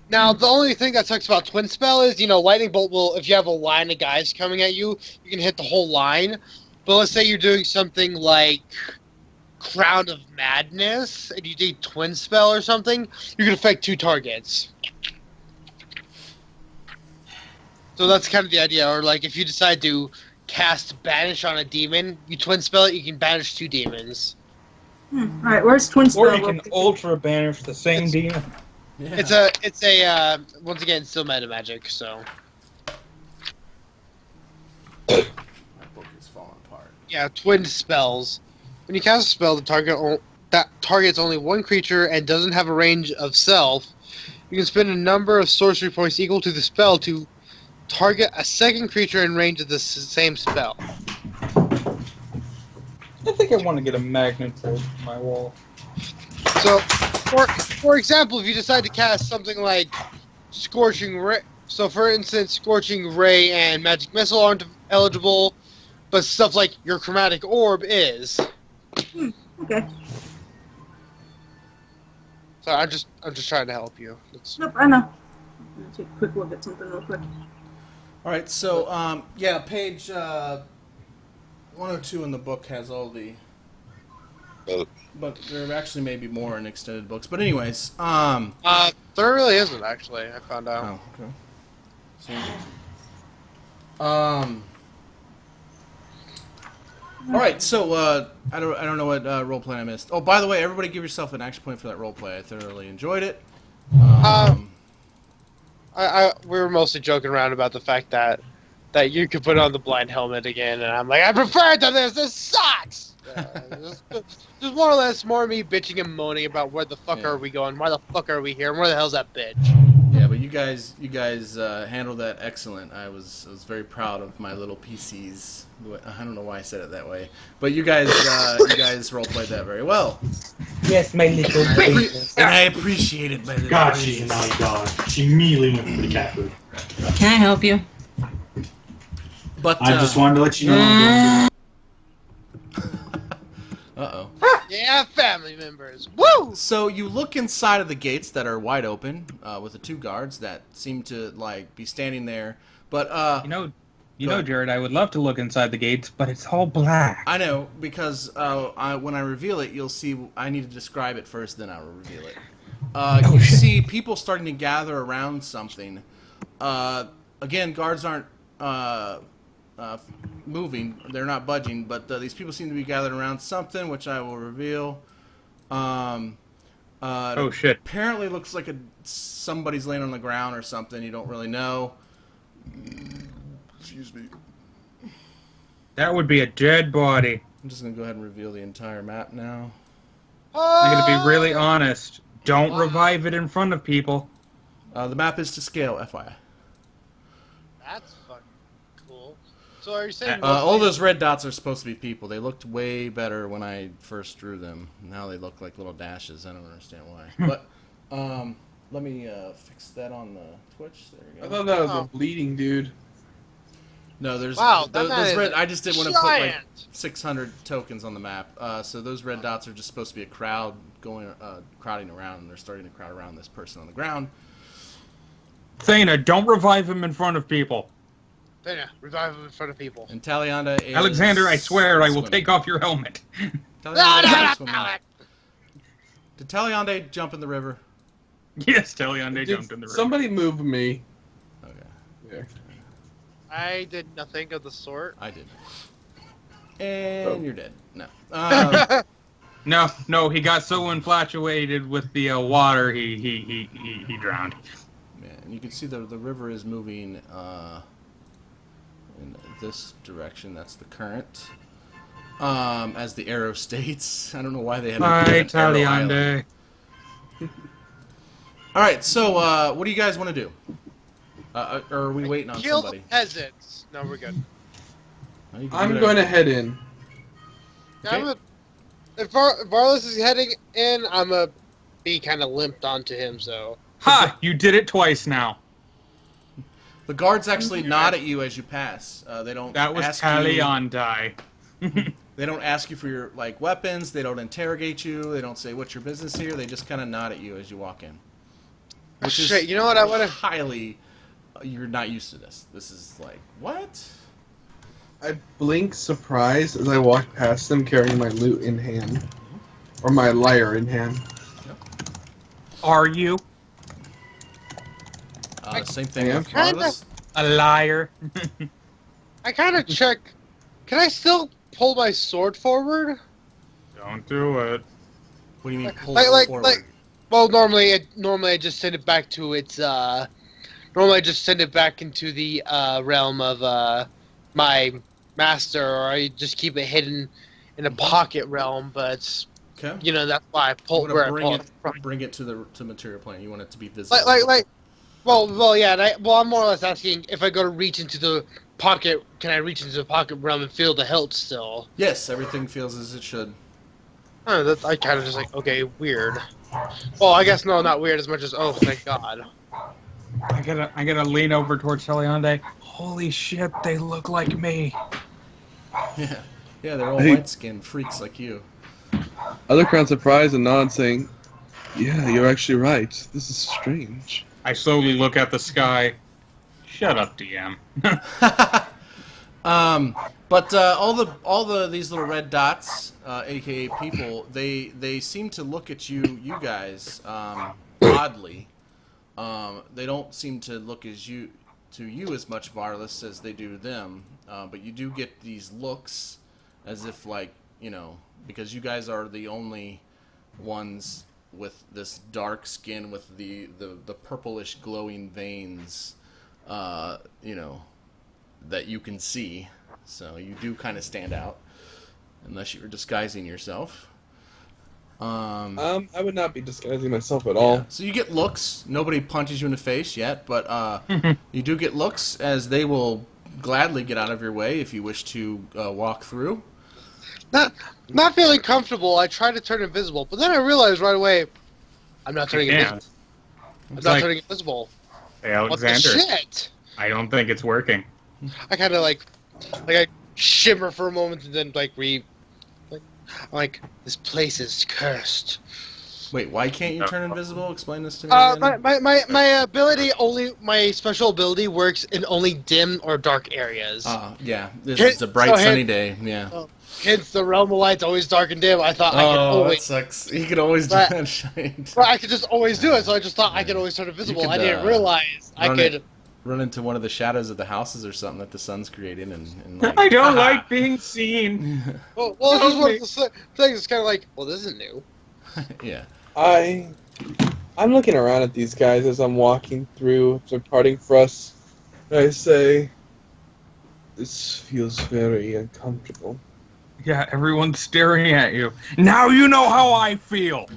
Now, the only thing that sucks about twin spell is, lightning bolt will, if you have a line of guys coming at you, you can hit the whole line. But let's say you're doing something like Crown of Madness, and you do twin spell or something, you can affect 2 targets. So that's kind of the idea. Or like if you decide to cast Banish on a demon, you twin spell it, you can banish 2 demons. Alright, where's twin spell? Or you can ultra banish the same demon. Yeah. It's a once again still meta magic, so. My book is falling apart. Yeah, twin spells. When you cast a spell, that targets only 1 creature and doesn't have a range of self. You can spend a number of sorcery points equal to the spell to target a second creature in range of the same spell. I think I want to get a magnet for my wall. So, for example, if you decide to cast something like Scorching Ray, so for instance, Scorching Ray and Magic Missile aren't eligible, but stuff like your Chromatic Orb is. Okay. So I'm just trying to help you. Nope, I know. I'm gonna take a quick look at something real quick. All right, so page 102 in the book has all the. But there actually may be more in extended books. But anyways, there really isn't actually. I found out. Oh, okay. So, all right, so I don't know what role play I missed. Oh, by the way, everybody give yourself an action point for that role play. I thoroughly enjoyed it. We were mostly joking around about the fact that you could put on the blind helmet again, and I'm like, I prefer it to this. This sucks. Just more or less more me bitching and moaning about where the fuck are we going, why the fuck are we here, and where the hell's that bitch? Yeah, but you guys handled that excellent. I was very proud of my little PCs. I don't know why I said it that way, but you guys role played that very well. Yes, my little baby. And I appreciate it, my little God, babies. she's a naughty dog. She immediately went for the cat food. Can I help you? But I just wanted to let you know I'm uh-oh. Yeah, family members. Woo! So you look inside of the gates that are wide open, with the 2 guards that seem to be standing there. But You know, Jared, I would love to look inside the gates, but it's all black. I know, because when I reveal it, you'll see. I need to describe it first, then I will reveal it. You see people starting to gather around something. Again, guards aren't moving; they're not budging. But these people seem to be gathered around something, which I will reveal. Oh shit! Apparently, looks like somebody's laying on the ground or something. You don't really know. Excuse me. That would be a dead body. I'm just gonna go ahead and reveal the entire map now. I'm gonna be really honest. Don't revive it in front of people. The map is to scale, FYI. That's fucking cool. So are you saying All those red dots are supposed to be people. They looked way better when I first drew them. Now they look like little dashes. I don't understand why. But let me fix that on the Twitch. There we go. I thought that was a bleeding dude. No, there's Wow, those red. I just didn't want to put like giant. 600 tokens on the map. So those red dots are just supposed to be a crowd crowding around, and they're starting to crowd around this person on the ground. Thana, don't revive him in front of people. Thana, revive him in front of people. And Taliandai is Alexander, I swear I will swimming. take off your helmet. Taliandai is swimming. Did Taliandai jump in the river? Yes, Taliandai Did jumped in the river. somebody move me? Okay, Yeah. I did nothing of the sort. I did. And you're dead. No. No, he got so infatuated with the water, he drowned. Yeah, and you can see the river is moving in this direction. That's the current. As the arrow states. I don't know why they had Bye, to do an arrow island. Taliandai. All right, so what do you guys want to do? Or are we waiting on Kill somebody? the peasants. No, we're good. No, you can I'm do going to whatever. head in. Okay. If Varlis is heading in, I'm going to be kind of limped onto him, so... Ha! You did it twice now. The guards actually nod at you as you pass. They don't. That was ask you. Taliandai. They don't ask you for your weapons. They don't interrogate you. They don't say what's your business here. They just kind of nod at you as you walk in. Which is Shit, you know what I want to... highly. You're not used to this. This is like what? I blink surprise as I walk past them carrying my loot in hand. Or my lyre in hand. Are you Same thing Yeah. with Varlis. a liar? I kind of check... Can I still pull my sword forward? Don't do it. What do you mean pull Like- forward? Well, normally I just send it back to its, normally I just send it back into the, realm of, my master, or I just keep it hidden in a pocket realm, but, Okay. you know, that's why I pull You where I want to pull bring it from. bring it to material plane. You want it to be visible. Well, yeah, I'm more or less asking if I go to reach into the pocket, can I reach into the pocket realm and feel the hilt still? Yes, everything feels as it should. Oh, that's, I kind of just like, okay, weird. Well, I guess no, not weird as much as, oh, thank God. I gotta lean over towards Taliandai. Holy shit, they look like me. Yeah, they're all Hey. white-skinned freaks like you. Other crowd surprised and nod, saying, "Yeah, you're actually right. This is strange." I slowly look at the sky. Shut up, DM. But all the these little red dots, aka people, they seem to look at you guys oddly. They don't seem to look to you as much, Varlis, as they do them. But you do get these looks as if like, you know, because you guys are the only ones with this dark skin with the purplish glowing veins, you know, that you can see. So you do kind of stand out, unless you're disguising yourself. I would not be disguising myself at all. Yeah. So you get looks. Nobody punches you in the face yet, but you do get looks, as they will gladly get out of your way if you wish to walk through. Not feeling comfortable, I try to turn invisible, but then I realized right away, I'm not turning invisible. I'm not turning invisible. Hey, Alexander. What the shit? I don't think it's working. I kind of like I shimmer for a moment and then this place is cursed. Wait, why can't you turn invisible? Explain this to me again. My ability my special ability works in only dim or dark areas. Yeah, this is a bright sunny day. Yeah. Hence, the realm of light's always dark and dim. I thought I could always. That sucks. You could always do that shade. But I could just always do it, so I just thought I could always turn invisible. I didn't realize I could run into one of the shadows of the houses or something that the sun's creating, and like, I don't like being seen. Well, this is one of the things. It's kind of like, well, this isn't new. Yeah. I'm looking around at these guys as I'm walking through. They're parting for us. I say, this feels very uncomfortable. Yeah, everyone's staring at you. Now you know how I feel.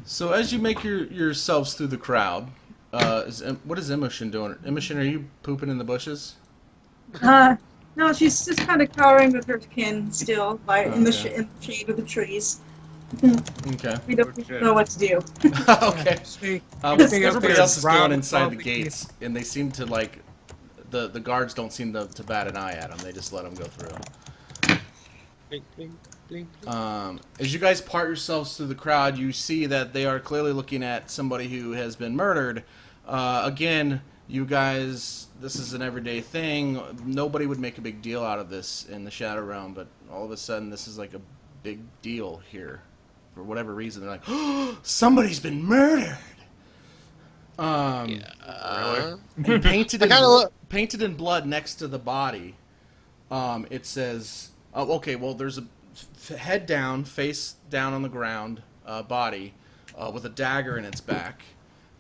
So as you make yourselves through the crowd, what is Immoshen doing? Immoshen, are you pooping in the bushes? No, she's just kind of cowering with her kin still, in the shade of the trees. Okay. We don't know what to do. Okay. Everybody else is going inside the gates, and they seem to like the guards don't seem to bat an eye at them. They just let them go through. Blink, blink, blink, blink. As you guys part yourselves through the crowd, you see that they are clearly looking at somebody who has been murdered. Again, you guys, this is an everyday thing. Nobody would make a big deal out of this in the Shadow Realm, but all of a sudden this is like a big deal here. For whatever reason, they're like, oh, somebody's been murdered! Really? And painted in blood next to the body, it says, oh, okay, well, there's a head down, face down on the ground, body, with a dagger in its back.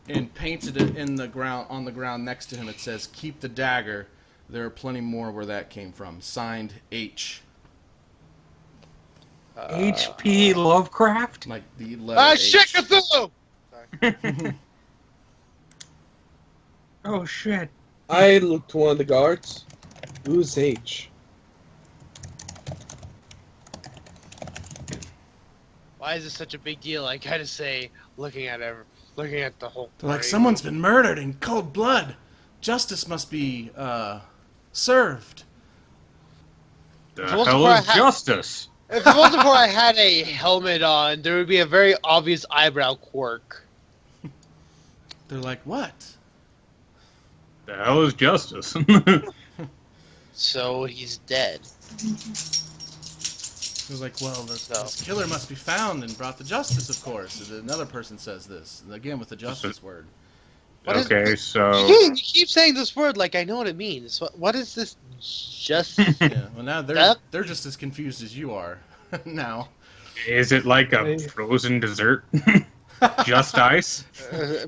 And painted in the ground, on the ground next to him, it says, keep the dagger. There are plenty more where that came from. Signed, H. H.P. Lovecraft? Like the letter H. Shit, Cthulhu! Sorry. Oh, shit. I look to one of the guards. Who's H? Why is this such a big deal? I gotta say, looking at the whole. They're like, party. someone's been murdered in cold blood. Justice must be served. The hell is justice? If it wasn't for I had a helmet on, there would be a very obvious eyebrow quirk. They're like, what? The hell is justice? So he's dead. They're like, well, this killer must be found and brought to justice, of course. And another person says this, again with the justice word. Okay, so... You keep saying this word like I know what it means. What is this justice? Yeah, well now they're just as confused as you are now. Is it like a frozen dessert? Just ice?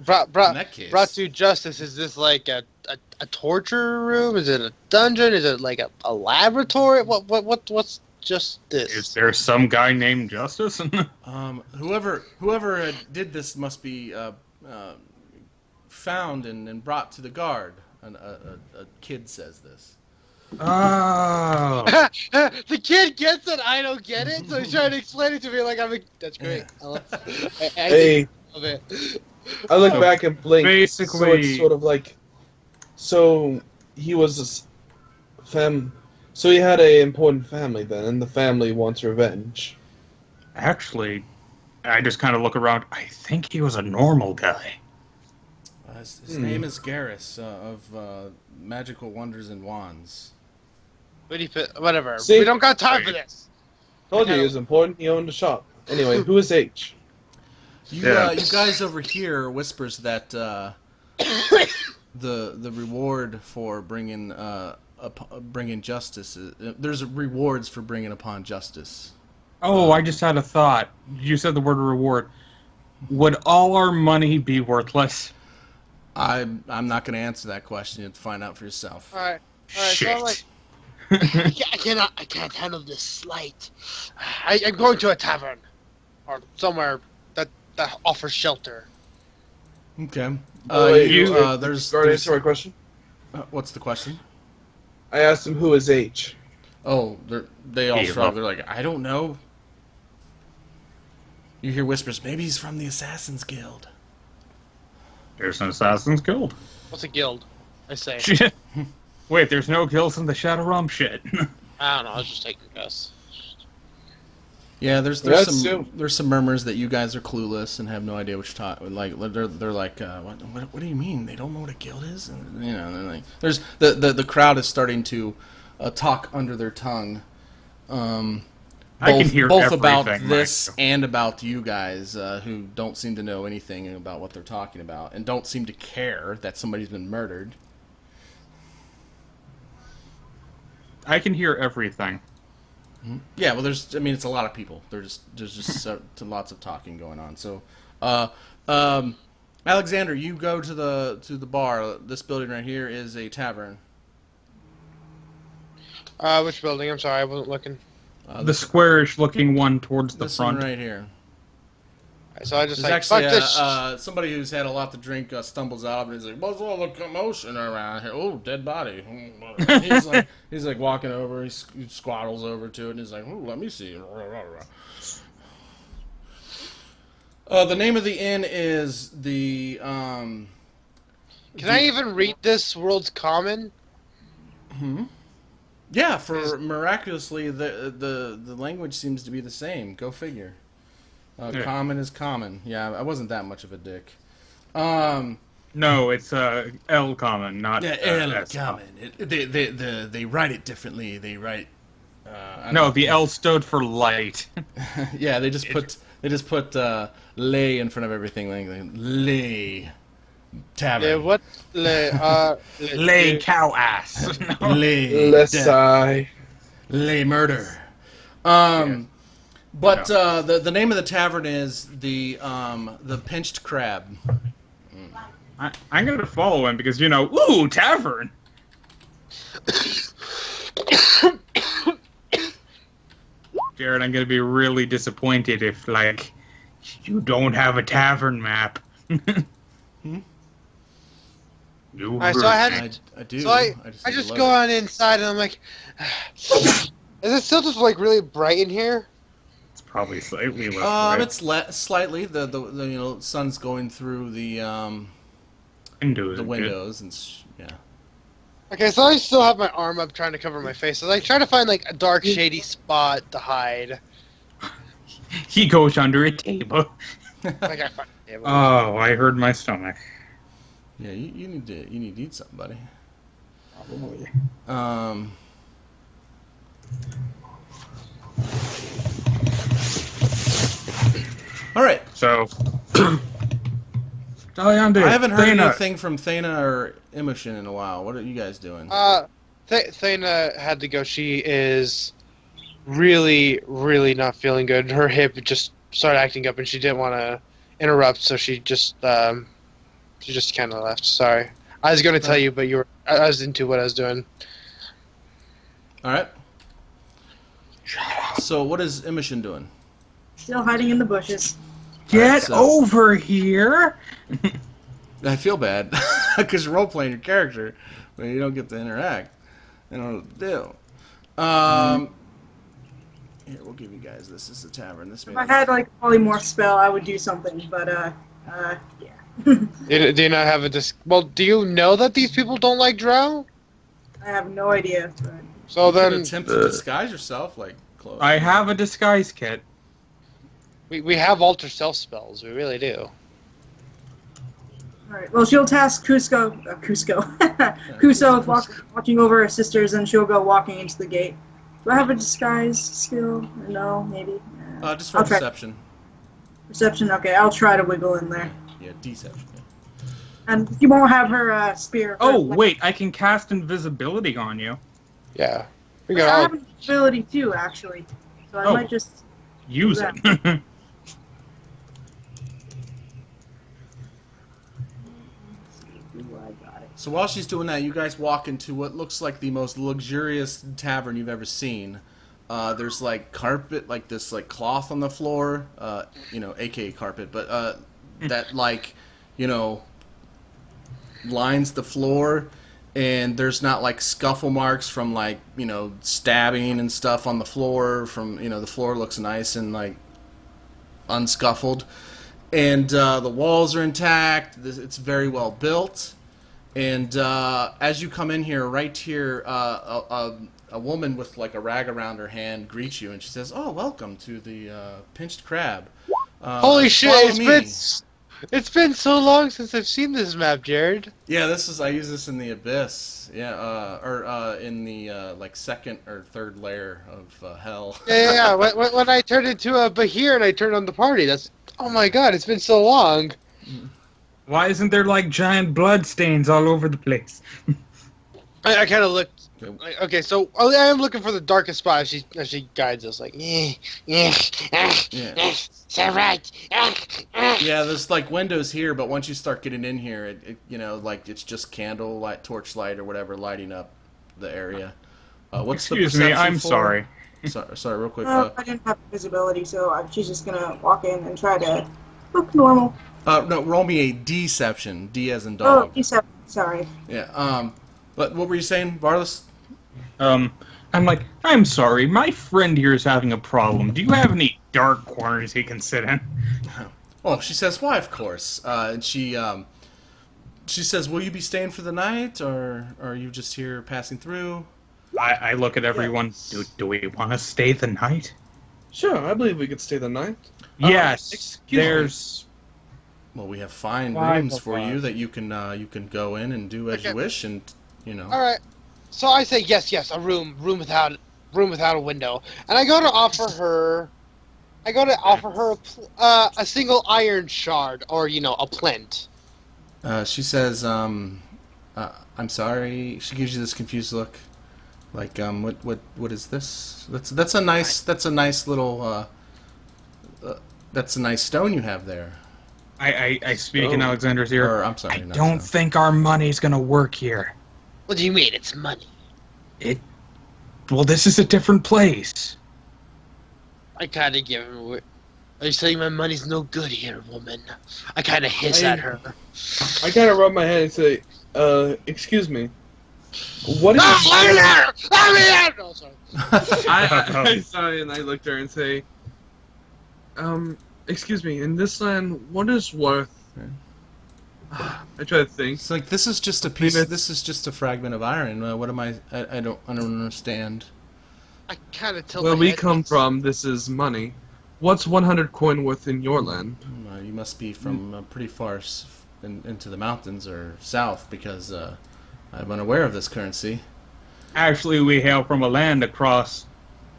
Brought In that case. to justice, is this like a torture room? Is it a dungeon? Is it like a laboratory? What's justice? Is there some guy named Justice? Whoever did this must be found and brought to the guard. A kid says this. Oh. The kid gets it, I don't get it, so he's trying to explain it to me like that's great. Yeah. I love it. I look back and blink. Basically, so it's sort of like, so he was so he had an important family then, and the family wants revenge. Actually, I just kind of look around. I think he was a normal guy. His name is Garrus of Magical Wonders and Wands. Whatever. See? We don't got time for this. Told you he was important. He owned a shop. Anyway, who is H? You guys over here whispers that the reward for bringing justice. There's rewards for bringing upon justice. Oh, I just had a thought. You said the word reward. Would all our money be worthless? I'm not going to answer that question. You have to find out for yourself. All right. Shit. So I'm like, I can't handle this slight. I'm going to a tavern. or somewhere that offers shelter. Okay. There's there's answer my question. what's the question? I asked him who is H. Oh, they all Hey, shrug. They're like, I don't know. You hear whispers. Maybe he's from the Assassin's Guild. There's an Assassin's Guild. What's a guild? I say. Shit. Wait, there's no guilds in the Shadowrun shit. I don't know. I was just taking a guess. Yeah, there's That's some murmurs that you guys are clueless and have no idea what you're talking. Like they're like, what do you mean? They don't know what a guild is? And, you know, they're like, there's the crowd is starting to talk under their tongue. I can hear both everything, about this Mike. and about you guys who don't seem to know anything about what they're talking about and don't seem to care that somebody's been murdered. I can hear everything. Yeah, well, it's a lot of people. There's just lots of talking going on. So, Alexander, you go to the bar. This building right here is a tavern. Which building? I'm sorry, I wasn't looking. The squarish looking one towards the This front. one right here. So I just There's like, actually fuck this. somebody who's had a lot to drink stumbles out and he's like, "What's all the commotion around here? Oh, dead body." he's like walking over. He squaddles over to it and he's like, "Oh, let me see." The name of the inn is the. Can I even read this world's common? Yeah, for miraculously the language seems to be the same. Go figure. Yeah. Common is common. Yeah, I wasn't that much of a dick. No, it's L common, not L S common. They write it differently. They write. No, the L stood for light. Yeah, they just put lay in front of everything. Like lay tavern. What? Lay cow ass. Lay Lesai. lay murder. But the name of the tavern is the Pinched Crab. I'm gonna follow him because ooh, tavern. Jared, I'm gonna be really disappointed if you don't have a tavern map. Alright, so I do. So I need just to go load on inside and I'm like, is it still just like really bright in here? It's probably slightly less. it. bright. It's slightly the sun's going through the windows and yeah. Okay, so I still have my arm up trying to cover my face. So I try to find like a dark, shady spot to hide. He goes under a table. Like I find a table. Oh, I heard my stomach. Yeah, you need to eat something, buddy. Probably. All right. So, Taliandai, I haven't heard Thana. anything from Thana or Immoshen in a while. What are you guys doing? Thana had to go. She is really, really not feeling good. Her hip just started acting up, and she didn't want to interrupt, so she just kind of left. Sorry, I was going to tell you, but I was into what I was doing. All right. So what is Immoshen doing? Still hiding in the bushes. Get so- over here! I feel bad because you're role playing your character, but you don't get to interact. I don't know what to do. Here, we'll give you guys this. This is the tavern. This If I had like a polymorph spell, I would do something, but yeah. Do you not have a Well, do you know that these people don't like drow? I have no idea. But... So you could then attempt to disguise yourself, like clothes. I have a disguise kit. we have alter self spells. We really do. Alright, well, she'll task Kuso with watching over her sisters, and she'll go walking into the gate. Do I have a disguise skill? No, maybe. Just for I'll try. deception. Perception, okay, I'll try to wiggle in there. Yeah, deception. Yeah. And you won't have her spear. Oh, wait, I can cast invisibility on you. Yeah. I have an ability too, actually. So I might just Use do it. So while she's doing that, you guys walk into what looks like the most luxurious tavern you've ever seen. There's like carpet, like this like cloth on the floor, aka carpet, but that like, lines the floor, and there's not like scuffle marks from like, stabbing and stuff on the floor from, the floor looks nice and like unscuffled. And the walls are intact. It's very well built. And as you come in here, right here, a woman with like a rag around her hand greets you, and she says, "Oh, welcome to the Pinched Crab." Holy shit! Follow me. It's been so long since I've seen this map, Jared. Yeah, I use this in the Abyss. Yeah, or in the like second or third layer of hell. Yeah. When I turned into a Bahir and I turned on the party, oh my god! It's been so long. Why isn't there like giant blood stains all over the place? I kind of looked. Okay, so I am looking for the darkest spot as she guides us, like, Yeah. so right. Yeah, there's like windows here, but once you start getting in here, it like it's just candle light, torchlight, or whatever lighting up the area. What's Excuse the me, perception I'm for? sorry. Sorry, real quick. I didn't have visibility, so she's just gonna walk in and try to look normal. No, roll me a deception. D as in Oh, dog. deception. Sorry. Yeah. But what were you saying, Varlis? I'm like, I'm sorry, my friend here is having a problem. Do you have any dark corners he can sit in? Well, she says, "Why, of course." And she says, "Will you be staying for the night, or are you just here passing through?" I look at everyone. Do we want to stay the night? Sure, I believe we could stay the night. Yes. Excuse me. There's. Well, we have fine Why, rooms for Papa? you that you can go in and do as you wish, and All right. So I say yes, a room without a window, and I go to offer her a single iron shard, or a plint. She says, "I'm sorry." She gives you this confused look, like, what is this? That's a nice little that's a nice stone you have there. I speak in Alexander's ear. Or, I'm sorry. I not don't stone. think our money's gonna work here. What do you mean? It's money. Well, this is a different place. I kind of give him. Are you saying my money's no good here, woman? I kind of hiss at her. I kind of rub my head and say, excuse me. What is Let me out! No, sorry. I'm sorry, and I looked at her and say, excuse me, in this land, what is worth? I try to think. It's like, this is just a piece. This is just a fragment of iron. What am I don't understand. I kind of tilt Where my we head. come from, this is money. What's 100 coin worth in your land? You must be from pretty far into the mountains or south, because I'm unaware of this currency. Actually, we hail from a land across,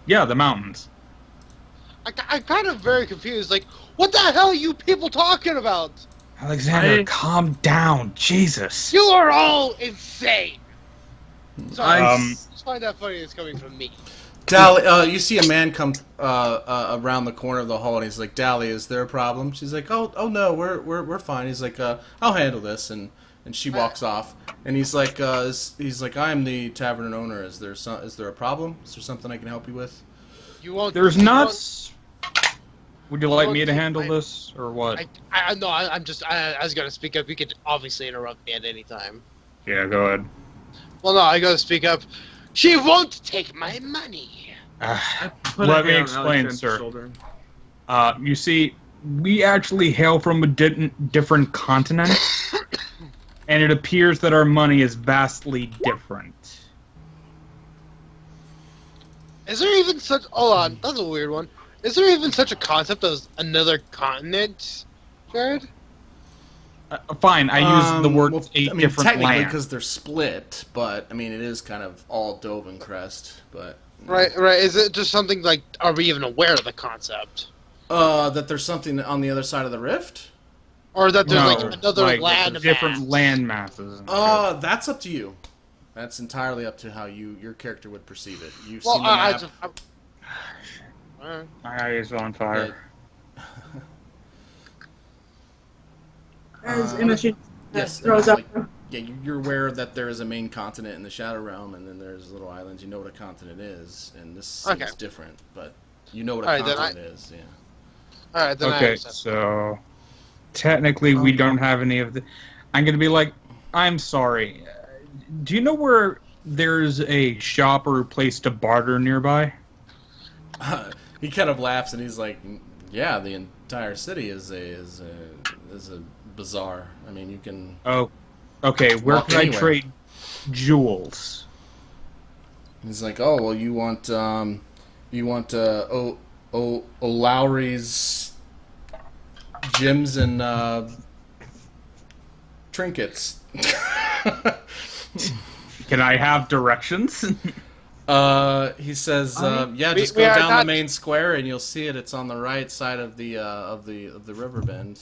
the mountains. I'm kind of very confused. Like, what the hell are you people talking about? Alexander, calm down. Jesus. You are all insane. Sorry, I just find that funny. It's coming from me. Dally, you see a man come around the corner of the hall, and he's like, "Dally, is there a problem?" She's like, "Oh no, we're fine." He's like, "I'll handle this," and she walks off. And he's like, "I am the tavern owner. Is there a problem? Is there something I can help you with?" You won't. There's you nuts. Would you like won't me to keep handle my- this, or what? No, I'm just. I was gonna speak up. You could obviously interrupt me at any time. Yeah, go ahead. Well, no, I gotta speak up. She won't take my money. Put Let a me hand on explain, Alexander's sir. shoulder. You see, we actually hail from a different continent, and it appears that our money is vastly different. Is there even such? Hold on, that's a weird one. Is there even such a concept as another continent, Jared? Fine, I use the word different technically land. because they're split, but I mean it is kind of all Dovencrest, but Right. Is it just something like? Are we even aware of the concept, that there's something on the other side of the rift? or that there's No, like another like, land different mass? land masses. and That's up to you. That's entirely up to how your character would perceive it. You've Well, seen the map. Alright. My eye is on fire. As Immoshen Yes, throws up like, you're aware that there is a main continent in the Shadow Realm, and then there's little islands. You know what a continent is, and this seems different, but you know what a continent is. Yeah. All right, then Okay, so technically we don't have any of the. I'm gonna be like, I'm sorry. Do you know where there's a shop or a place to barter nearby? He kind of laughs and he's like, "Yeah, the entire city is a bazaar. I mean, you can." Oh, okay. Where walk can anywhere. I trade jewels? He's like, "Oh, well, you want O'Lowry's gems and trinkets." Can I have directions? He says, "Yeah, just go down the main square and you'll see it. It's on the right side of the river bend."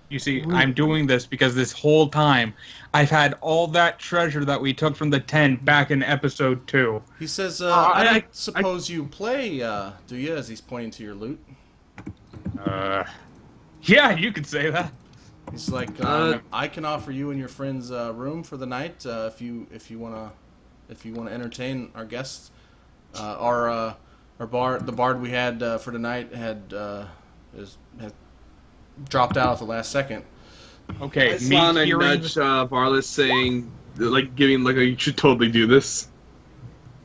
You see, I'm doing this because this whole time I've had all that treasure that we took from the tent back in episode 2. He says, "I don't suppose you play, do you?" As he's pointing to your loot. Yeah, you could say that. He's like, "I can offer you and your friends room for the night if you wanna entertain our guests. Our bard, the bard we had for tonight had dropped out at the last second." Okay, I saw a nudge Varlis saying, giving you should totally do this.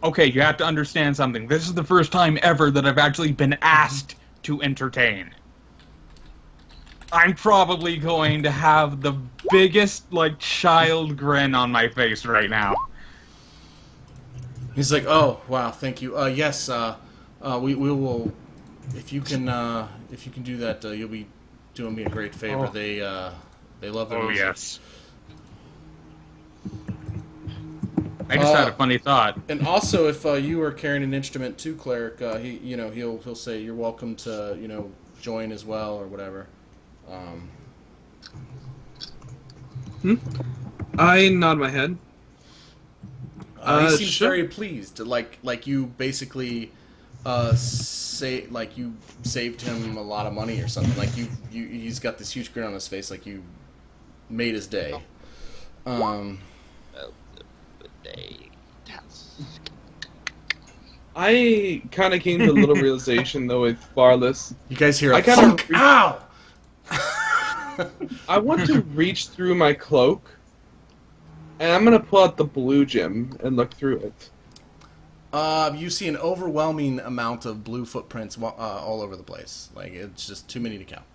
Okay, you have to understand something. This is the first time ever that I've actually been asked to entertain. I'm probably going to have the biggest, child grin on my face right now. He's like, "Oh, wow, thank you. Yes, we will. If you can do that, you'll be doing me a great favor. Oh. They love their Oh, music." yes. I just had a funny thought. And also, if you are carrying an instrument too, cleric, he'll say you're welcome to join as well or whatever. I nod my head. He seems sure. very pleased. Like you basically you saved him a lot of money or something. Like he's got this huge grin on his face, like you made his day. I kind of came to a little realization though with Varlis. You guys hear I a kinda thunk? Ow! I want to reach through my cloak, and I'm gonna pull out the blue gem and look through it. You see an overwhelming amount of blue footprints all over the place. Like it's just too many to count.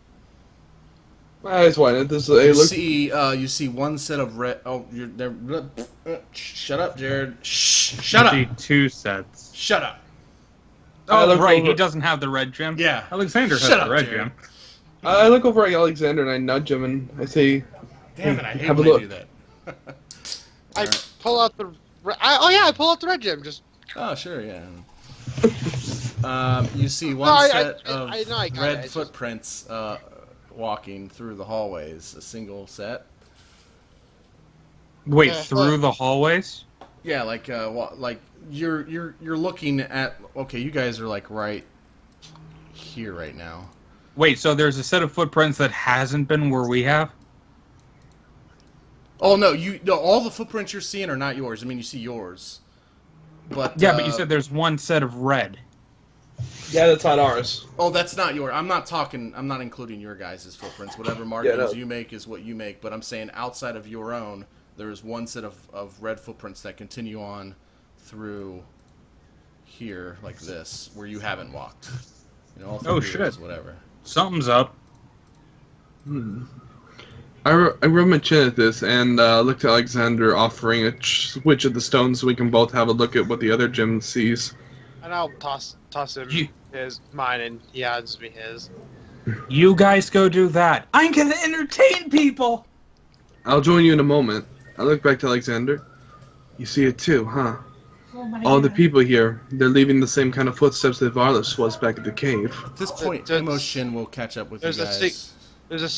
I just wanted this. You see one set of red. Oh, you're there. Shut up, Jared. Shh. Shut up. See 2 sets. Shut up. Oh, right. He doesn't have the red gem. Yeah. Alexander has Shut up, the red Jared. gem. I look over at Alexander and I nudge him and I say, Damn it! I hate have a when I look. do that. I pull out the. I pull out the red gem. Just. Oh, sure, yeah. You see one No, set I of know, I got red it, it's footprints walking through the hallways. A single set. Wait, Yeah, through the hallways? Yeah, like you're looking at. Okay, you guys are like right here right now. Wait, so there's a set of footprints that hasn't been where we have? Oh no, all the footprints you're seeing are not yours. I mean, you see yours, but Yeah, but you said there's one set of red. yeah, that's not ours. Oh, that's not yours. I'm not including your guys' footprints. Whatever markings you make is what you make. But I'm saying outside of your own, there is one set of red footprints that continue on through here, like this, where you haven't walked. All through Oh, here is shit. whatever. Something's up. I rub my chin at this and look to Alexander offering a switch of the stones so we can both have a look at what the other gem sees. And I'll toss him mine, and he hands me his. You guys go do that. I'm gonna entertain people! I'll join you in a moment. I look back to Alexander. You see it too, huh? All the people here, they're leaving the same kind of footsteps that Varlis was back at the cave. At this point, There's- Immoshen will catch up with you there's a guys. There's a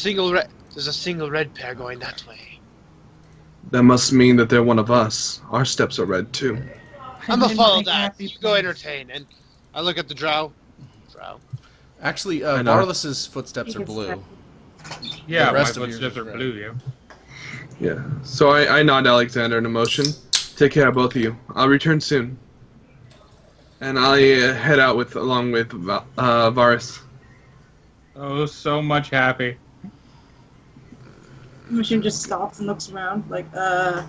single red pair going that way. That must mean that they're one of us. Our steps are red too. I'm gonna follow that. You go entertain, and I look at the drow. Actually, know. Varlis's footsteps are blue. Yeah, The my rest of yours footsteps is are red. blue, yeah. Yeah. So I nod Alexander in emotion. Take care of both of you. I'll return soon. And I head out along with Varlis. Oh, so much happy. Immoshen just stops and looks around, like, am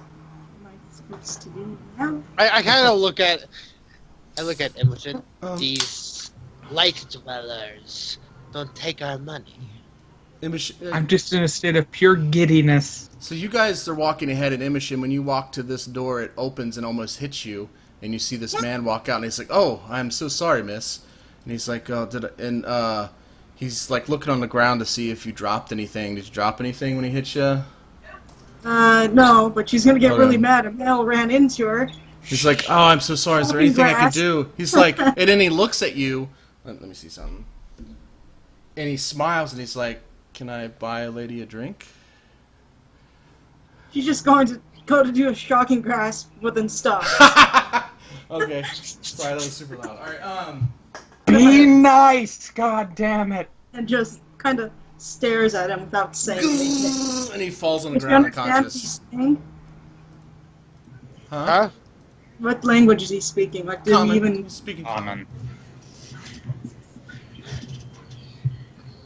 I supposed to be now? I kind of look at Immoshen. These light dwellers don't take our money. I'm just in a state of pure giddiness. So you guys are walking ahead, and Immoshen, when you walk to this door, it opens and almost hits you, and you see this man walk out, and he's like, "Oh, I'm so sorry, miss." And he's like, "Oh, did I?" And he's like looking on the ground to see if you dropped anything. Did you drop anything when he hit you? No, but she's gonna get really mad. A male ran into her. He's like, "Oh, I'm so sorry. Is there anything I can do?" He's like, and then he looks at you. Let me see something. And he smiles, and he's like, "Can I buy a lady a drink?" She's just going to go to do a shocking grasp within stop. Okay. Sorry, that was super loud. Alright, Be nice, god damn it. And just kind of stares at him without saying anything. and he falls on the Do you ground understand what he's unconscious. saying? Huh? What language is he speaking? Like, did he Common. even... He's speaking Common.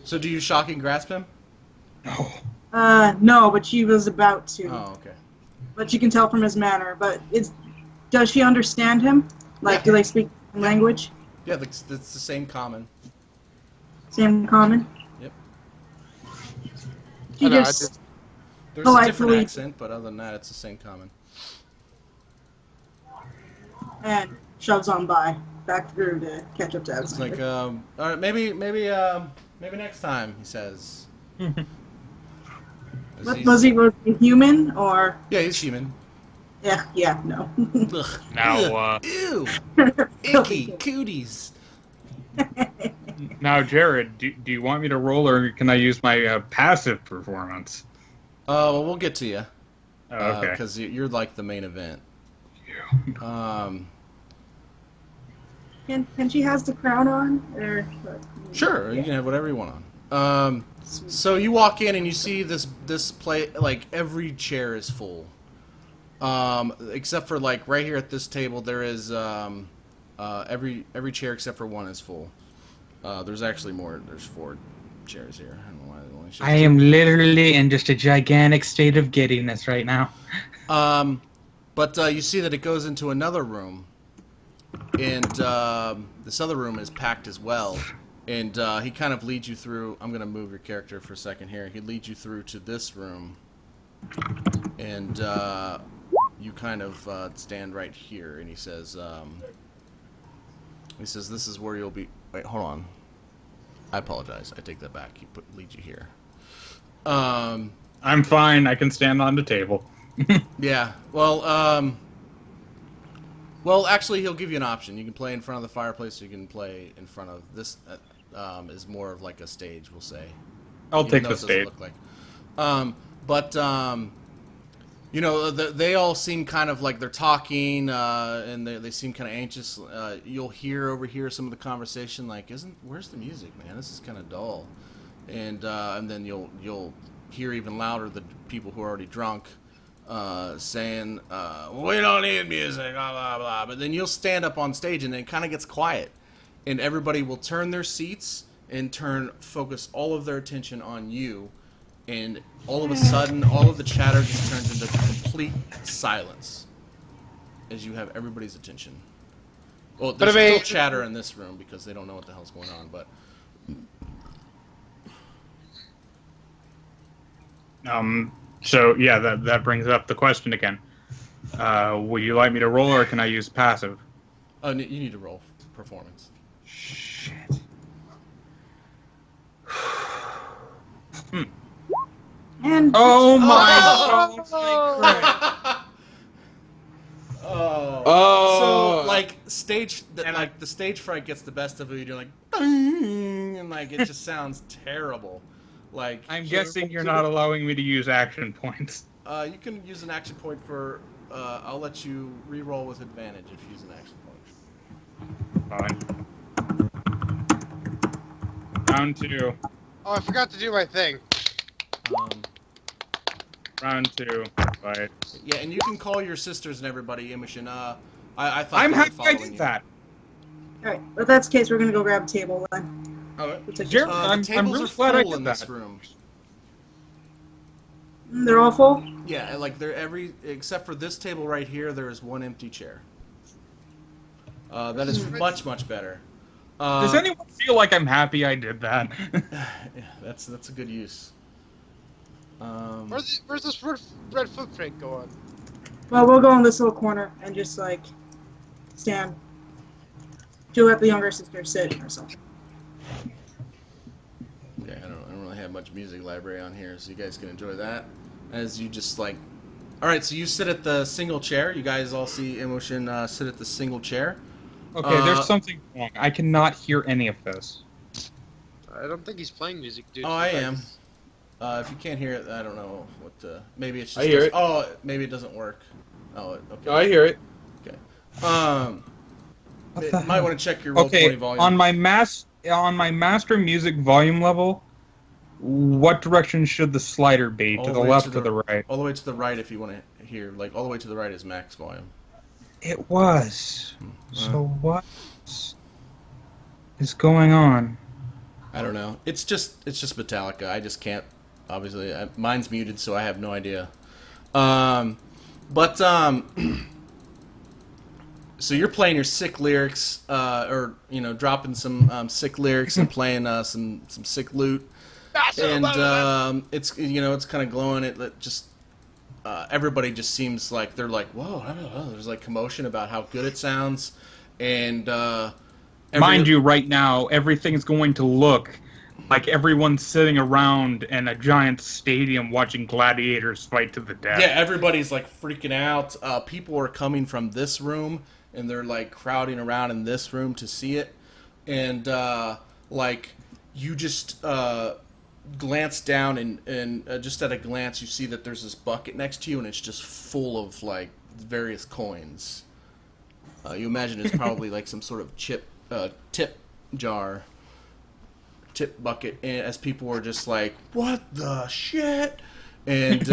So do you shocking grasp him? No. No, but she was about to. Oh, okay. But you can tell from his manner. But does she understand him? Like, do they speak language? Yeah, it's the same common. Same common? Yep. She just There's a different politely accent, but other than that, it's the same common. and shoves on by, back through to catch up to It's Alexander. like, all right, maybe next time, he says. Was he human or? Yeah, he's human. Yeah, no. Ugh. Now, Ew. Icky cooties. now, Jared, do you want me to roll, or can I use my passive performance? Well, we'll get to you. Oh, okay. Because you're like the main event. Can she has the crown on? Or Sure, you can have whatever you want on. So you walk in and you see this play, like every chair is full. Except for like right here at this table, there is every chair except for one is full. There's actually more. There's 4 chairs here. I don't know why it only shows I am literally in just a gigantic state of giddiness right now. But you see that it goes into another room, and this other room is packed as well. And he kind of leads you through. I'm going to move your character for a second here. He leads you through to this room, and you kind of stand right here. And he says, "This is where you'll be." Wait, hold on. I apologize. I take that back. He leads you here. I'm fine. I can stand on the table. Yeah. Well, actually, he'll give you an option. You can play in front of the fireplace, or you can play in front of this. Is more of like a stage, we'll say. I'll Even take though the it doesn't stage. look like. You know, they all seem kind of like they're talking, and they seem kind of anxious. You'll hear over here some of the conversation, like, where's the music, man? This is kind of dull. And then you'll hear even louder the people who are already drunk saying, we don't need music, blah, blah, blah. But then you'll stand up on stage, and then it kind of gets quiet. And everybody will turn their seats and focus all of their attention on you. And all of a sudden, all of the chatter just turns into complete silence as you have everybody's attention. Well, there's still chatter in this room because they don't know what the hell's going on, but... So, yeah, that brings up the question again. Would you like me to roll, or can I use passive? Oh, you need to roll performance. Shit. And Oh my god! So like the stage fright gets the best of you. You're like, and like it just sounds terrible. Like I'm guessing you're not allowing me to use action points. you can use an action point for. I'll let you re-roll with advantage if you use an action Fine. Round 2. Oh, I forgot to do my thing. Round 2. Bye. Yeah, and you can call your sisters and everybody, Immoshen. I thought I'm they were happy I following did you. that. Alright, if that's the case, we're gonna go grab a table then. All right. We'll take Jared, this- I'm The tables really are glad I full did in this that. room. They're all full? Yeah, like they're except for this table right here, there is one empty chair. That is much better. Does anyone feel like I'm happy I did that? Yeah, that's a good use. Where's this red footprint going? Well, we'll go in this little corner and just, like, stand. To let the younger sister sit or something. Yeah, I don't really have much music library on here, so you guys can enjoy that. As you just like, all right. So you sit at the single chair. You guys all see Immoshen sit at the single chair. Okay, there's something wrong. I cannot hear any of this. I don't think he's playing music, dude. Oh, I am. If you can't hear it, I don't know what. Maybe it's just. I hear it. Oh, maybe it doesn't work. Oh, okay. No, I hear it. Okay. Might want to check your roll 20 Okay, volume. on my master music volume level, what direction should the slider be? All To the the way left to or the right? All the way to the right if you want to hear. Like all the way to the right is max volume. It was. So what is going on? I don't know. It's just Metallica. I just can't. Obviously, mine's muted, so I have no idea. So you're playing your sick lyrics, or dropping some sick lyrics and playing some sick loot, and it's it's kind of glowing. It just everybody just seems like they're like, whoa, I don't know. There's like commotion about how good it sounds, and Mind you, right now everything's going to look like everyone's sitting around in a giant stadium watching gladiators fight to the death. Yeah, everybody's like freaking out. People are coming from this room, and they're like crowding around in this room to see it. And like you just glance down, and just at a glance, you see that there's this bucket next to you, and it's just full of like various coins. You imagine it's probably like some sort of tip jar. Tip bucket, and as people were just like, what the shit, and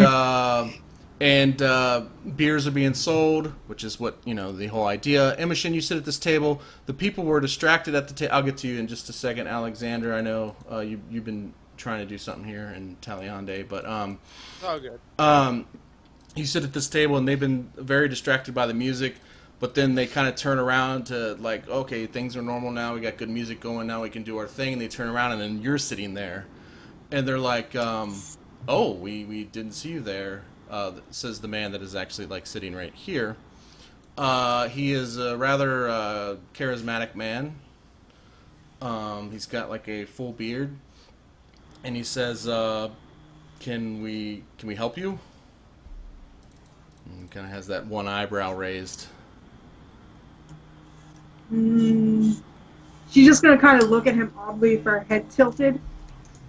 beers are being sold, which is what the whole idea. Immoshen, you sit at this table. The people were distracted at the table. I'll get to you in just a second, Alexander. I know you've been trying to do something here in Taliandai, but Oh, good. you sit at this table, and they've been very distracted by the music. But then they kind of turn around to like, okay, things are normal now. We got good music going now. We can do our thing. And they turn around, and then you're sitting there, and they're like, "Oh, we didn't see you there." Says the man that is actually like sitting right here. He is a rather charismatic man. He's got like a full beard, and he says, "Can we help you?" And kind of has that one eyebrow raised. She's just gonna kind of look at him oddly with her head tilted,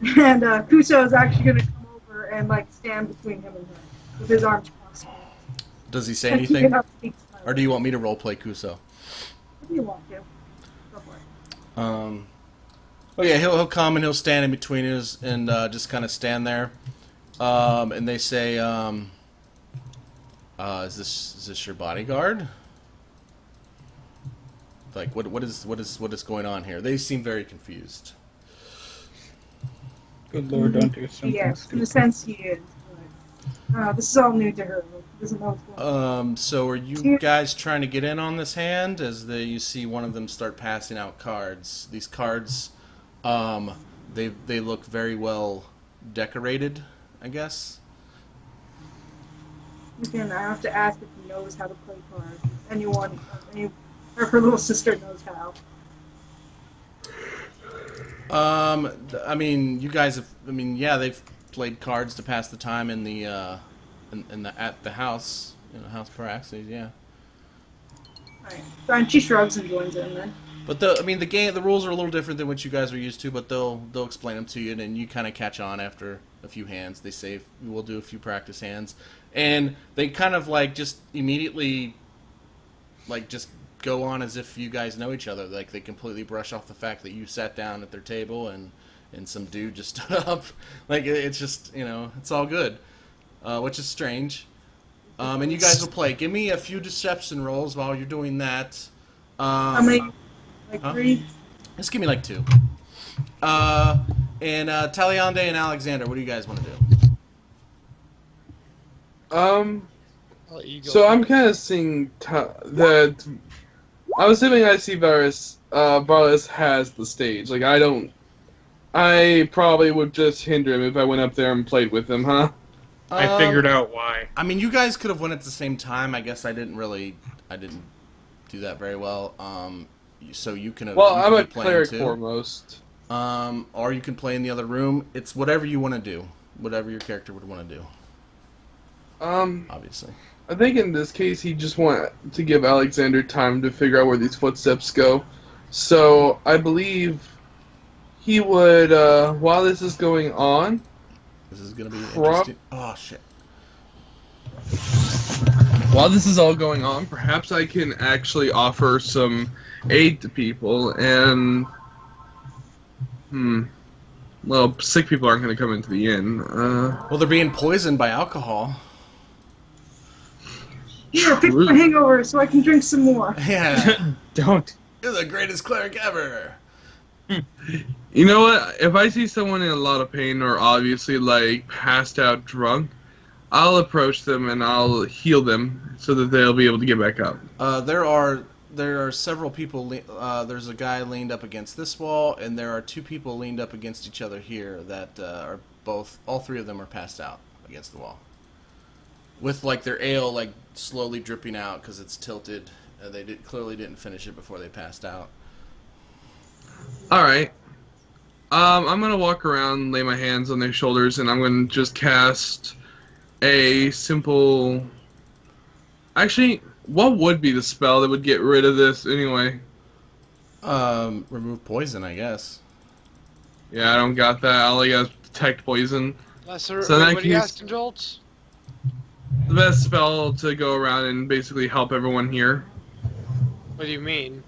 and Kuso is actually gonna come over and like stand between him and her with his arms crossed. Does he say anything, or do you want me to roleplay Kuso? If you want to, go for it. Oh yeah, he'll come and he'll stand in between us and just kind of stand there, and they say, "Is this your bodyguard?" Like, what is going on here? They seem very confused. Good lord, don't do something Yes, in a stupid. sense he is. But, this is all new to her. She doesn't know what's going on. So are you guys trying to get in on this hand? As you see one of them start passing out cards. These cards, they look very well decorated, I guess. Again, I have to ask if he knows how to play cards. Anyone, or her little sister knows how. I mean, you guys have. I mean, yeah, they've played cards to pass the time in the at the house, House Pythraxi, yeah. Alright. And she shrugs and joins in then. But the rules are a little different than what you guys are used to. But they'll explain them to you, and then you kind of catch on after a few hands. They say we'll do a few practice hands, and they kind of like just immediately, like just go on as if you guys know each other. Like they completely brush off the fact that you sat down at their table and some dude just stood up. Like it's just it's all good. which is strange. And you guys will play. Give me a few deception rolls while you're doing that. How many? Like 3? Just give me like 2. And Taliandai and Alexander, what do you guys want to do? I'll let you go So I'm first. kind of seeing that. I'm assuming I see Varlis has the stage. Like I probably would just hinder him if I went up there and played with him, huh? I figured out why. I mean, you guys could have went at the same time. I guess I didn't do that very well. So you can. Well, you I'm can a be playing cleric too. foremost. Or you can play in the other room. It's whatever you want to do. Whatever your character would want to do. Obviously. I think in this case he just want to give Alexander time to figure out where these footsteps go. So I believe he would, while this is going on. This is gonna be interesting. Oh shit. While this is all going on, perhaps I can actually offer some aid to people and. Well, sick people aren't going to come into the inn. Well, they're being poisoned by alcohol. Here, fix my hangover so I can drink some more. Yeah. Don't. You're the greatest cleric ever. You know what? If I see someone in a lot of pain or obviously like passed out drunk, I'll approach them and I'll heal them so that they'll be able to get back up. There are several people. There's a guy leaned up against this wall, and there are 2 people leaned up against each other here that are both. All 3 of them are passed out against the wall, with like their ale like slowly dripping out because it's tilted. They clearly didn't finish it before they passed out. All right. I'm gonna walk around, lay my hands on their shoulders, and I'm gonna just cast a simple. Actually, what would be the spell that would get rid of this anyway? Remove poison, I guess. Yeah, I don't got that. All I got is detect poison. Lesser, So that what are you keeps- asking, Joltz? The best spell to go around and basically help everyone here. What do you mean?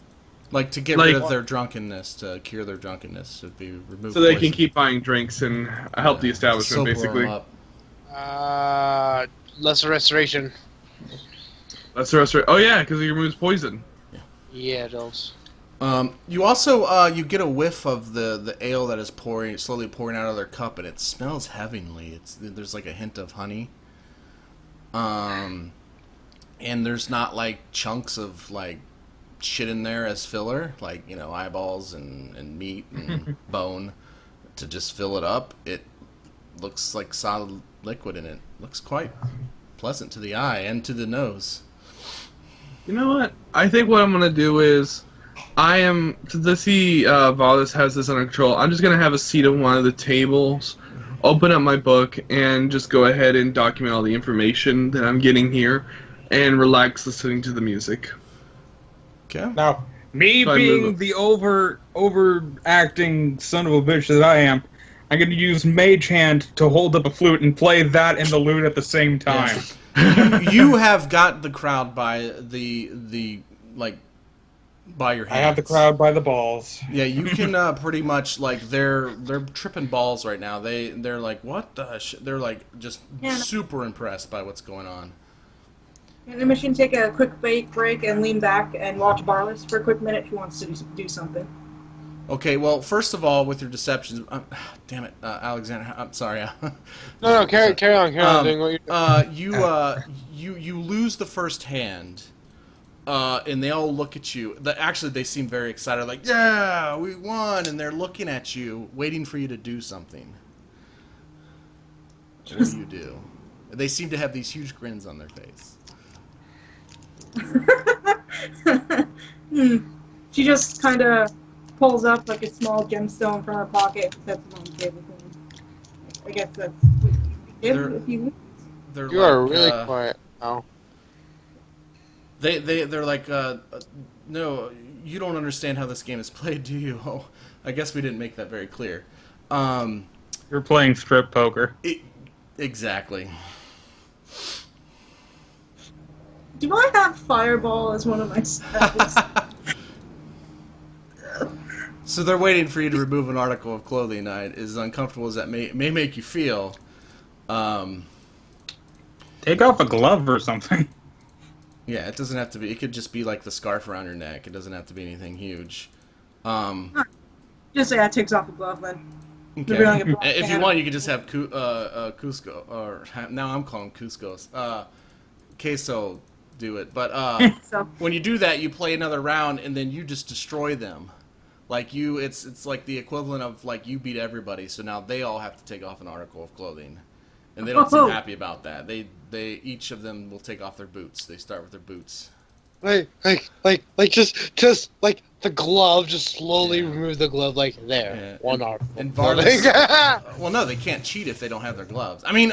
Like to get Like- rid of their drunkenness, to cure their drunkenness, would be remove. So they poison. can keep buying drinks and help the establishment, Sober 'em basically. up. Lesser restoration. That's the rest. Oh yeah, because he removes poison. Yeah, Joltz. You also you get a whiff of the ale that is slowly pouring out of their cup, and it smells heavenly. There's like a hint of honey. And there's not like chunks of like shit in there as filler, like eyeballs and meat and bone to just fill it up. It looks like solid liquid, and it looks quite pleasant to the eye and to the nose. You know what? I think what I'm gonna do is, to see Varlis has this under control. I'm just gonna have a seat on one of the tables, open up my book, and just go ahead and document all the information that I'm getting here, and relax listening to the music. Okay. Now, me So I being move- the overacting son of a bitch that I am, I'm going to use Mage Hand to hold up a flute and play that and the lute at the same time. Yes. you have got the crowd by the by your hands. I have the crowd by the balls. Yeah, you can pretty much like they're tripping balls right now. They're like what the they're like just Yeah. super impressed by what's going on. And Immoshen take a quick break and lean back and watch Varlis for a quick minute. He wants to do something. Okay, well, first of all, with your deceptions, damn it, Alexander, I'm sorry. No, carry on doing what you're doing. You lose the first hand, and they all look at you. Actually, they seem very excited, like, yeah, we won, and they're looking at you, waiting for you to do something. What do you do? They seem to have these huge grins on their face. She just kind of pulls up like a small gemstone from her pocket and sets it on the table for him. I guess that's what you They're- do if you. They're You like, are really quiet now. They're like, no, you don't understand how this game is played, do you? Oh, I guess we didn't make that very clear. You're playing strip poker. Exactly. Do I have Fireball as one of my spells? So they're waiting for you to remove an article of clothing. As uncomfortable as that may make you feel, Take off a glove or something. Yeah, it doesn't have to be. It could just be like the scarf around your neck. It doesn't have to be anything huge. Just say that takes off the glove then. Okay. If you want, you could just have Cusco, or now I'm calling Cusco's. Queso do it. But So, when you do that, you play another round, and then you just destroy them. Like it's like the equivalent of like you beat everybody, so now they all have to take off an article of clothing. And they don't seem happy about that. They each of them will take off their boots. They start with their boots. Just like the glove, just slowly remove the glove, like there, Yeah. one arm. And Varlis, well, no, they can't cheat if they don't have their gloves. I mean,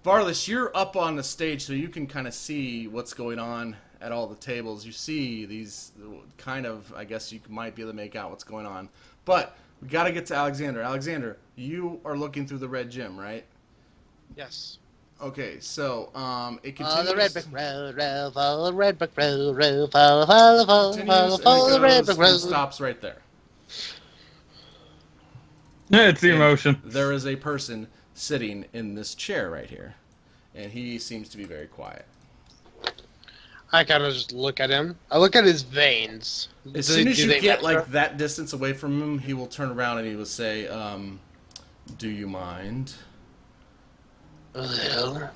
Varlis, you're up on the stage, so you can kind of see what's going on at all the tables. You see these kind of, I guess you might be able to make out what's going on. But we got to get to Alexander. Alexander, you are looking through the red gym, right? Yes. Okay, so it continues. Follow the red brick road, follow the red brick road, follow the red brick road. Stops right there. It's the emotion. There is a person sitting in this chair right here, and he seems to be very quiet. I kind of just look at him. I look at his veins. As soon as you get like that distance away from him, he will turn around and he will say, "Do you mind?" A little.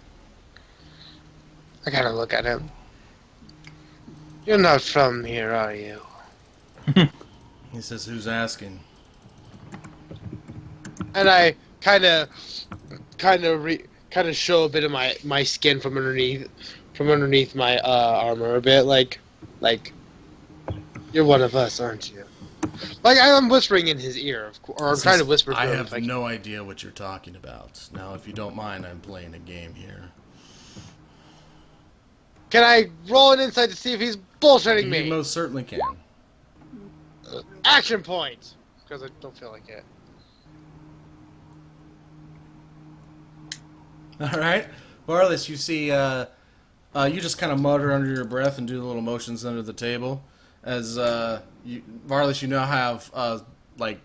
I kind of look at him. You're not from here, are you? He says, "Who's asking?" And I kind of show a bit of my skin from underneath my armor a bit, like you're one of us, aren't you? Like I'm whispering in his ear, or I'm trying to whisper to I him. have Like, no idea what you're talking about. Now, if you don't mind, I'm playing a game here. can I roll an insight to see if he's bullshitting You me? most certainly can. Action point, because I don't feel like it. All right, Varlis, you see, you just kind of mutter under your breath and do the little motions under the table. As Varlis, you now have like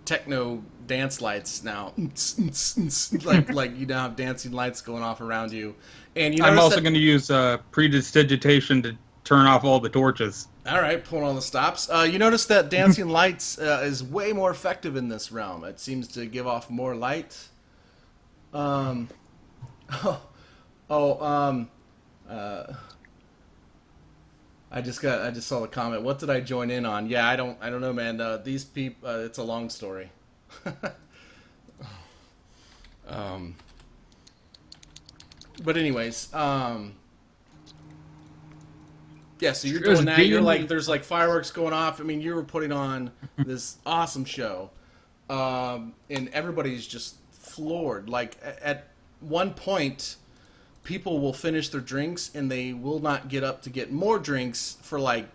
techno dance lights now, like you now have dancing lights going off around you, and you. I'm also going to use prestidigitation to turn off all the torches. All right, pulling on the stops. You notice that dancing lights is way more effective in this realm. It seems to give off more light. I just saw the comment. What did I join in on? Yeah, I don't know, man. These people, it's a long story. But anyways, yeah. So you're doing that. You're like, there's like fireworks going off. I mean, you were putting on this awesome show, and everybody's just floored. Like at one point, people will finish their drinks and they will not get up to get more drinks for like,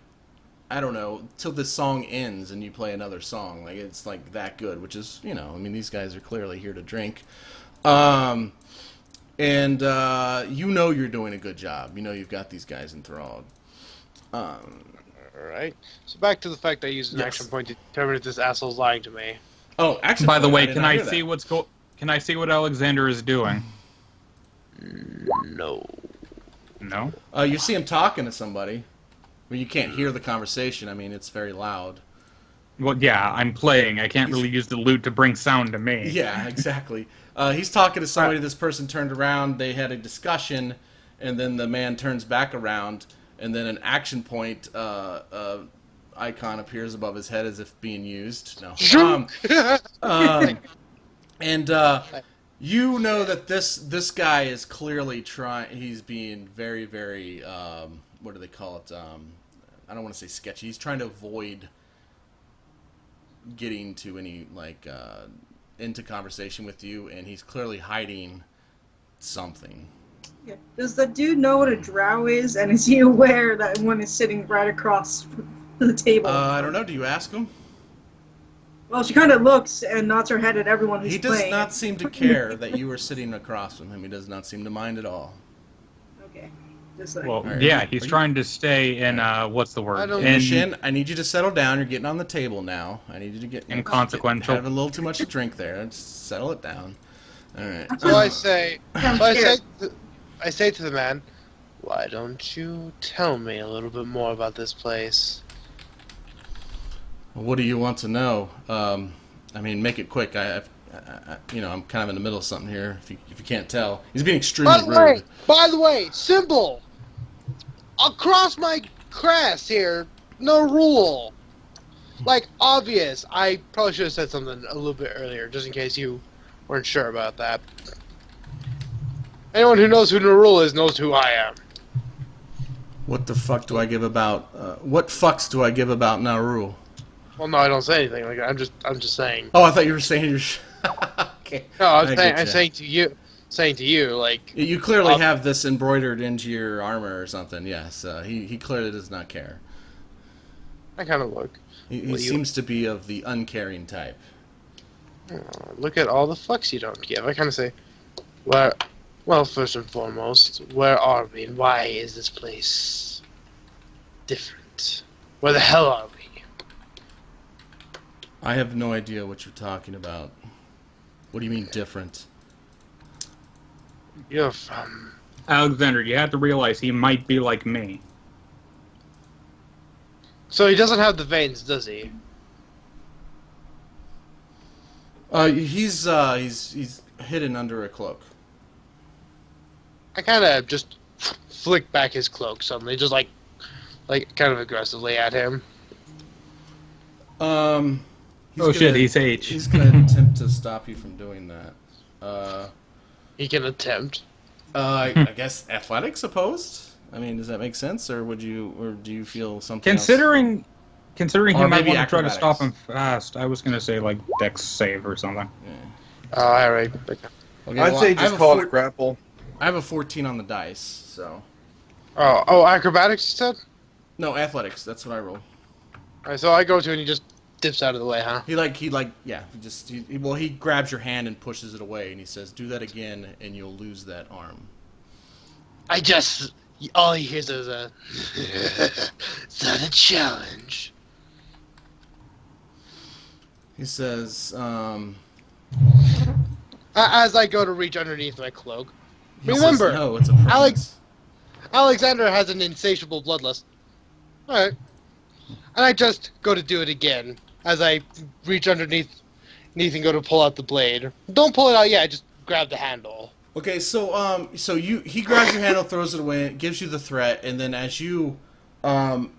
I don't know, till this song ends and you play another song. Like it's like that good, which is, you know, I mean, these guys are clearly here to drink. And you know you're doing a good job. You know you've got these guys enthralled. Alright. So back to the fact that I used an action point to determine if this asshole's lying to me. Oh, actually, by the way, can I see can I see what Alexander is doing? No. No? You see him talking to somebody. Well, you can't hear the conversation. I mean, it's very loud. Well, yeah, I'm playing. I can't really use the loot to bring sound to me. Yeah, exactly. He's talking to somebody. This person turned around. They had a discussion, and then the man turns back around, and then an action point icon appears above his head as if being used. No. You know that this guy is clearly trying. He's being very, very. What do they call it? I don't want to say sketchy. He's trying to avoid getting to any into conversation with you, and he's clearly hiding something. yeah. Does the dude know what a drow is, and is he aware that one is sitting right across the table? I don't know. Do you ask him? Well, she kind of looks and nods her head at everyone who's He does playing. not seem to care that you are sitting across from him. He does not seem to mind at all. Okay. Just like, Well, Alright. yeah, he's trying to stay in, what's the word? Shin, I need you to settle down. You're getting on the table now. I need you to get Inconsequential. Having a little too much to drink there. Just settle it down. All right. So I say, I'm so scared. I say to the man, why don't you tell me a little bit more about this place? What do you want to know? I mean, make it quick. I'm kind of in the middle of something here. If you can't tell, he's being extremely rude. By the way, symbol across my crest here. No rule. Like obvious. I probably should have said something a little bit earlier, just in case you weren't sure about that. Anyone who knows who Narul is knows who I am. What the fuck do I give about? What fucks do I give about Nauru? Well, no, I don't say anything. Like I'm just saying. Oh, I thought you were saying you're. Okay. No, I'm getcha. saying to you, like You clearly have this embroidered into your armor or something. Yes, he clearly does not care. I kind of look. He seems to be of the uncaring type. Look at all the fucks you don't give. I kind of say, well, first and foremost, where are we and why is this place different? Where the hell are we? I have no idea what you're talking about. What do you mean different? You're from... Alexander, you have to realize he might be like me. So he doesn't have the veins, does he? He's hidden under a cloak. I kind of just flick back his cloak suddenly, just like kind of aggressively at him. He's H. He's gonna attempt to stop you from doing that. He can attempt. I guess athletics opposed. I mean, does that make sense, or do you feel something? Considering Or he might maybe want to try to acrobatics. stop him fast, I was gonna say like Dex save or something. Yeah. All right. Okay, I'd well, say I just have a call it a grapple. I have a 14 on the dice, so Oh, acrobatics, you said? no athletics. That's what I roll. All right, so I go to and he just dips out of the way, huh? He grabs your hand and pushes it away, and he says, "Do that again, and you'll lose that arm." All he hears is a... It's not a challenge. He says, As I go to reach underneath my cloak. he Remember, says, no, it's a promise. Alexander has an insatiable bloodlust. Alright. And I just go to do it again as I reach underneath and go to pull out the blade. Don't pull it out yet, just grab the handle. Okay, so he grabs your handle, throws it away, gives you the threat, and then as you don't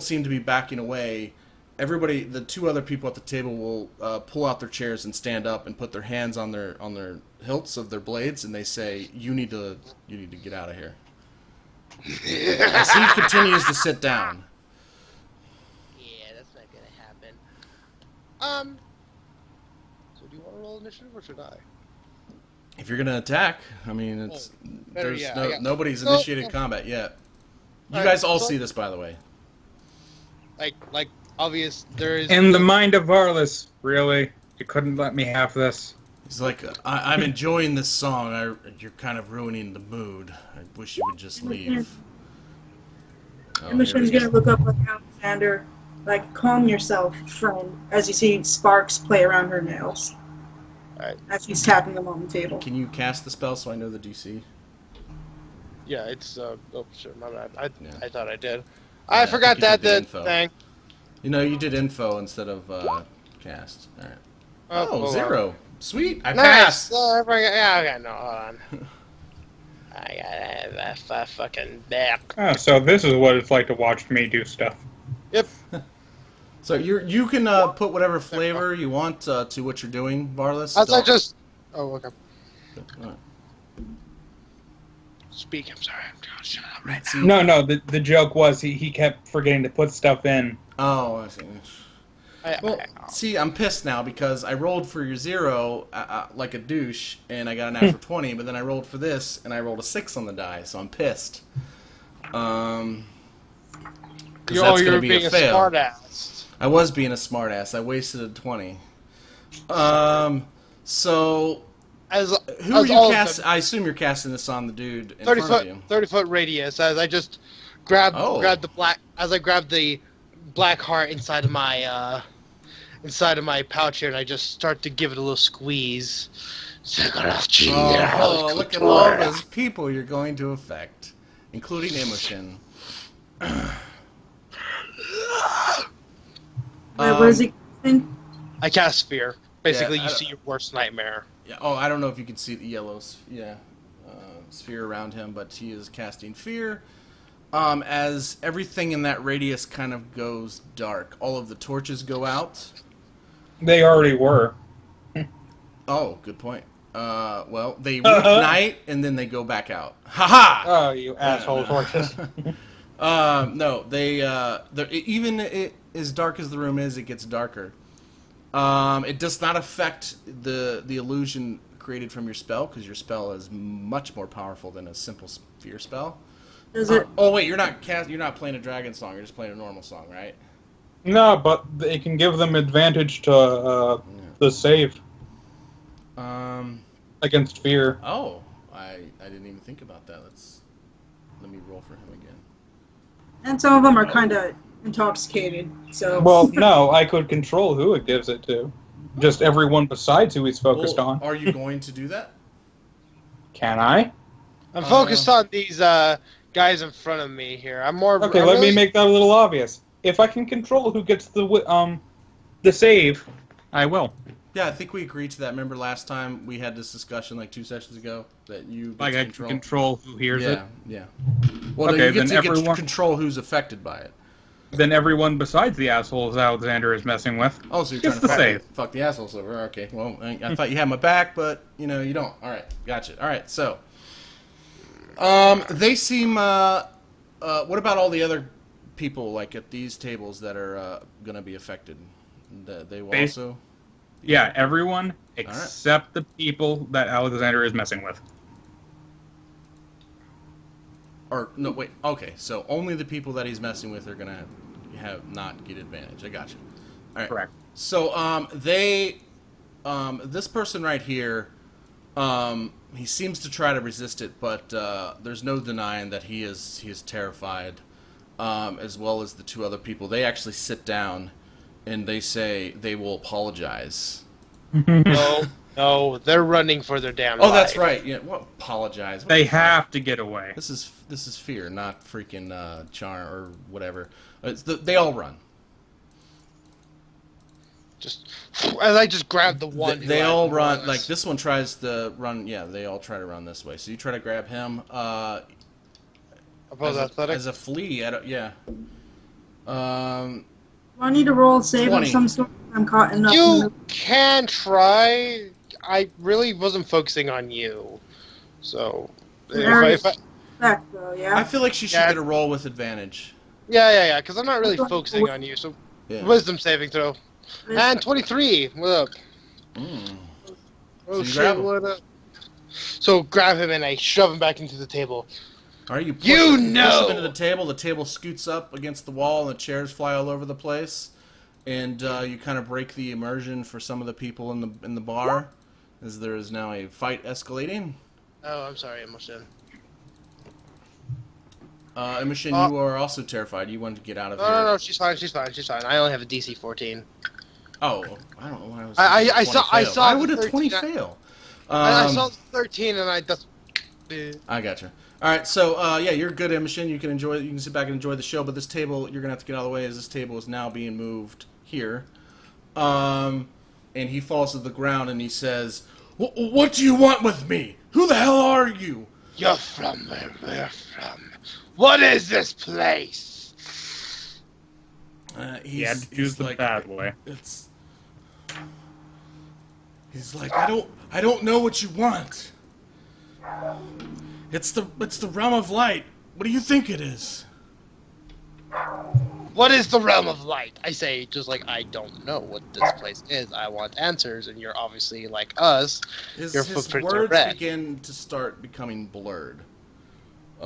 seem to be backing away, everybody, the two other people at the table will pull out their chairs and stand up and put their hands on their hilts of their blades, and they say, "You need to get out of here." As he continues to sit down. Yeah, that's not gonna happen. So do you want to roll initiative or should I? If you're gonna attack, I mean, nobody's So- initiated combat yet. You Alright, guys all so- see this, by the way. Like obvious there is In the mind of Varlis, really, you couldn't let me have this. He's like, I'm enjoying this song. You're kind of ruining the mood. I wish you would just leave. Oh, Immoshen's here we gonna look up like Alexander, like, calm yourself, friend, as you see sparks play around her nails. Alright. As she's tapping them on the table. Can you cast the spell so I know the DC? Yeah, it's oh sure, my bad. Yeah. I thought I did. Yeah, I I forgot think you that did the the info. thing. You know, you did info instead of cast. All right. Oh, hold on. 0. Sweet. I Nice. passed. Okay, no, hold on. I got that fucking back. Oh, so this is what it's like to watch me do stuff. Yep. So you can put whatever flavor you want to what you're doing, Varlis. As I just. Oh, okay. All right. Speak. I'm sorry. I'm shut up right See- No, the joke was he kept forgetting to put stuff in. Oh, I see. now. Well, see, I'm pissed now because I rolled for your 0 like a douche, and I got a natural 20, but then I rolled for this, and I rolled a 6 on the die, so I'm pissed. 'Cause that's You're gonna be being a a fail. smartass. I was being a smartass. I wasted a 20. So As who are as you all of cast? them, I assume you're casting this on the dude in 30 front of foot, you. 30-foot radius. As I just grab the black. As I grab the black heart inside of my pouch here, and I just start to give it a little squeeze, Oh, look at all those people you're going to affect, including Immoshen. What is he casting? I cast Fear. Basically, Yeah, you see your worst nightmare. Yeah. Oh, I don't know if you can see the yellow sphere around him, but he is casting Fear. As everything in that radius kind of goes dark, all of the torches go out. They already were. Oh, good point. Well, they reignite and then they go back out. Ha Oh, you asshole torches. No, even as dark as the room is, it gets darker. It does not affect the illusion created from your spell, because your spell is much more powerful than a simple sphere spell. Does it? Oh wait, you're not playing a dragon song. You're just playing a normal song, right? No, but it can give them advantage to the save against fear. Oh, I didn't even think about that. Let me roll for him again. And some of them are kind of intoxicated. So. Well, no, I could control who it gives it to. Just everyone besides who he's focused Well, on. Are you going to do that? Can I? I'm focused on these guys in front of me here. I'm more. Okay, let me make that a little obvious. If I can control who gets the save, I will. Yeah, I think we agreed to that. Remember last time we had this discussion like 2 sessions ago that you Like I can control who hears it. Yeah. Well, Okay, no, you get then to everyone- control who's affected by it. Then everyone besides the assholes Alexander is messing with. Oh, so you're Gets trying to the save. fuck the assholes over. Okay, well, I thought you had my back, but, you don't. All right, gotcha. All right, so. They seem, what about all the other people, like, at these tables that are going to be affected? They will also? Yeah, everyone except the people that Alexander is messing with. Or, no, wait, okay, so only the people that he's messing with are going to not get advantage. I gotcha. All right. Correct. So, this person right here, he seems to try to resist it, but there's no denying that he is terrified, as well as the two other people. They actually sit down, and they say they will apologize. No, they're running for their damn Oh, life. that's right. Yeah, well, apologize. What They the fuck? have to get away. This is fear, not freaking charm or whatever. They all run. Just as I just grabbed the one. They all run. Like this one tries to run. Yeah, they all try to run this way. So you try to grab him. Opposed athletic. As a flea. Yeah. I need to roll a save 20. of some sort. I'm caught in You can try. I really wasn't focusing on you, so if I, back though, yeah. I feel like she should get a roll with advantage. yeah, because I'm not really focusing on you. So wisdom saving throw, and 23. What up? Oh So you shit! grab him. What up? So grab him and I shove him back into the table. All right, you push You him know! into the table. The table scoots up against the wall, and the chairs fly all over the place. And you kind of break the immersion for some of the people in the bar, as there is now a fight escalating. Oh, I'm sorry, Immoshen. Immoshen, you are also terrified. You want to get out of here. No, she's fine. I only have a DC 14. Oh, I don't know why I was. I saw. Why would a 13, 20 fail? I saw 13 and I just. I gotcha. All right, so yeah, you're good, Immoshen. You can enjoy. You can sit back and enjoy the show. But this table, you're gonna have to get out of the way, as this table is now being moved here. And he falls to the ground and he says, "What do you want with me? Who the hell are you?" You're from where we're from. What is this place? He had to choose the bad way. He's like, I don't know what you want. It's the realm of light. What do you think it is? What is the realm of light? I say, just like, I don't know what this place is. I want answers, and you're obviously like us. His footprints are words red. begin to start becoming blurred.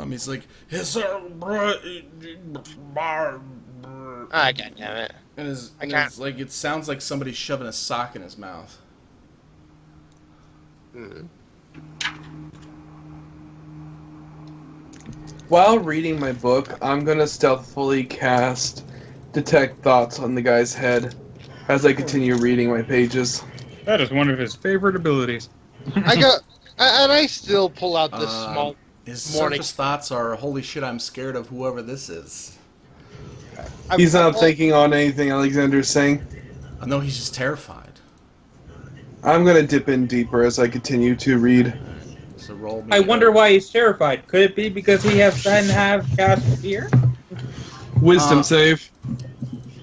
He's like, Ah, goddammit. It's like it sounds like somebody shoving a sock in his mouth. While reading my book, I'm gonna stealthily cast Detect Thoughts on the guy's head as I continue reading my pages. That is one of his favorite abilities. I still pull out this small. His morning. surface thoughts are, holy shit, I'm scared of whoever this is. He's not taking on anything Alexander's saying. I know he's just terrified. I'm gonna dip in deeper as I continue to read. So roll me I wonder why he's terrified. Could it be because he doesn't have cast fear? Wisdom save.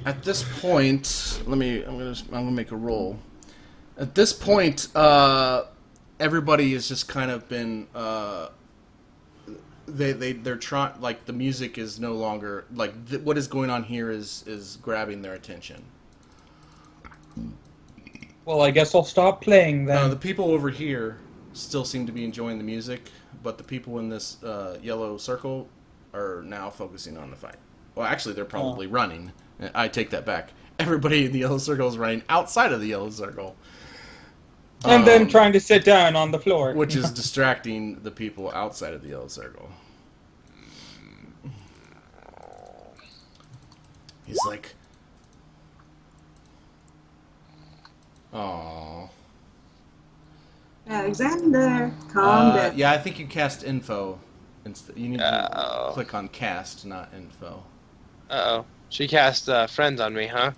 At this point, I'm gonna make a roll. At this point, everybody has just kind of been they're trying, like, the music is no longer like what is going on here is grabbing their attention. Well, I guess I'll stop playing then. The people over here still seem to be enjoying the music, but the people in this yellow circle are now focusing on the fight. Well, actually, they're probably running. I take that back. Everybody in the yellow circle is running outside of the yellow circle. And then trying to sit down on the floor. Which is distracting the people outside of the yellow circle. He's like, "Aww." Alexander, calm down. Yeah, I think you cast info. You need to click on cast, not info. Uh-oh. She cast friends on me, huh?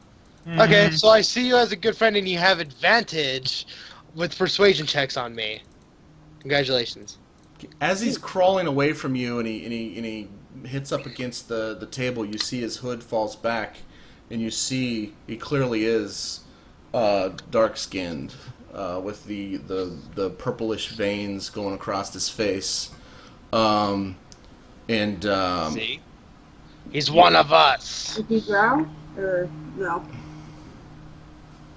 Okay, so I see you as a good friend and you have advantage with persuasion checks on me. Congratulations. As he's crawling away from you and he hits up against the table, you see his hood falls back, and you see he clearly is dark-skinned, with the purplish veins going across his face. See? He's one of us! Is he drow? Or no?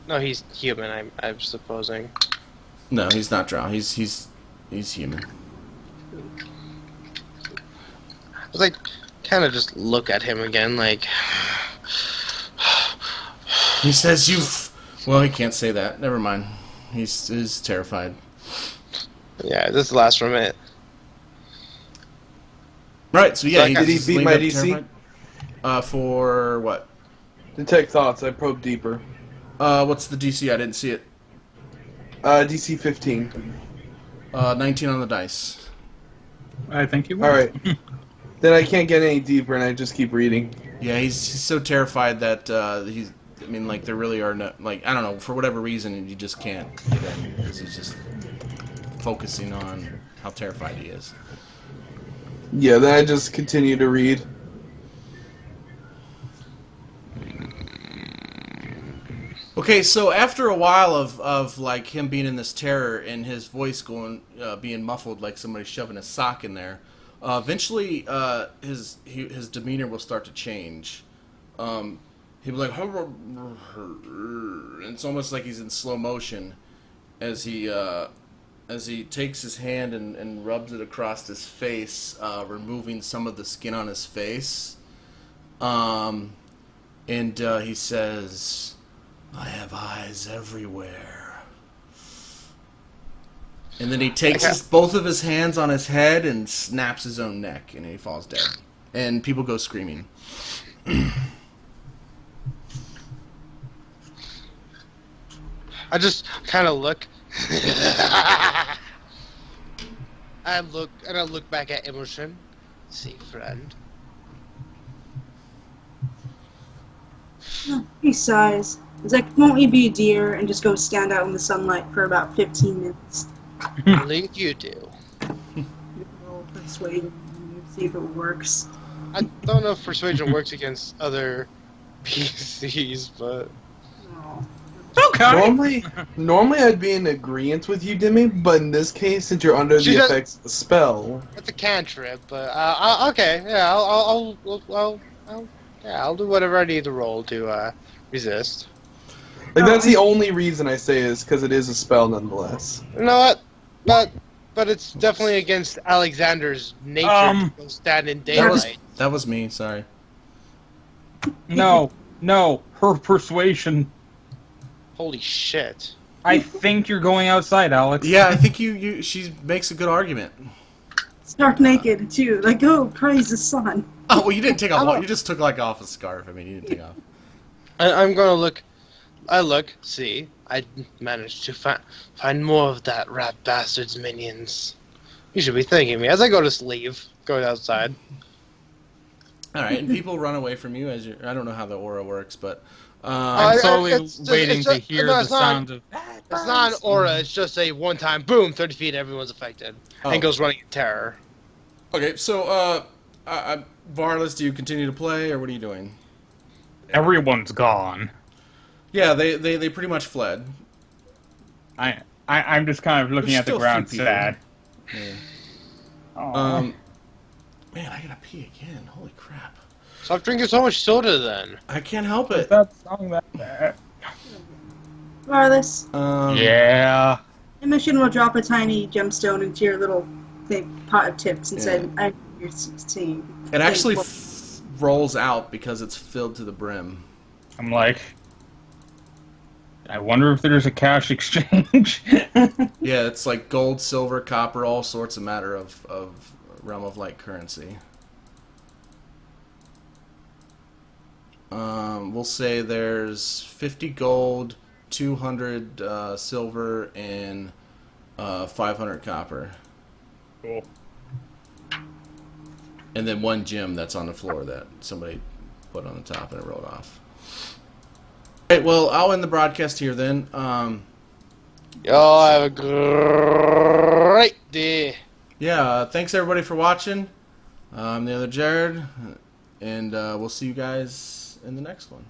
No, he's human, I'm supposing. No, he's not drow. He's human. I was like, kind of just look at him again, like... He says well, he can't say that. Never mind. He's terrified. Yeah, this is the last from it. Right, so yeah, did he beat my DC? For what? Detect thoughts. I probe deeper. What's the DC? I didn't see it. DC 15. 19 on the dice. I think you will. Alright. Then I can't get any deeper and I just keep reading. Yeah, he's so terrified that there really are no, I don't know, for whatever reason, you just can't get in because he's just focusing on how terrified he is. Yeah, then I just continue to read. Okay, so after a while of like him being in this terror and his voice being muffled like somebody shoving a sock in there, eventually his demeanor will start to change. He'll be like, and it's almost like he's in slow motion as he takes his hand and rubs it across his face, removing some of the skin on his face. And he says, "I have eyes everywhere." And then he takes both of his hands on his head and snaps his own neck, and he falls dead. And people go screaming. I just kind of look. I look back at Immoshen. See, friend. He sighs. He's like, "Won't you be a dear and just go stand out in the sunlight for about 15 minutes?" Only you do. Roll persuasion and see if it works. I don't know if persuasion works against other PCs, but... Oh. Okay. Normally I'd be in agreement with you, Dimi, but in this case, since you're under the effects of the spell... It's a cantrip, but, okay, yeah, I'll do whatever I need to roll to, resist. Like, that's the only reason I say is because it is a spell nonetheless. You know what? But it's definitely against Alexander's nature to go stand in daylight. That was me, sorry. No, her persuasion. Holy shit. I think you're going outside, Alex. Yeah, I think she makes a good argument. Stark naked, too. Like, oh, praise the sun. Oh, well, you didn't take off. You just took, like, off a scarf. I mean, you didn't take off. I'm gonna look. I look, see. I managed to find more of that rat bastard's minions. You should be thanking me as I go to sleep. Go outside. All right, and people run away from you as you. I don't know how the aura works, but I'm slowly waiting to hear no, the it's not- sound of. It's not an aura. It's just a one-time boom, 30 feet. Everyone's affected and goes running in terror. okay. So, Varlis, do you continue to play, or what are you doing? Everyone's gone. Yeah, they pretty much fled. I'm just kind of looking There's at the still a ground, few people. sad. Yeah. Aw. Man, I gotta pee again. Holy crap! Stop drinking so much soda, then. I can't help Is it. that song that bad? Varlis, Yeah. Immoshen will drop a tiny gemstone into your little pot of tips and say, Yeah. "I your team." It actually rolls out because it's filled to the brim. I'm like, I wonder if there's a cash exchange. Yeah, it's like gold, silver, copper, all sorts of matter of Realm of Light currency. We'll say there's 50 gold, 200 silver, and 500 copper. Cool. And then one gem that's on the floor that somebody put on the top and it rolled off. Alright, well, I'll end the broadcast here then. Y'all have a great day. Yeah, thanks everybody for watching. I'm the other Jared, and we'll see you guys in the next one.